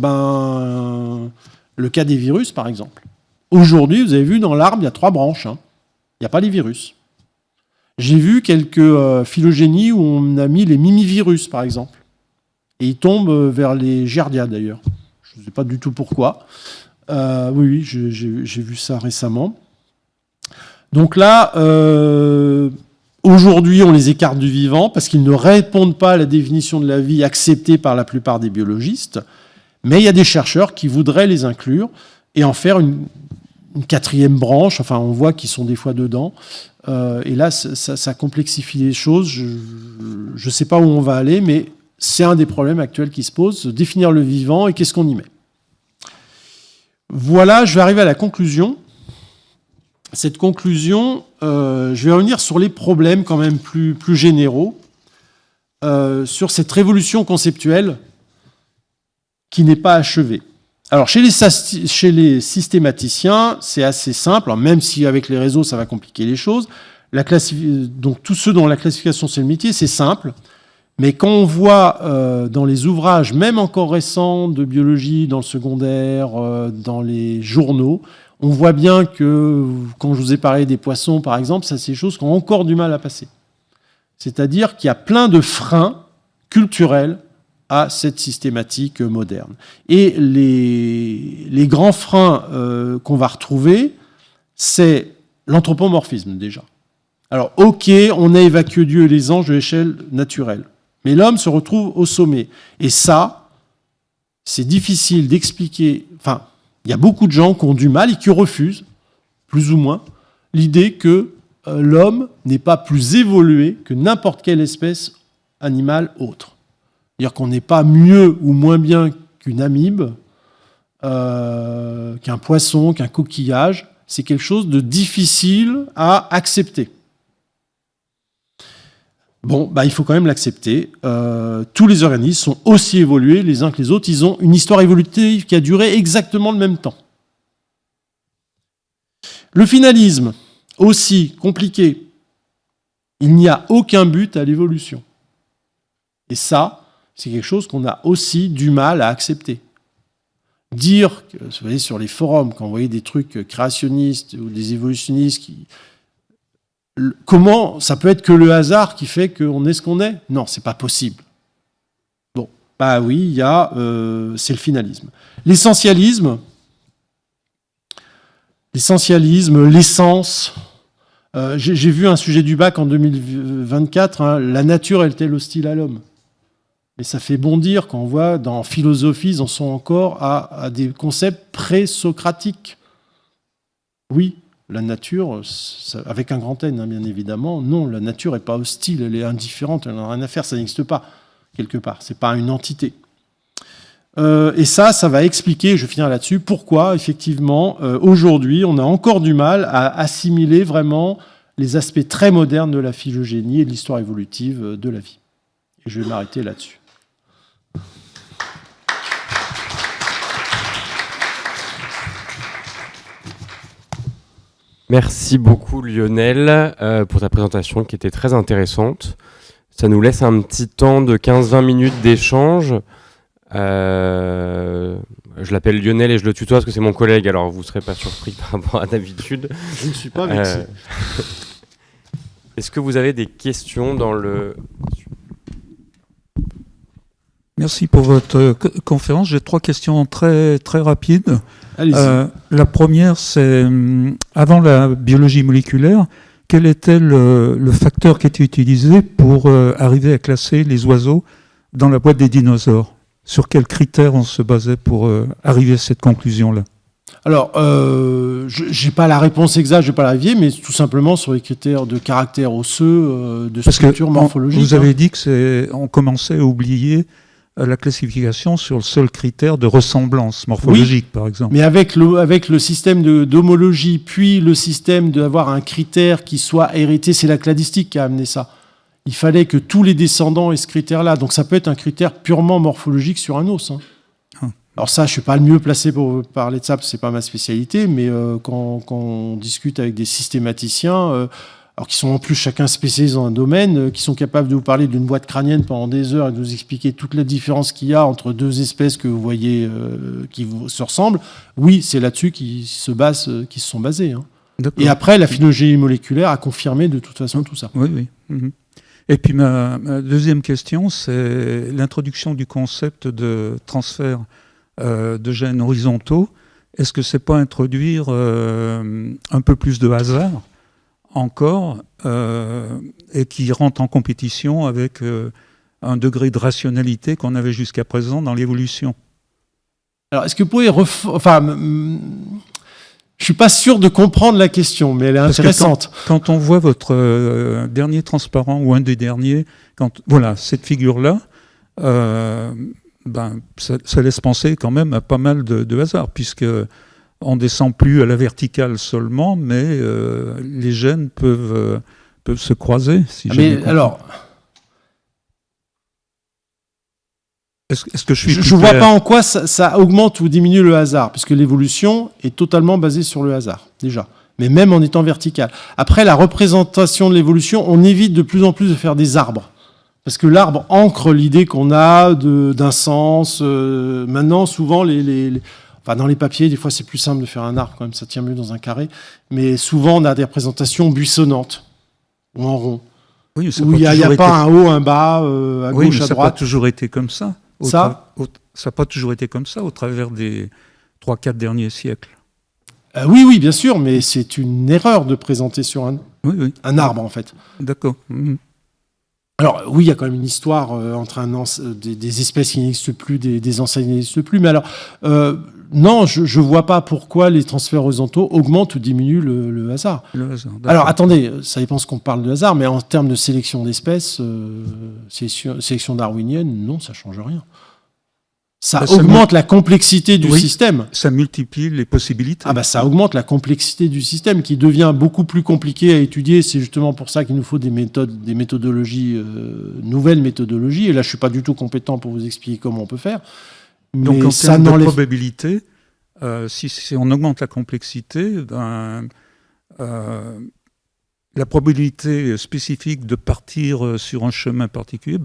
le cas des virus, par exemple. Aujourd'hui, vous avez vu, dans l'arbre, il y a 3 branches. Il n'y a pas les virus. J'ai vu quelques phylogénies où on a mis les mimivirus, par exemple. Et ils tombent vers les giardia, d'ailleurs. Je ne sais pas du tout pourquoi. Oui, j'ai vu ça récemment. Donc là, aujourd'hui, on les écarte du vivant parce qu'ils ne répondent pas à la définition de la vie acceptée par la plupart des biologistes. Mais il y a des chercheurs qui voudraient les inclure et en faire une 4e branche. Enfin, on voit qu'ils sont des fois dedans. Et là, ça complexifie les choses. Je ne sais pas où on va aller, mais c'est un des problèmes actuels qui se posent, définir le vivant et qu'est-ce qu'on y met. Voilà, je vais arriver à la conclusion. Cette conclusion, je vais revenir sur les problèmes quand même plus généraux, sur cette révolution conceptuelle qui n'est pas achevée. Alors, chez les systématiciens, c'est assez simple, alors même si avec les réseaux, ça va compliquer les choses. Donc, tous ceux dont la classification, c'est le métier, c'est simple. Mais quand on voit dans les ouvrages, même encore récents, de biologie, dans le secondaire, dans les journaux, on voit bien que, quand je vous ai parlé des poissons, par exemple, ça, c'est des choses qui ont encore du mal à passer. C'est-à-dire qu'il y a plein de freins culturels à cette systématique moderne. Et les grands freins qu'on va retrouver, c'est l'anthropomorphisme, déjà. Alors, ok, on a évacué Dieu et les anges de l'échelle naturelle, mais l'homme se retrouve au sommet. Et ça, c'est difficile d'expliquer. Enfin, il y a beaucoup de gens qui ont du mal et qui refusent, plus ou moins, l'idée que l'homme n'est pas plus évolué que n'importe quelle espèce animale autre. C'est-à-dire qu'on n'est pas mieux ou moins bien qu'une amibe, qu'un poisson, qu'un coquillage. C'est quelque chose de difficile à accepter. Bon, il faut quand même l'accepter. Tous les organismes sont aussi évolués les uns que les autres. Ils ont une histoire évolutive qui a duré exactement le même temps. Le finalisme, aussi compliqué. Il n'y a aucun but à l'évolution. Et ça, c'est quelque chose qu'on a aussi du mal à accepter. Dire, vous voyez, sur les forums, quand vous voyez des trucs créationnistes ou des évolutionnistes, comment ça peut être que le hasard qui fait qu'on est ce qu'on est ? Non, c'est pas possible. Bon, oui, c'est le finalisme. L'essentialisme, l'essence. J'ai vu un sujet du bac en 2024, la nature est-elle hostile à l'homme ? Et ça fait bondir quand on voit dans philosophie, ils en sont encore à des concepts pré-socratiques. Oui, la nature, avec un grand N, bien évidemment, non, la nature n'est pas hostile, elle est indifférente, elle n'en a rien à faire, ça n'existe pas, quelque part, c'est pas une entité. Et ça va expliquer, je vais finir là-dessus, pourquoi, effectivement, aujourd'hui, on a encore du mal à assimiler vraiment les aspects très modernes de la phylogénie et de l'histoire évolutive de la vie. Et je vais m'arrêter là-dessus. Merci beaucoup Lionel pour ta présentation qui était très intéressante. Ça nous laisse un petit temps de 15-20 minutes d'échange. Je l'appelle Lionel et je le tutoie parce que c'est mon collègue, alors vous ne serez pas surpris par rapport à d'habitude. Je ne suis pas vexé. Est-ce que vous avez des questions dans le... Merci pour votre conférence. J'ai 3 questions très, très rapides. Allez-y. La première, c'est avant la biologie moléculaire, quel était le facteur qui était utilisé pour arriver à classer les oiseaux dans la boîte des dinosaures ? Sur quels critères on se basait pour arriver à cette conclusion-là ? Alors, je n'ai pas la réponse exacte, je ne vais pas la vérifier, mais tout simplement sur les critères de caractère osseux, de structure morphologique. Vous avez dit qu'on commençait à oublier la classification sur le seul critère de ressemblance morphologique, par exemple. Mais avec le système d'homologie, puis le système d'avoir un critère qui soit hérité, c'est la cladistique qui a amené ça. Il fallait que tous les descendants aient ce critère-là. Donc ça peut être un critère purement morphologique sur un os. Alors ça, je ne suis pas le mieux placé pour parler de ça, parce que ce n'est pas ma spécialité, mais quand on discute avec des systématiciens, alors qui sont en plus chacun spécialisé dans un domaine, qui sont capables de vous parler d'une boîte crânienne pendant des heures et de vous expliquer toute la différence qu'il y a entre 2 espèces que vous voyez qui se ressemblent, oui, c'est là-dessus qu'ils se sont basés. Et après, la phylogénie moléculaire a confirmé de toute façon tout ça. Oui. Mm-hmm. Et puis ma deuxième question, c'est l'introduction du concept de transfert de gènes horizontaux. Est-ce que c'est pas introduire un peu plus de hasard encore et qui rentre en compétition avec un degré de rationalité qu'on avait jusqu'à présent dans l'évolution ? Alors, est-ce que vous pouvez... Je suis pas sûr de comprendre la question, mais elle est intéressante. Quand on voit votre dernier transparent, ou un des derniers, cette figure-là, ça laisse penser quand même à pas mal de hasard, puisque on descend plus à la verticale seulement, mais les gènes peuvent se croiser. Est-ce que je ne vois pas en quoi ça augmente ou diminue le hasard, puisque l'évolution est totalement basée sur le hasard, déjà. Mais même en étant vertical. Après, la représentation de l'évolution, on évite de plus en plus de faire des arbres. Parce que l'arbre ancre l'idée qu'on a d'un sens. Maintenant, souvent, dans les papiers, des fois, c'est plus simple de faire un arbre, quand même, ça tient mieux dans un carré. Mais souvent, on a des représentations buissonnantes, ou en rond. Oui, où il n'y a pas un haut, un bas, à gauche, à droite. Ça n'a pas toujours été comme ça. Ça n'a pas toujours été comme ça au travers des 3-4 derniers siècles. Oui, bien sûr, mais c'est une erreur de présenter sur un arbre, en fait. D'accord. Alors, oui, il y a quand même une histoire entre des espèces qui n'existent plus, des ancêtres qui n'existent plus, mais alors, Non, je vois pas pourquoi les transferts horizontaux augmentent ou diminuent le hasard. Le hasard, d'accord. Alors attendez, ça dépend ce qu'on parle de hasard, mais en termes de sélection d'espèces, sélection darwinienne, non, ça change rien. Ça augmente la complexité du système. Ça multiplie les possibilités. Ah bah ça augmente la complexité du système qui devient beaucoup plus compliqué à étudier. C'est justement pour ça qu'il nous faut des méthodologies, nouvelles méthodologies. Et là, je suis pas du tout compétent pour vous expliquer comment on peut faire. Donc en termes de probabilité, si on augmente la complexité, la probabilité spécifique de partir sur un chemin particulier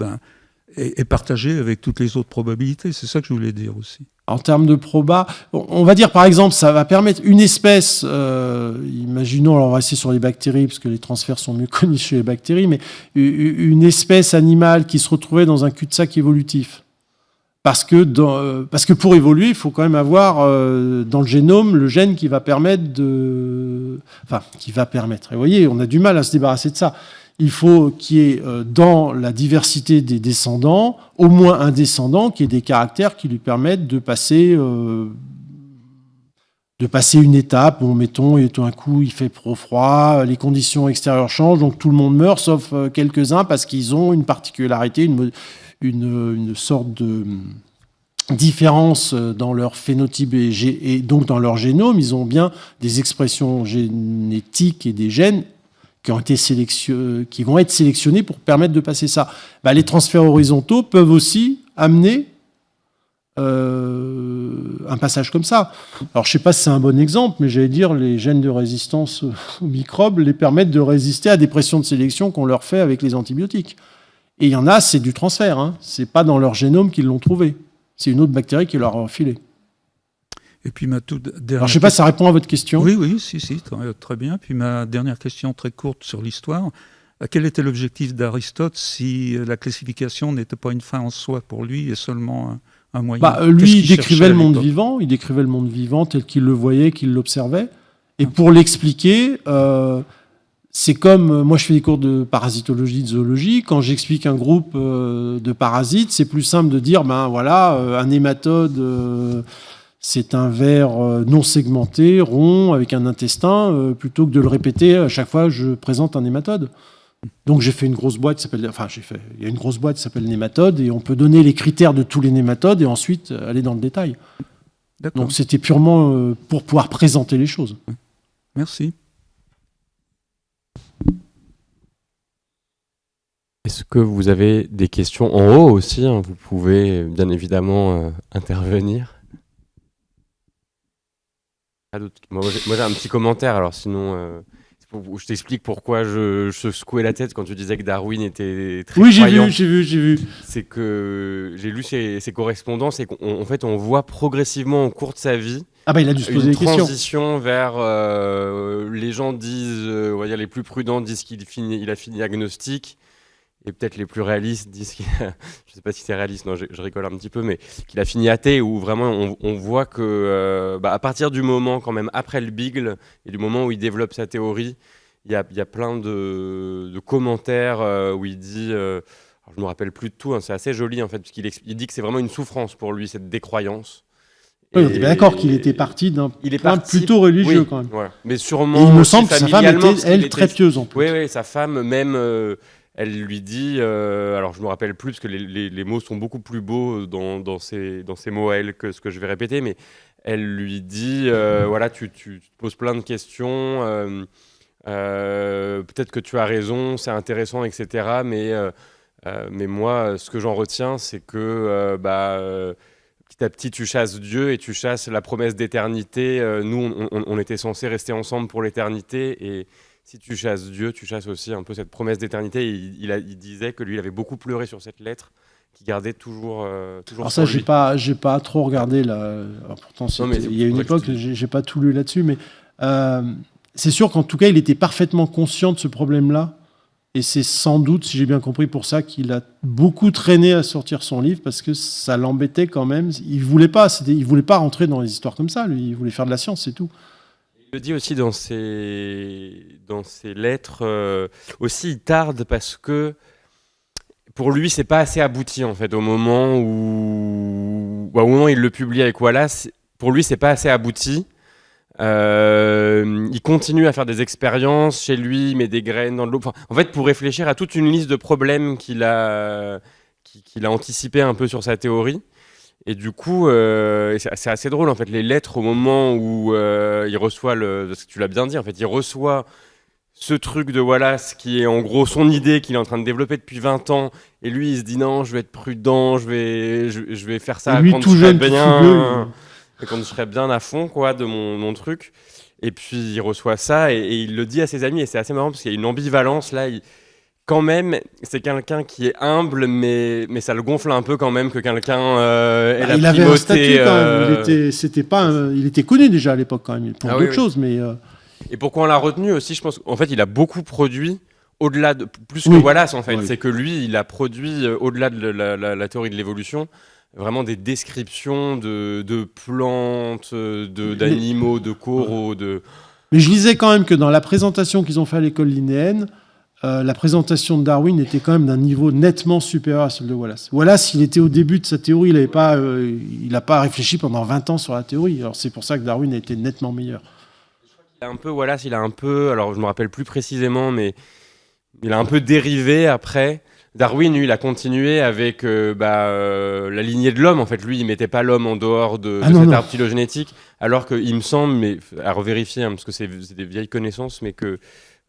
est partagée avec toutes les autres probabilités. C'est ça que je voulais dire aussi. En termes de proba, on va dire par exemple, ça va permettre une espèce, imaginons, alors on va essayer sur les bactéries, parce que les transferts sont mieux connus chez les bactéries, mais une espèce animale qui se retrouvait dans un cul-de-sac évolutif. Parce que pour évoluer, il faut quand même avoir dans le génome le gène qui va permettre Et vous voyez, on a du mal à se débarrasser de ça. Il faut qu'il y ait dans la diversité des descendants, au moins un descendant qui ait des caractères qui lui permettent de passer une étape. Bon, mettons, et tout d'un coup, il fait trop froid, les conditions extérieures changent, donc tout le monde meurt, sauf quelques-uns parce qu'ils ont une particularité, une sorte de différence dans leur phénotype et donc dans leur génome. Ils ont bien des expressions génétiques et des gènes qui vont être sélectionnés pour permettre de passer ça. Les transferts horizontaux peuvent aussi amener un passage comme ça. Alors, je ne sais pas si c'est un bon exemple, mais j'allais dire les gènes de résistance aux microbes les permettent de résister à des pressions de sélection qu'on leur fait avec les antibiotiques. Et il y en a, c'est du transfert. Hein. Ce n'est pas dans leur génome qu'ils l'ont trouvé. C'est une autre bactérie qui leur a refilé. Et puis ma toute dernière... Alors, je ne sais pas si ça répond à votre question. Oui, si, très bien. Puis ma dernière question très courte sur l'histoire. Quel était l'objectif d'Aristote si la classification n'était pas une fin en soi pour lui et seulement un moyen? Lui, il décrivait le monde vivant. Il décrivait le monde vivant tel qu'il le voyait, qu'il l'observait. Et pour l'expliquer... c'est comme, moi je fais des cours de parasitologie, de zoologie, quand j'explique un groupe de parasites, c'est plus simple de dire, un nématode, c'est un ver non segmenté, rond, avec un intestin, plutôt que de le répéter à chaque fois que je présente un nématode. Donc j'ai fait une grosse boîte qui s'appelle, il y a une grosse boîte qui s'appelle nématode, et on peut donner les critères de tous les nématodes, et ensuite aller dans le détail. D'accord. Donc c'était purement pour pouvoir présenter les choses. Merci. Est-ce que vous avez des questions en haut aussi, hein, vous pouvez bien évidemment intervenir. Moi j'ai un petit commentaire, alors sinon je t'explique pourquoi je secouais la tête quand tu disais que Darwin était très croyant. Oui, j'ai vu. C'est que j'ai lu ses correspondances et qu'en fait on voit progressivement au cours de sa vie il a dû se poser une des questions. transition vers les gens disent, on va dire les plus prudents disent il a fini agnostique. Et peut-être les plus réalistes disent je ne sais pas si c'est réaliste, non, je rigole un petit peu, mais qu'il a fini athée, où vraiment on voit que à partir du moment, quand même, après le Beagle, et du moment où il développe sa théorie, il y a plein de commentaires où il dit, alors je ne me rappelle plus de tout, hein, c'est assez joli en fait, parce qu'il dit que c'est vraiment une souffrance pour lui, cette décroyance. Oui, on est bien d'accord qu'il était parti d'un point plutôt religieux, oui, quand même. Voilà. Mais sûrement, et il me semble que sa femme était, elle, très pieuse en plus. Oui, sa femme, même... elle lui dit, alors je ne me rappelle plus parce que les mots sont beaucoup plus beaux dans ces mots à elle que ce que je vais répéter, mais elle lui dit, tu te poses plein de questions, peut-être que tu as raison, c'est intéressant, etc. Mais moi, ce que j'en retiens, c'est que petit à petit, tu chasses Dieu et tu chasses la promesse d'éternité. Nous, on était censés rester ensemble pour l'éternité et si tu chasses Dieu, tu chasses aussi un peu cette promesse d'éternité. Il disait que lui, il avait beaucoup pleuré sur cette lettre, qu'il gardait toujours. Alors ça, j'ai pas trop regardé là. Alors pourtant, il y a une époque, j'ai pas tout lu là-dessus, mais c'est sûr qu'en tout cas, il était parfaitement conscient de ce problème-là, et c'est sans doute, si j'ai bien compris, pour ça qu'il a beaucoup traîné à sortir son livre, parce que ça l'embêtait quand même. Il voulait pas rentrer dans les histoires comme ça. Lui, il voulait faire de la science, c'est tout. Il le dit aussi dans ses lettres. Aussi, il tarde parce que pour lui, c'est pas assez abouti en fait. Au moment où il le publie avec Wallace, pour lui, c'est pas assez abouti. Il continue à faire des expériences chez lui, il met des graines dans de l'eau. Enfin, en fait, pour réfléchir à toute une liste de problèmes qu'il a anticipé un peu sur sa théorie. Et du coup, c'est assez drôle en fait, les lettres au moment où il reçoit ce que tu l'as bien dit, en fait, il reçoit ce truc de Wallace qui est en gros son idée qu'il est en train de développer depuis 20 ans, et lui il se dit non, je vais être prudent, je vais faire ça Et lui, quand tout je serai jeune, tout fougueux, quand je serai bien à fond quoi, de mon truc. Et puis il reçoit ça et il le dit à ses amis, et c'est assez marrant parce qu'il y a une ambivalence là. Quand même, c'est quelqu'un qui est humble, mais ça le gonfle un peu quand même que quelqu'un ait la il avait un statut primauté. quand même. Il était connu déjà à l'époque quand même pour Ah d'autres oui. choses, mais Et pourquoi on l'a retenu aussi, je pense qu'en fait, il a beaucoup produit au-delà de plus que Oui. Wallace en fait. Oui. C'est que lui, il a produit au-delà de la théorie de l'évolution, vraiment des descriptions de plantes, d'animaux, de coraux, Mais je lisais quand même que dans la présentation qu'ils ont fait à l'école linnéenne, la présentation de Darwin était quand même d'un niveau nettement supérieur à celle de Wallace. Wallace, il était au début de sa théorie, il n'a pas réfléchi pendant 20 ans sur la théorie. Alors c'est pour ça que Darwin a été nettement meilleur. Wallace, il a un peu, alors je me rappelle plus précisément, mais il a un peu dérivé après. Darwin, lui, il a continué avec la lignée de l'homme. En fait, lui, il mettait pas l'homme en dehors de cet arbre phylogénétique, alors qu'il me semble, mais à revérifier, parce que c'est des vieilles connaissances, mais que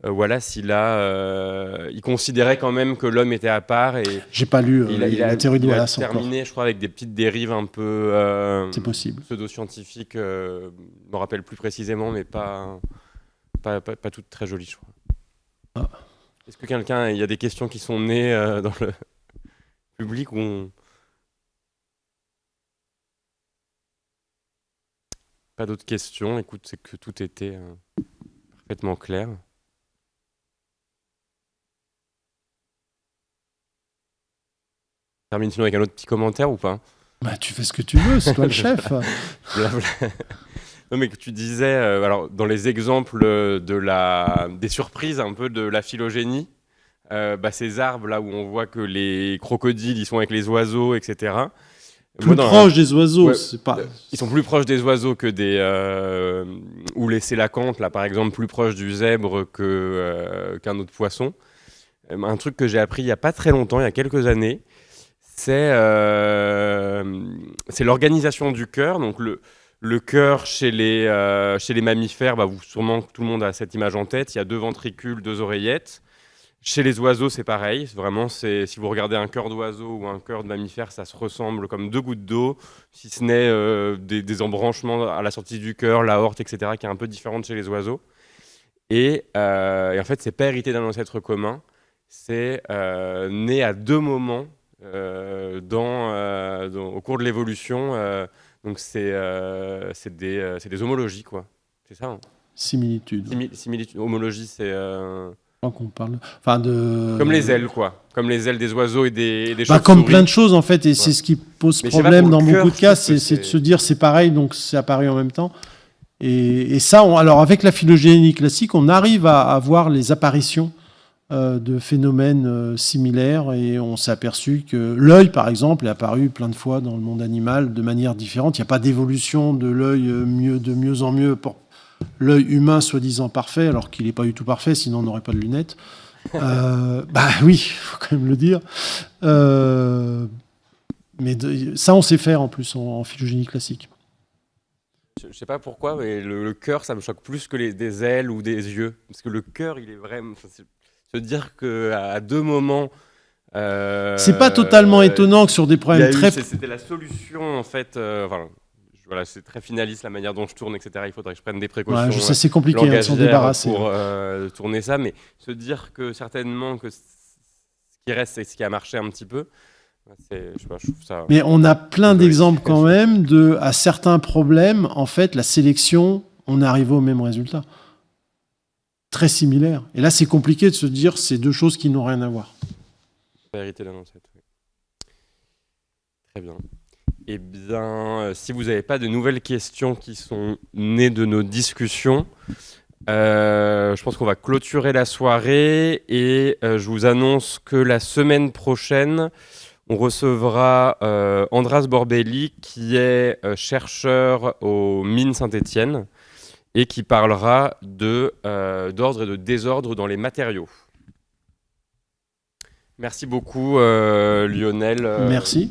Wallace, il considérait quand même que l'homme était à part. Et j'ai pas lu la théorie de Wallace encore. Il a terminé, je crois, avec des petites dérives un peu c'est possible. Pseudo-scientifiques. Je me rappelle plus précisément, mais pas toutes très jolies, je crois. Ah. Est-ce que il y a des questions qui sont nées dans le public ou pas d'autres questions? Écoute, c'est que tout était parfaitement clair. Termine sinon avec un autre petit commentaire ou pas? Bah, tu fais ce que tu veux, c'est toi le chef. Non, mais que tu disais, alors, dans les exemples des surprises un peu de la phylogénie, ces arbres là où on voit que les crocodiles ils sont avec les oiseaux, etc. Plus proches des oiseaux, ouais, c'est pas. Ils sont plus proches des oiseaux que ou les sélacantes là par exemple, plus proches du zèbre qu'un autre poisson. Un truc que j'ai appris il y a pas très longtemps, il y a quelques années, c'est l'organisation du cœur. Donc le cœur chez les mammifères, sûrement tout le monde a cette image en tête. Il y a 2 ventricules, 2 oreillettes. Chez les oiseaux, c'est pareil. Vraiment, si vous regardez un cœur d'oiseau ou un cœur de mammifère, ça se ressemble comme 2 gouttes d'eau, si ce n'est des embranchements à la sortie du cœur, l'aorte, etc., qui est un peu différente chez les oiseaux. Et en fait, c'est pas hérité d'un ancêtre commun. C'est né à 2 moments au cours de l'évolution. Donc c'est des homologies, quoi. C'est ça, hein. Similitude. Homologie, c'est... qu'on parle, comme les ailes, quoi. Comme les ailes des oiseaux et des chauves-souris. Comme plein de choses, en fait. Et c'est ce qui pose problème dans beaucoup de cas, c'est de se dire c'est pareil, donc c'est apparu en même temps. Et ça, alors avec la phylogénie classique, on arrive à voir les apparitions de phénomènes similaires, et on s'est aperçu que l'œil, par exemple, est apparu plein de fois dans le monde animal de manière différente. Il n'y a pas d'évolution de l'œil de mieux en mieux pour l'œil humain soi-disant parfait, alors qu'il n'est pas du tout parfait, sinon on n'aurait pas de lunettes. Oui, il faut quand même le dire. Mais ça, on sait faire en plus en phylogénie classique. Je ne sais pas pourquoi, mais le cœur, ça me choque plus que des ailes ou des yeux. Parce que le cœur, il est vraiment... Se dire qu'à 2 moments... c'est pas totalement étonnant que sur des problèmes C'était la solution, en fait... Voilà, c'est très finaliste la manière dont je tourne, etc. Il faudrait que je prenne des précautions. Ouais, je sais, c'est compliqué de s'en débarrasser. Pour tourner ça, mais se dire que certainement que ce qui reste, c'est ce qui a marché un petit peu. Je trouve ça. Mais on a plein d'exemples quand même à certains problèmes. En fait, la sélection, on est arrivé au même résultat. Très similaire. Et là, c'est compliqué de se dire c'est 2 choses qui n'ont rien à voir. La vérité d'un ancêtre. Oui. Très bien. Eh bien, si vous n'avez pas de nouvelles questions qui sont nées de nos discussions, je pense qu'on va clôturer la soirée et je vous annonce que la semaine prochaine, On recevra Andras Borbély, qui est chercheur aux mines Saint-Étienne et qui parlera d'ordre et de désordre dans les matériaux. Merci beaucoup, Lionel. Merci.